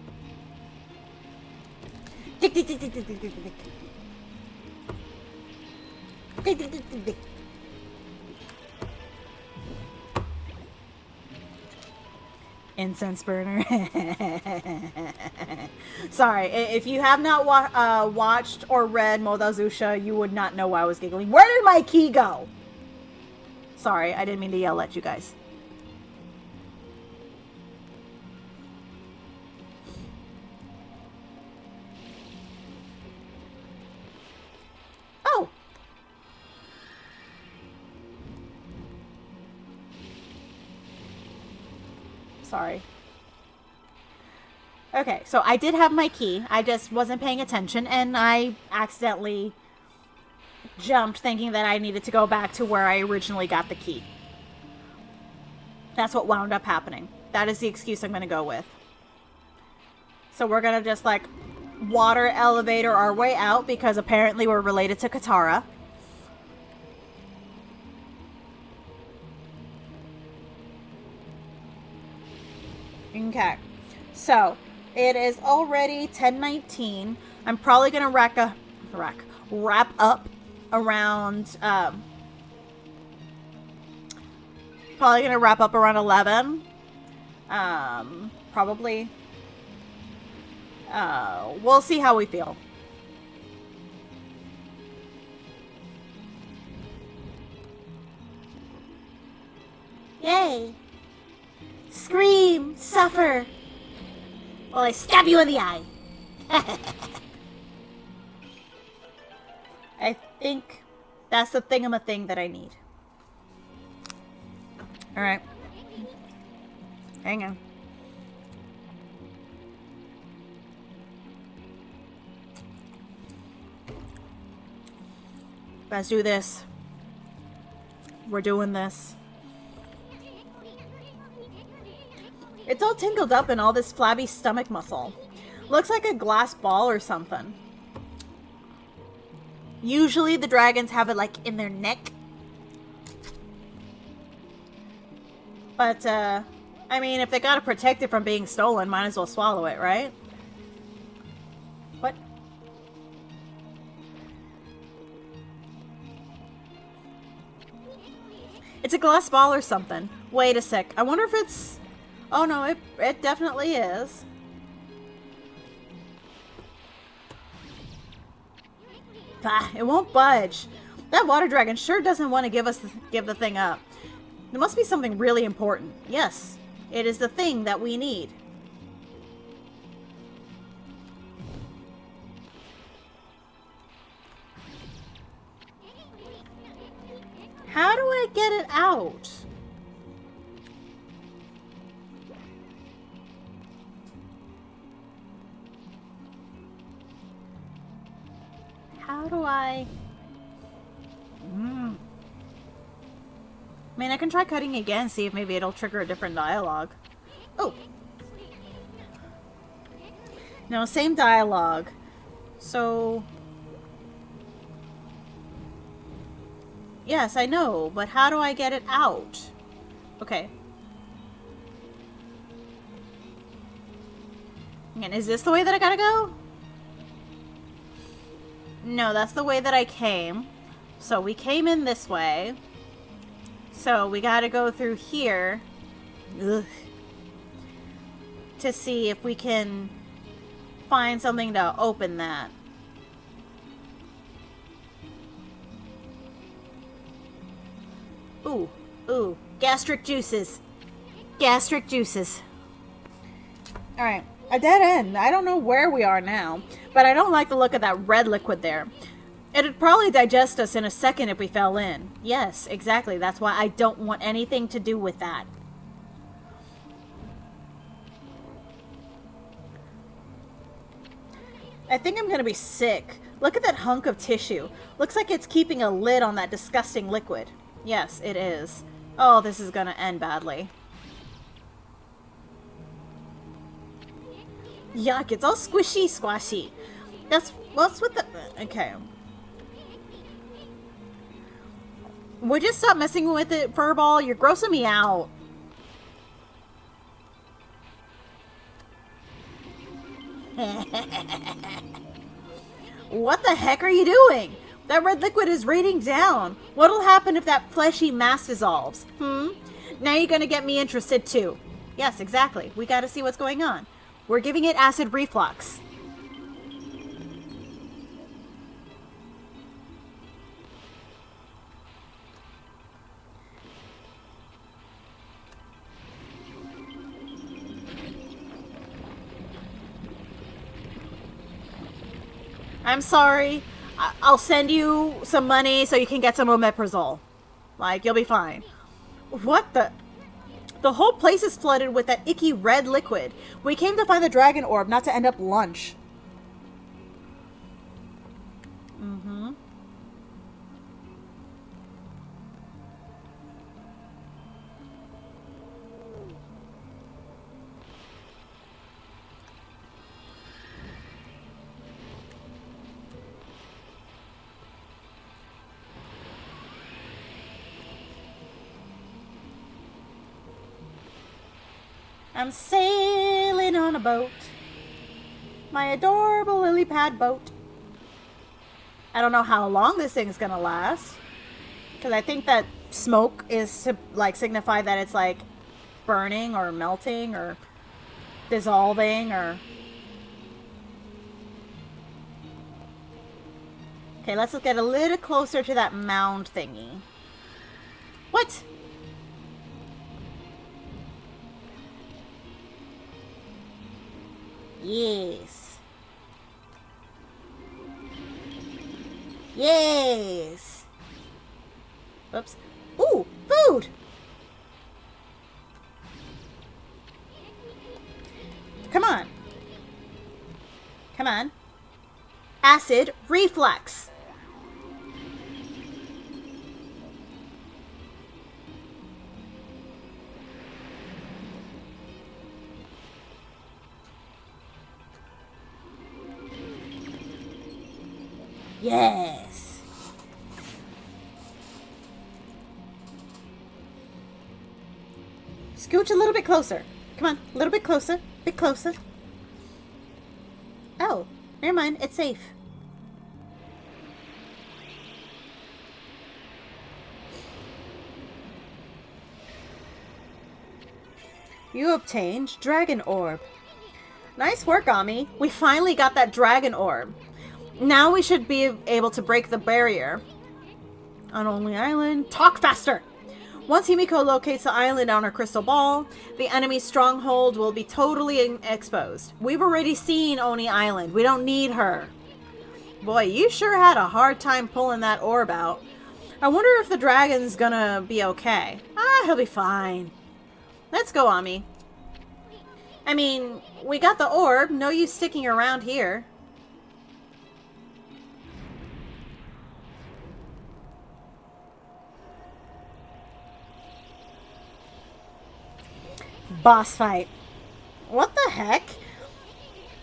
Dick, dick, dick, dick, dick, dick, dick, dick. Dick, dick, dick, dick, dick. Incense burner. Sorry, if you have not watched or read Modazusha, you would not know why I was giggling. Where did my key go? Sorry, I didn't mean to yell at you guys. Oh! Sorry. Okay, so I did have my key. I just wasn't paying attention, and I accidentally jumped thinking that I needed to go back to where I originally got the key. That's what wound up happening. That is the excuse I'm going to go with. So we're gonna just like water elevator our way out because apparently we're related to Katara. Okay. So it is already 10:19. I'm probably gonna wrap up around probably gonna wrap up around 11. Probably. We'll see how we feel. Yay! Scream! Suffer! While I stab you in the eye! I think that's the thing that I need. Alright. Hang on. Let's do this. We're doing this. It's all tingled up in all this flabby stomach muscle. Looks like a glass ball or something. Usually the dragons have it like in their neck. But, I mean, if they gotta protect it from being stolen, might as well swallow it, right? What? It's a glass ball or something. Wait a sec. I wonder if it's... Oh no, it definitely is. Ah, it won't budge. That water dragon sure doesn't want to give the thing up. There must be something really important. Yes, it is the thing that we need. How do I get it out? How do I... I mean, I can try cutting again, see if maybe it'll trigger a different dialogue. Oh! No, same dialogue. So... Yes, I know, but how do I get it out? Okay. And is this the way that I gotta go? No, that's the way that I came. So we came in this way. So we gotta go through here. Ugh. To see if we can find something to open that. Ooh, ooh, gastric juices. Gastric juices. Alright, a dead end. I don't know where we are now, but I don't like the look of that red liquid there. It'd probably digest us in a second if we fell in. Yes, exactly. That's why I don't want anything to do with that. I think I'm gonna be sick. Look at that hunk of tissue. Looks like it's keeping a lid on that disgusting liquid. Yes, it is. Oh, this is gonna end badly. Yuck, it's all squishy squashy. What's with the... Okay. Would you stop messing with it, Furball? You're grossing me out. What the heck are you doing? That red liquid is raining down. What'll happen if that fleshy mass dissolves? Now you're gonna get me interested too. Yes, exactly. We gotta see what's going on. We're giving it acid reflux. I'm sorry. I'll send you some money so you can get some omeprazole. Like, you'll be fine. What the... The whole place is flooded with that icky red liquid. We came to find the dragon orb, not to end up lunch. I'm sailing on a boat. My adorable lily pad boat. I don't know how long this thing's gonna last. Because I think that smoke is to like signify that it's like burning or melting or dissolving or... Okay, let's get a little closer to that mound thingy. What? Yes. Yes. Oops. Ooh, food! Come on. Come on. Acid reflux. Yes. Scooch a little bit closer. Come on, a little bit closer. Bit closer. Oh, never mind. It's safe. You obtained Dragon Orb. Nice work, Ami. We finally got that Dragon Orb. Now we should be able to break the barrier. On Only Island. Talk faster! Once Himiko locates the island on her crystal ball, the enemy's stronghold will be totally exposed. We've already seen Oni Island. We don't need her. Boy, you sure had a hard time pulling that orb out. I wonder if the dragon's gonna be okay. Ah, he'll be fine. Let's go, Ami. I mean, we got the orb. No use sticking around here. Boss fight. What the heck?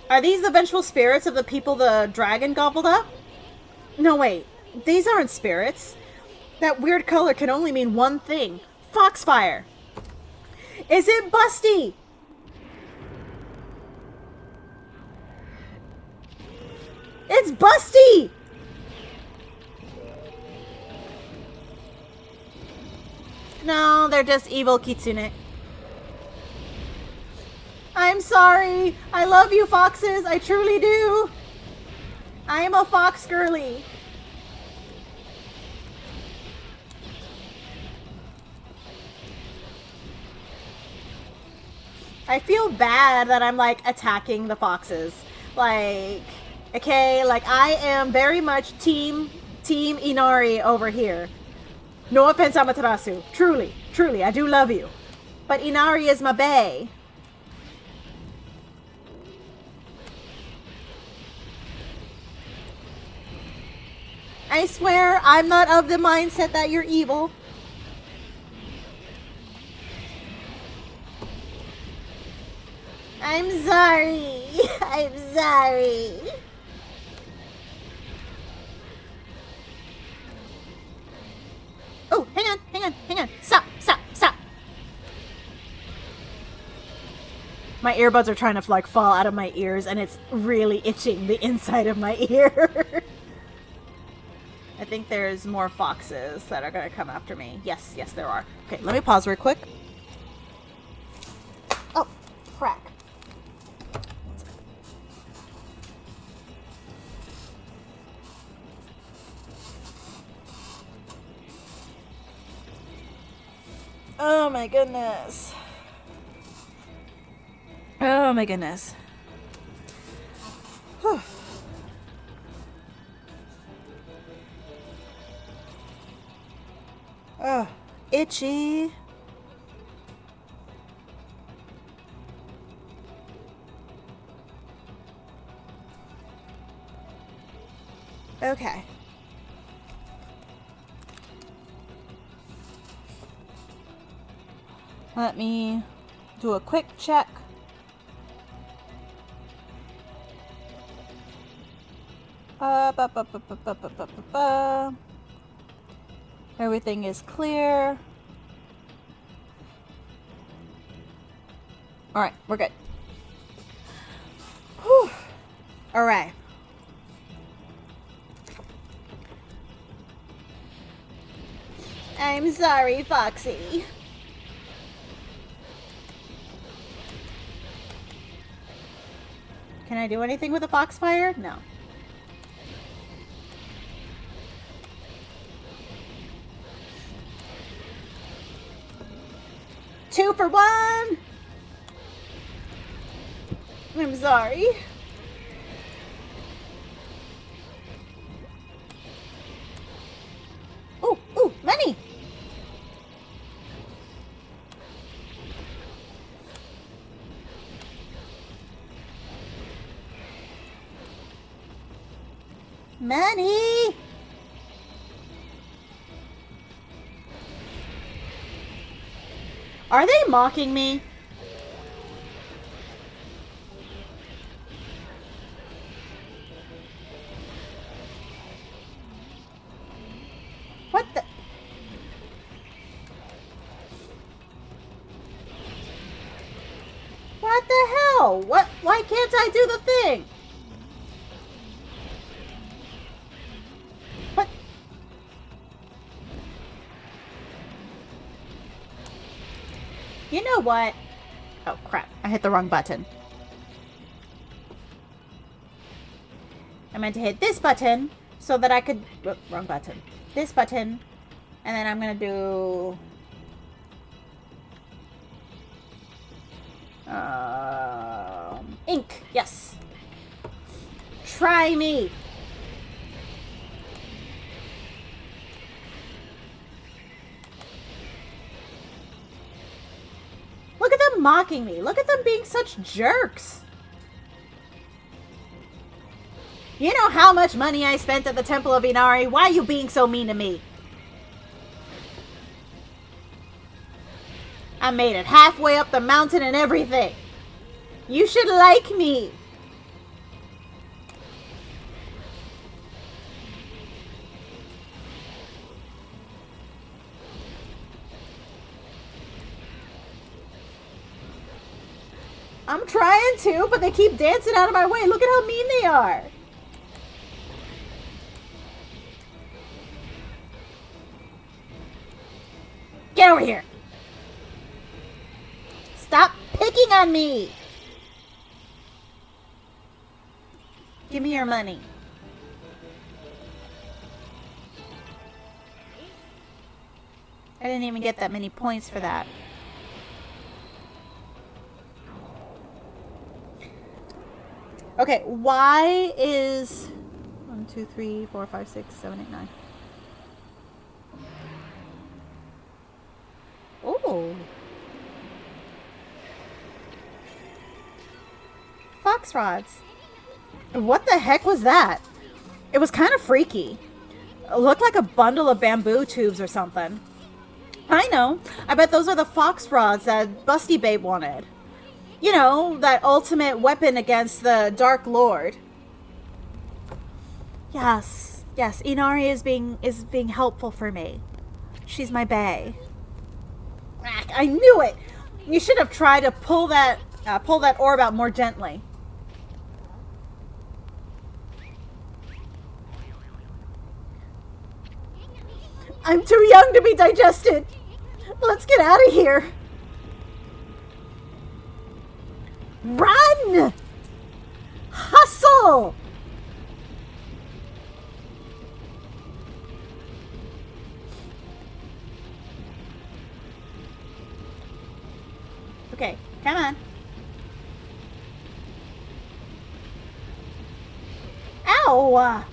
Are these the vengeful spirits of the people the dragon gobbled up? No, wait. These aren't spirits. That weird color can only mean one thing. Foxfire. Is it Busty? It's Busty! No, they're just evil kitsune. I'm sorry. I love you, foxes. I truly do. I am a fox girly. I feel bad that I'm like attacking the foxes. Like, okay, like I am very much team Inari over here. No offense, Amaterasu. Truly, truly, I do love you. But Inari is my bae. I swear, I'm not of the mindset that you're evil. I'm sorry. I'm sorry. Oh, hang on, hang on, hang on. Stop, stop, stop. My earbuds are trying to like fall out of my ears and it's really itching the inside of my ear. I think there's more foxes that are going to come after me. Yes, yes, there are. Okay, let me pause real quick. Oh, frack. Oh my goodness. Oh my goodness. Whew. Oh, itchy. Okay. Let me do a quick check. Everything is clear. Alright, we're good. Whew. Alright. I'm sorry, Foxy. Can I do anything with a foxfire? No. Two for one! I'm sorry. Ooh, money! Money! Are they mocking me? What the? What the hell? What? Why can't I do the thing? What? You know what? Oh crap, I hit the wrong button. I meant to hit this button so that I could... Oh, wrong button. This button. And then I'm gonna do... ink. Yes. Try me. Look at them mocking me. Look at them being such jerks. You know how much money I spent at the Temple of Inari? Why are you being so mean to me? I made it halfway up the mountain and everything. You should like me. I'm trying to, but they keep dancing out of my way. Look at how mean they are. Get over here. Stop picking on me. Give me your money. I didn't even get that many points for that. Okay, why is 1, 2, 3, 4, 5, 6, 7, 8, 9? Oh. Fox rods. What the heck was that? It was kind of freaky. It looked like a bundle of bamboo tubes or something. I know. I bet those are the fox rods that Busty Babe wanted. You know, that ultimate weapon against the Dark Lord. Yes. Yes, Inari is being helpful for me. She's my bae. I knew it. You should have tried to pull that orb out more gently. I'm too young to be digested. Let's get out of here. Run! Hustle! Okay, come on. Ow!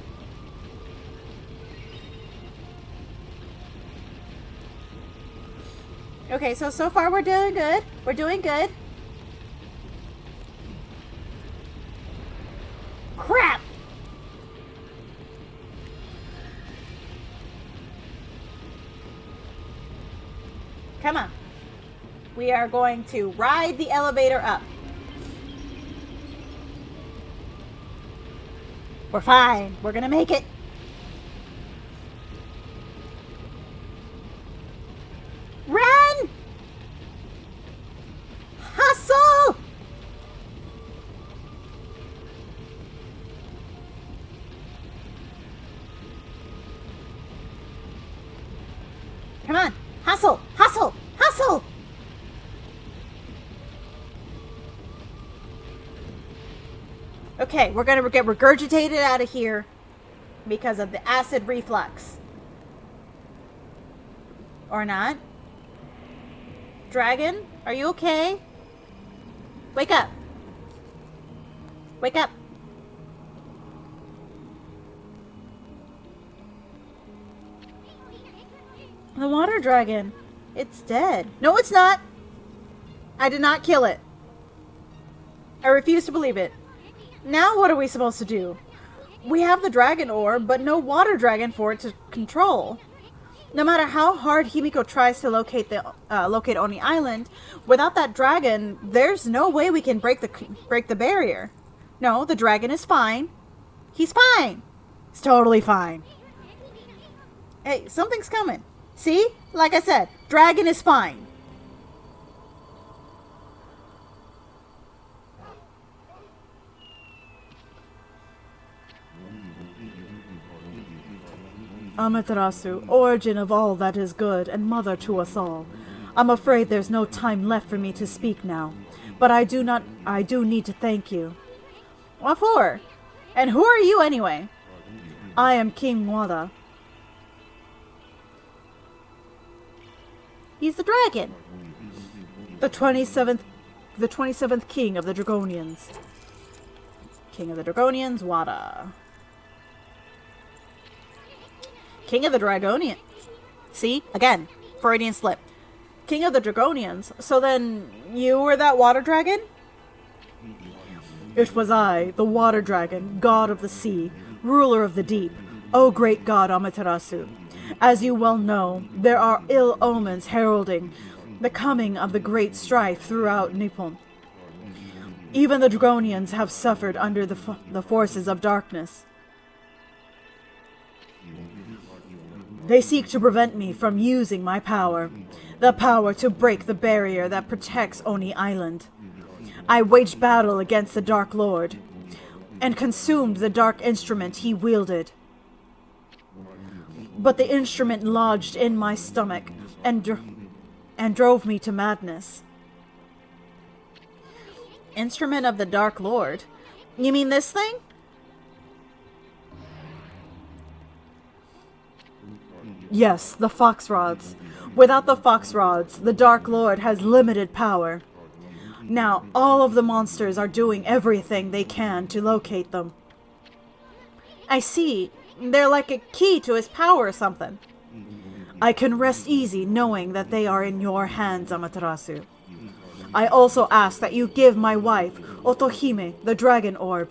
Okay, so far we're doing good. We're doing good. Crap! Come on. We are going to ride the elevator up. We're fine. We're gonna make it. Run! Hustle! Come on. Hustle. Hustle. Hustle. Okay, we're going to get regurgitated out of here because of the acid reflux. Or not. Dragon, are you okay? Wake up. Wake up. The water dragon. It's dead. No, it's not. I did not kill it. I refuse to believe it. Now what are we supposed to do? We have the dragon orb, but no water dragon for it to control. No matter how hard Himiko tries to locate Oni Island, without that dragon, there's no way we can break the barrier. No, the dragon is fine. He's fine. He's totally fine. Hey, something's coming. See? Like I said, dragon is fine. Amaterasu, origin of all that is good and mother to us all. I'm afraid there's no time left for me to speak now, but I do need to thank you. What for? And who are you anyway? I am King Wada. He's the dragon. The 27th king of the Dragonians. King of the Dragonians, Wada. King of the Dragonians. See? Again. Freudian slip. King of the Dragonians. So then, you were that water dragon? It was I, the water dragon, god of the sea, ruler of the deep, O great god Amaterasu. As you well know, there are ill omens heralding the coming of the great strife throughout Nippon. Even the Dragonians have suffered under the forces of darkness. They seek to prevent me from using my power, the power to break the barrier that protects Oni Island. I waged battle against the Dark Lord, and consumed the dark instrument he wielded. But the instrument lodged in my stomach and drove me to madness. Instrument of the Dark Lord? You mean this thing? Yes, the fox rods. Without the fox rods, the Dark Lord has limited power. Now, all of the monsters are doing everything they can to locate them. I see. They're like a key to his power or something. I can rest easy knowing that they are in your hands, Amaterasu. I also ask that you give my wife, Otohime, the dragon orb.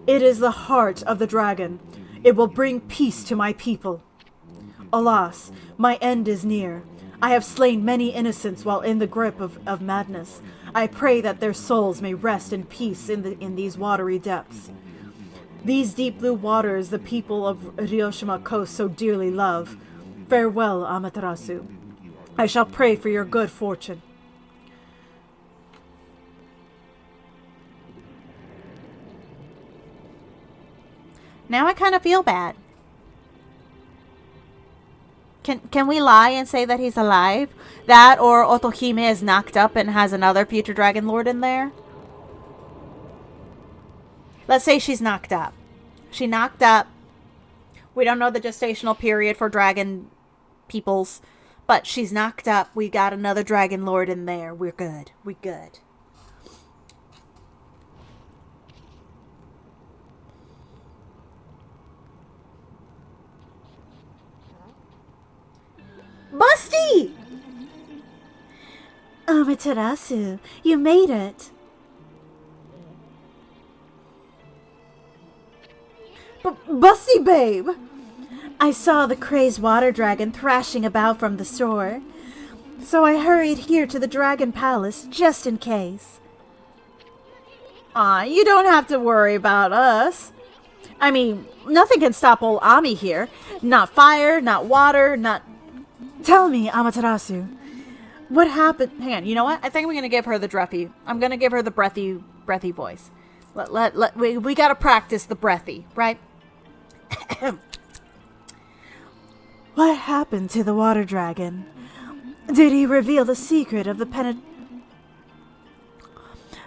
It is the heart of the dragon. It will bring peace to my people. Alas, my end is near. I have slain many innocents while in the grip of madness. I pray that their souls may rest in peace in these watery depths. These deep blue waters the people of Ryoshima Coast so dearly love. Farewell, Amaterasu. I shall pray for your good fortune. Now I kind of feel bad. Can we lie and say that he's alive? That or Otohime is knocked up and has another future Dragon Lord in there? Let's say she's knocked up. She knocked up. We don't know the gestational period for dragon peoples, but she's knocked up. We got another Dragon Lord in there. We're good. We're good. Busty! Amaterasu, you made it. Busty, babe! I saw the crazed water dragon thrashing about from the shore, so I hurried here to the Dragon Palace just in case. Aw, you don't have to worry about us. I mean, nothing can stop old Ami here. Not fire, not water, not... Tell me, Amaterasu, what happened? Hang on, you know what? I think I'm going to give her the breathy. I'm going to give her the breathy voice. We got to practice the breathy, right? What happened to the water dragon? Did he reveal the secret of the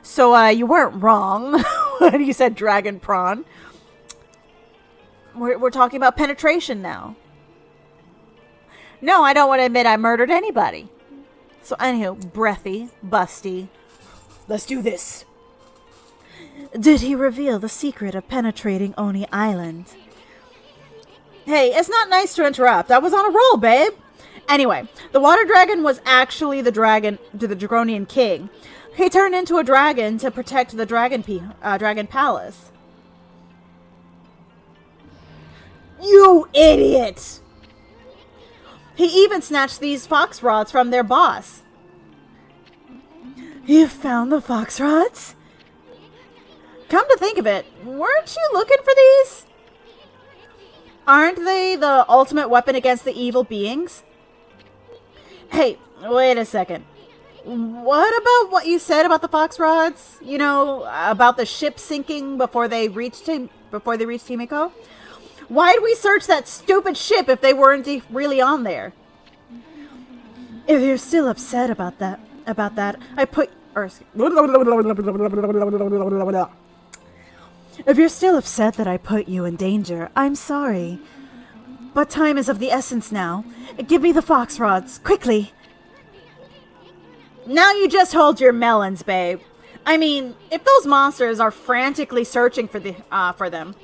So, you weren't wrong when you said dragon prawn. We're talking about penetration now. No, I don't want to admit I murdered anybody. So, anywho, breathy, busty. Let's do this. Did he reveal the secret of penetrating Oni Island? Hey, it's not nice to interrupt. I was on a roll, babe. Anyway, the water dragon was actually the Dragonian king. He turned into a dragon to protect the dragon palace. You idiot! He even snatched these fox rods from their boss. You found the fox rods? Come to think of it, weren't you looking for these? Aren't they the ultimate weapon against the evil beings? Hey, wait a second. What about what you said about the fox rods? You know, about the ship sinking before they reached Himiko? Why'd we search that stupid ship if they weren't really on there? If you're still upset about that, If you're still upset that I put you in danger, I'm sorry. But time is of the essence now. Give me the fox rods, quickly. Now you just hold your melons, babe. I mean, if those monsters are frantically searching for them,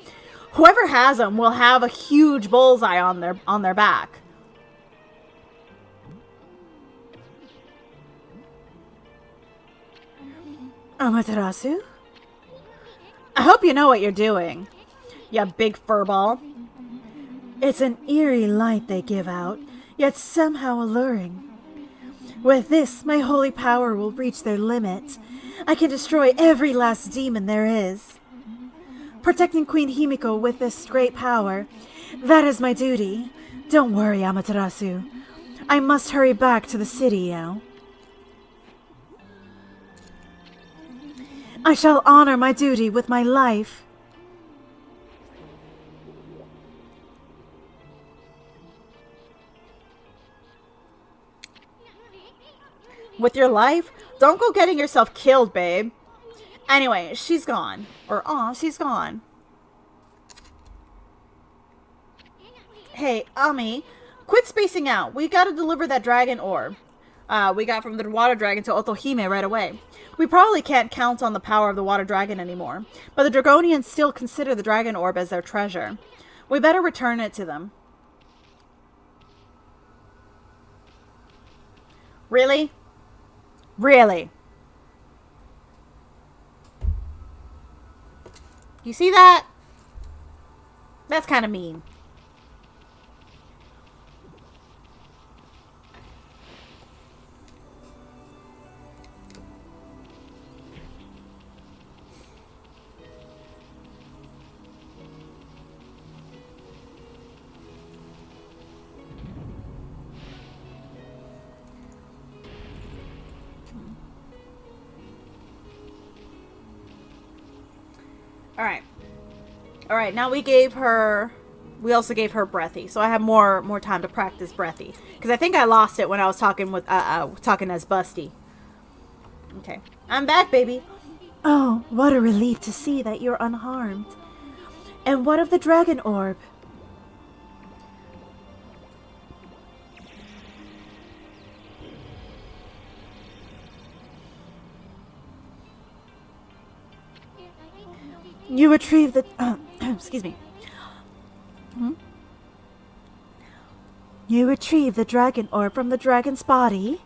whoever has them will have a huge bullseye on their back. Amaterasu? I hope you know what you're doing, you big furball. It's an eerie light they give out, yet somehow alluring. With this, my holy power will reach their limit. I can destroy every last demon there is. Protecting Queen Himiko with this great power, that is my duty. Don't worry, Amaterasu. I must hurry back to the city now. I shall honor my duty with my life. With your life? Don't go getting yourself killed, babe. Anyway, she's gone. Or, she's gone. Hey, Ami, quit spacing out. We gotta deliver that dragon orb. We got from the water dragon to Otohime right away. We probably can't count on the power of the water dragon anymore, but the Dragonians still consider the dragon orb as their treasure. We better return it to them. Really? Really? You see that? That's kind of mean. All right, now we also gave her breathy, so I have more time to practice breathy, because I think I lost it when I was talking as Busty. Okay, I'm back, baby. Oh, what a relief to see that you're unharmed. And what of the dragon orb? You retrieved the... excuse me. You retrieved the dragon orb from the dragon's body?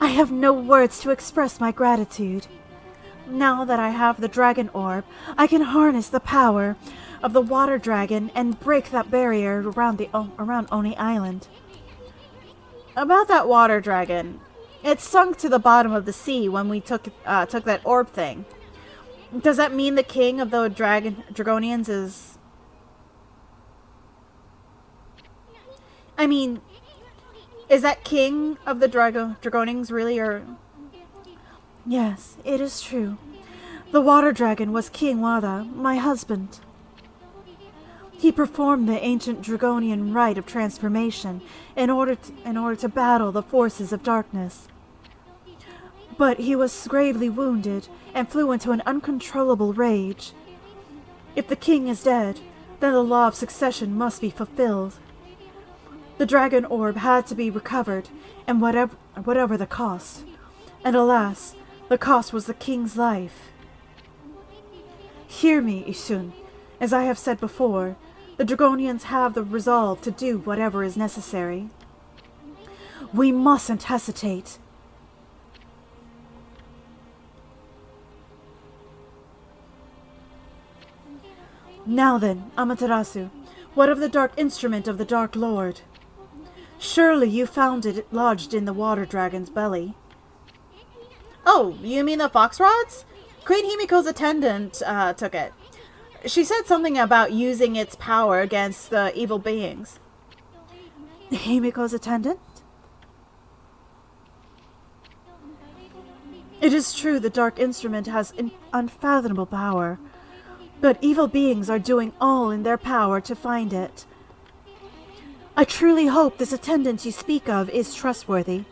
I have no words to express my gratitude. Now that I have the dragon orb, I can harness the power of the water dragon and break that barrier around Oni Island. About that water dragon, it sunk to the bottom of the sea when we took that orb thing. Does that mean the king of the Dragonians is... I mean, is that king of the Dragonians really, or... Yes, it is true. The water dragon was King Wada, my husband.
He performed the ancient Dragonian rite of transformation in order to battle the forces of darkness. But he was gravely wounded and flew into an uncontrollable rage. If the king is dead, then the law of succession must be fulfilled. The dragon orb had to be recovered, and whatever the cost. And alas, the cost was the king's life. Hear me, Ishun. As I have said before, the Dragonians have the resolve to do whatever is necessary. We mustn't hesitate. Now then, Amaterasu, what of the dark instrument of the Dark Lord? Surely you found it lodged in the water dragon's belly.
Oh, you mean the fox rods? Queen Himiko's attendant took it. She said something about using its power against the evil beings.
Himiko's attendant? It is true the dark instrument has unfathomable power, but evil beings are doing all in their power to find it. I truly hope this attendant you speak of is trustworthy.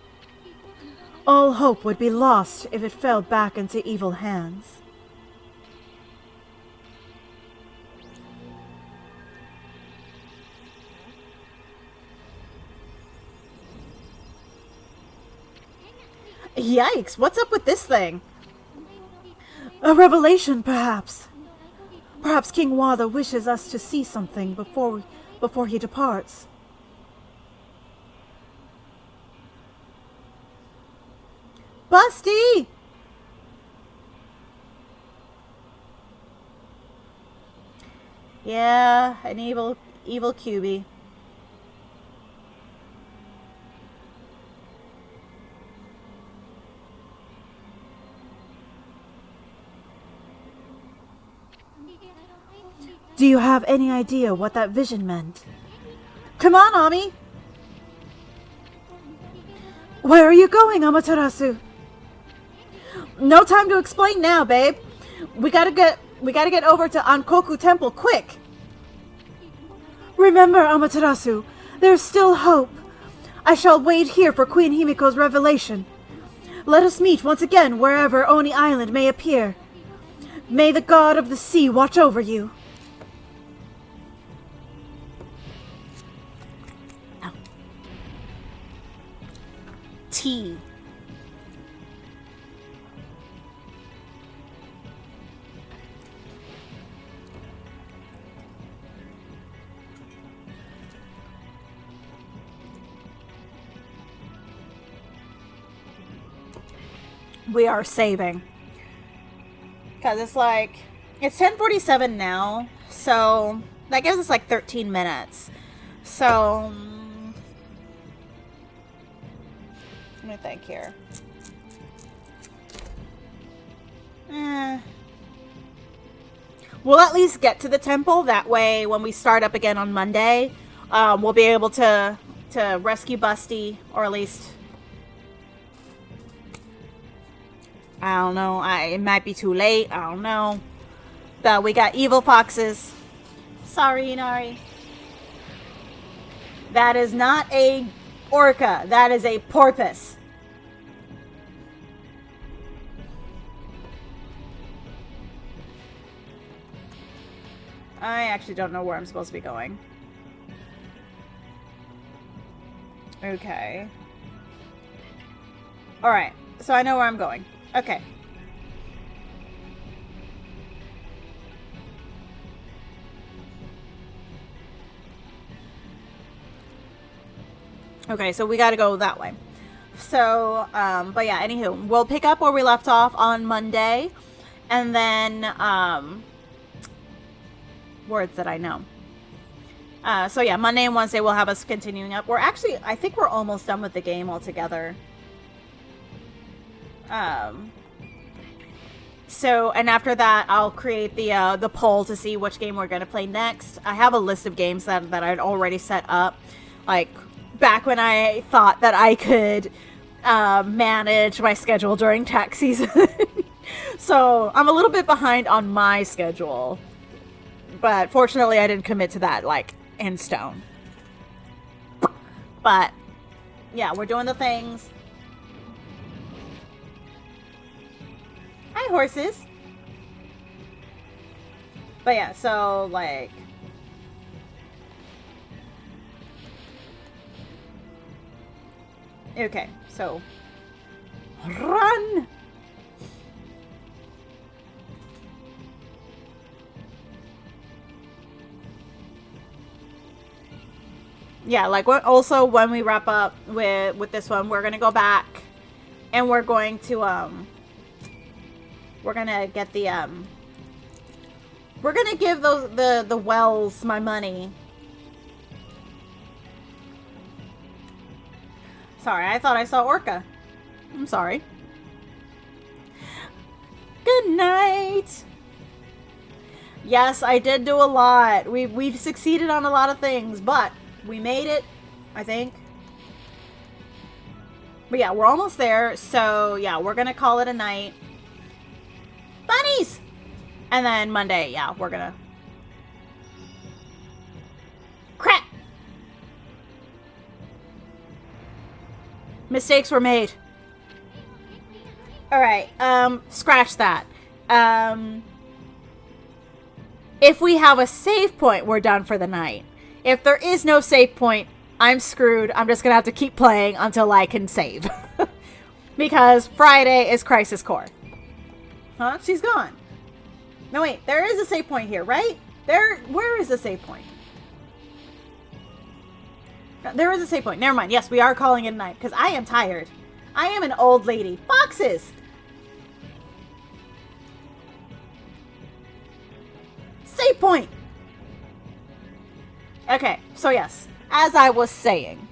All hope would be lost if it fell back into evil hands.
Yikes, what's up with this thing?
A revelation, perhaps. Perhaps King Wada wishes us to see something before he departs.
Busty! Yeah, an evil QB.
Do you have any idea what that vision meant?
Come on, Ami!
Where are you going, Amaterasu?
No time to explain now, babe. We gotta get over to Ankoku Temple, quick!
Remember, Amaterasu, there's still hope. I shall wait here for Queen Himiko's revelation. Let us meet once again wherever Oni Island may appear. May the god of the sea watch over you.
T. We are saving. Because it's 10:47 now, so that gives us 13 minutes. So, let me think here. We'll at least get to the temple. That way, when we start up again on Monday, we'll be able to rescue Busty, or at least, I don't know. It might be too late. I don't know. But we got evil foxes. Sorry, Inari. That is not a orca. That is a porpoise. I actually don't know where I'm supposed to be going. Okay. Alright. So I know where I'm going. Okay. Okay, so we gotta go that way. So, but yeah, anywho, we'll pick up where we left off on Monday. And then, words that I know. So yeah, Monday and Wednesday will have us continuing up. We're actually, I think we're almost done with the game altogether. So, and after that, I'll create the poll to see which game we're going to play next. I have a list of games that I'd already set up, like, back when I thought that I could, manage my schedule during tax season. So, I'm a little bit behind on my schedule. But fortunately, I didn't commit to that, like, in stone. But, yeah, we're doing the things. Hi, horses. But yeah, so, like... Okay, so... Run! Yeah, like, also, when we wrap up with this one, we're gonna go back and we're going to, we're gonna get the, we're gonna give the Wells my money. Sorry, I thought I saw Orca. I'm sorry. Good night. Yes, I did do a lot. We've succeeded on a lot of things, but we made it, I think. But yeah, we're almost there. So yeah, we're gonna call it a night. Bunnies! And then Monday, yeah, we're gonna... Crap! Mistakes were made. Alright, scratch that. If we have a save point, we're done for the night. If there is no save point, I'm screwed. I'm just gonna have to keep playing until I can save. Because Friday is Crisis Core. Huh? She's gone. No, wait. There is a save point here, right? Where is the save point? There is a save point. Never mind. Yes, we are calling it a night. Because I am tired. I am an old lady. Foxes! Save point! Okay, so yes. As I was saying,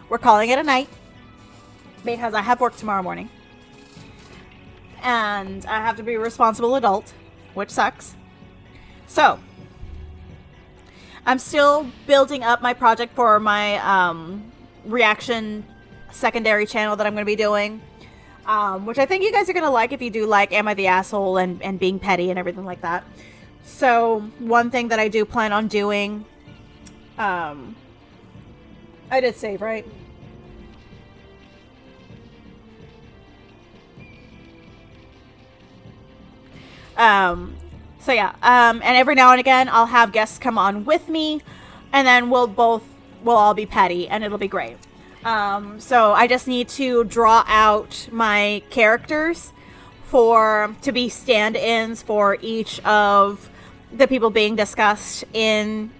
we're calling it a night. Because I have work tomorrow morning. And I have to be a responsible adult, which sucks. So, I'm still building up my project for my reaction secondary channel that I'm going to be doing. Which I think you guys are going to like if you do like Am I the Asshole and being petty and everything like that. So, one thing that I do plan on doing... I did save, right? So yeah, and every now and again, I'll have guests come on with me, and then we'll all be petty, and it'll be great. So I just need to draw out my characters to be stand-ins for each of the people being discussed in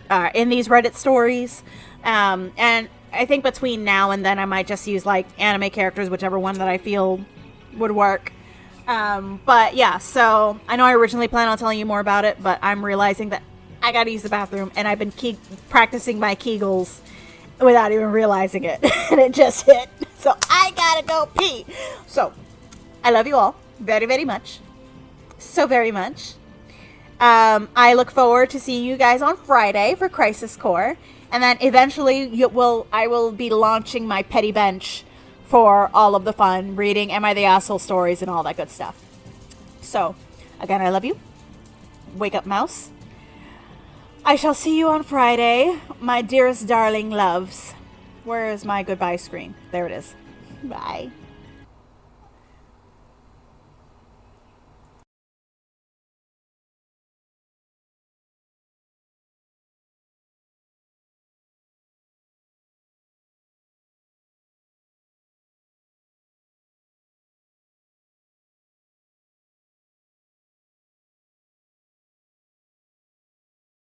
these Reddit stories. And I think between now and then, I might just use like anime characters, whichever one that I feel would work. But yeah, so I know I originally planned on telling you more about it, but I'm realizing that I gotta use the bathroom, and I've been practicing my Kegels without even realizing it, and it just hit. So I gotta go pee. So I love you all very, very much. So very much. I look forward to seeing you guys on Friday for Crisis Core, and then eventually I will be launching my petty bench for all of the fun, reading Am I the Asshole stories and all that good stuff. So, again, I love you. Wake up, mouse. I shall see you on Friday, my dearest darling loves. Where is my goodbye screen? There it is. Bye.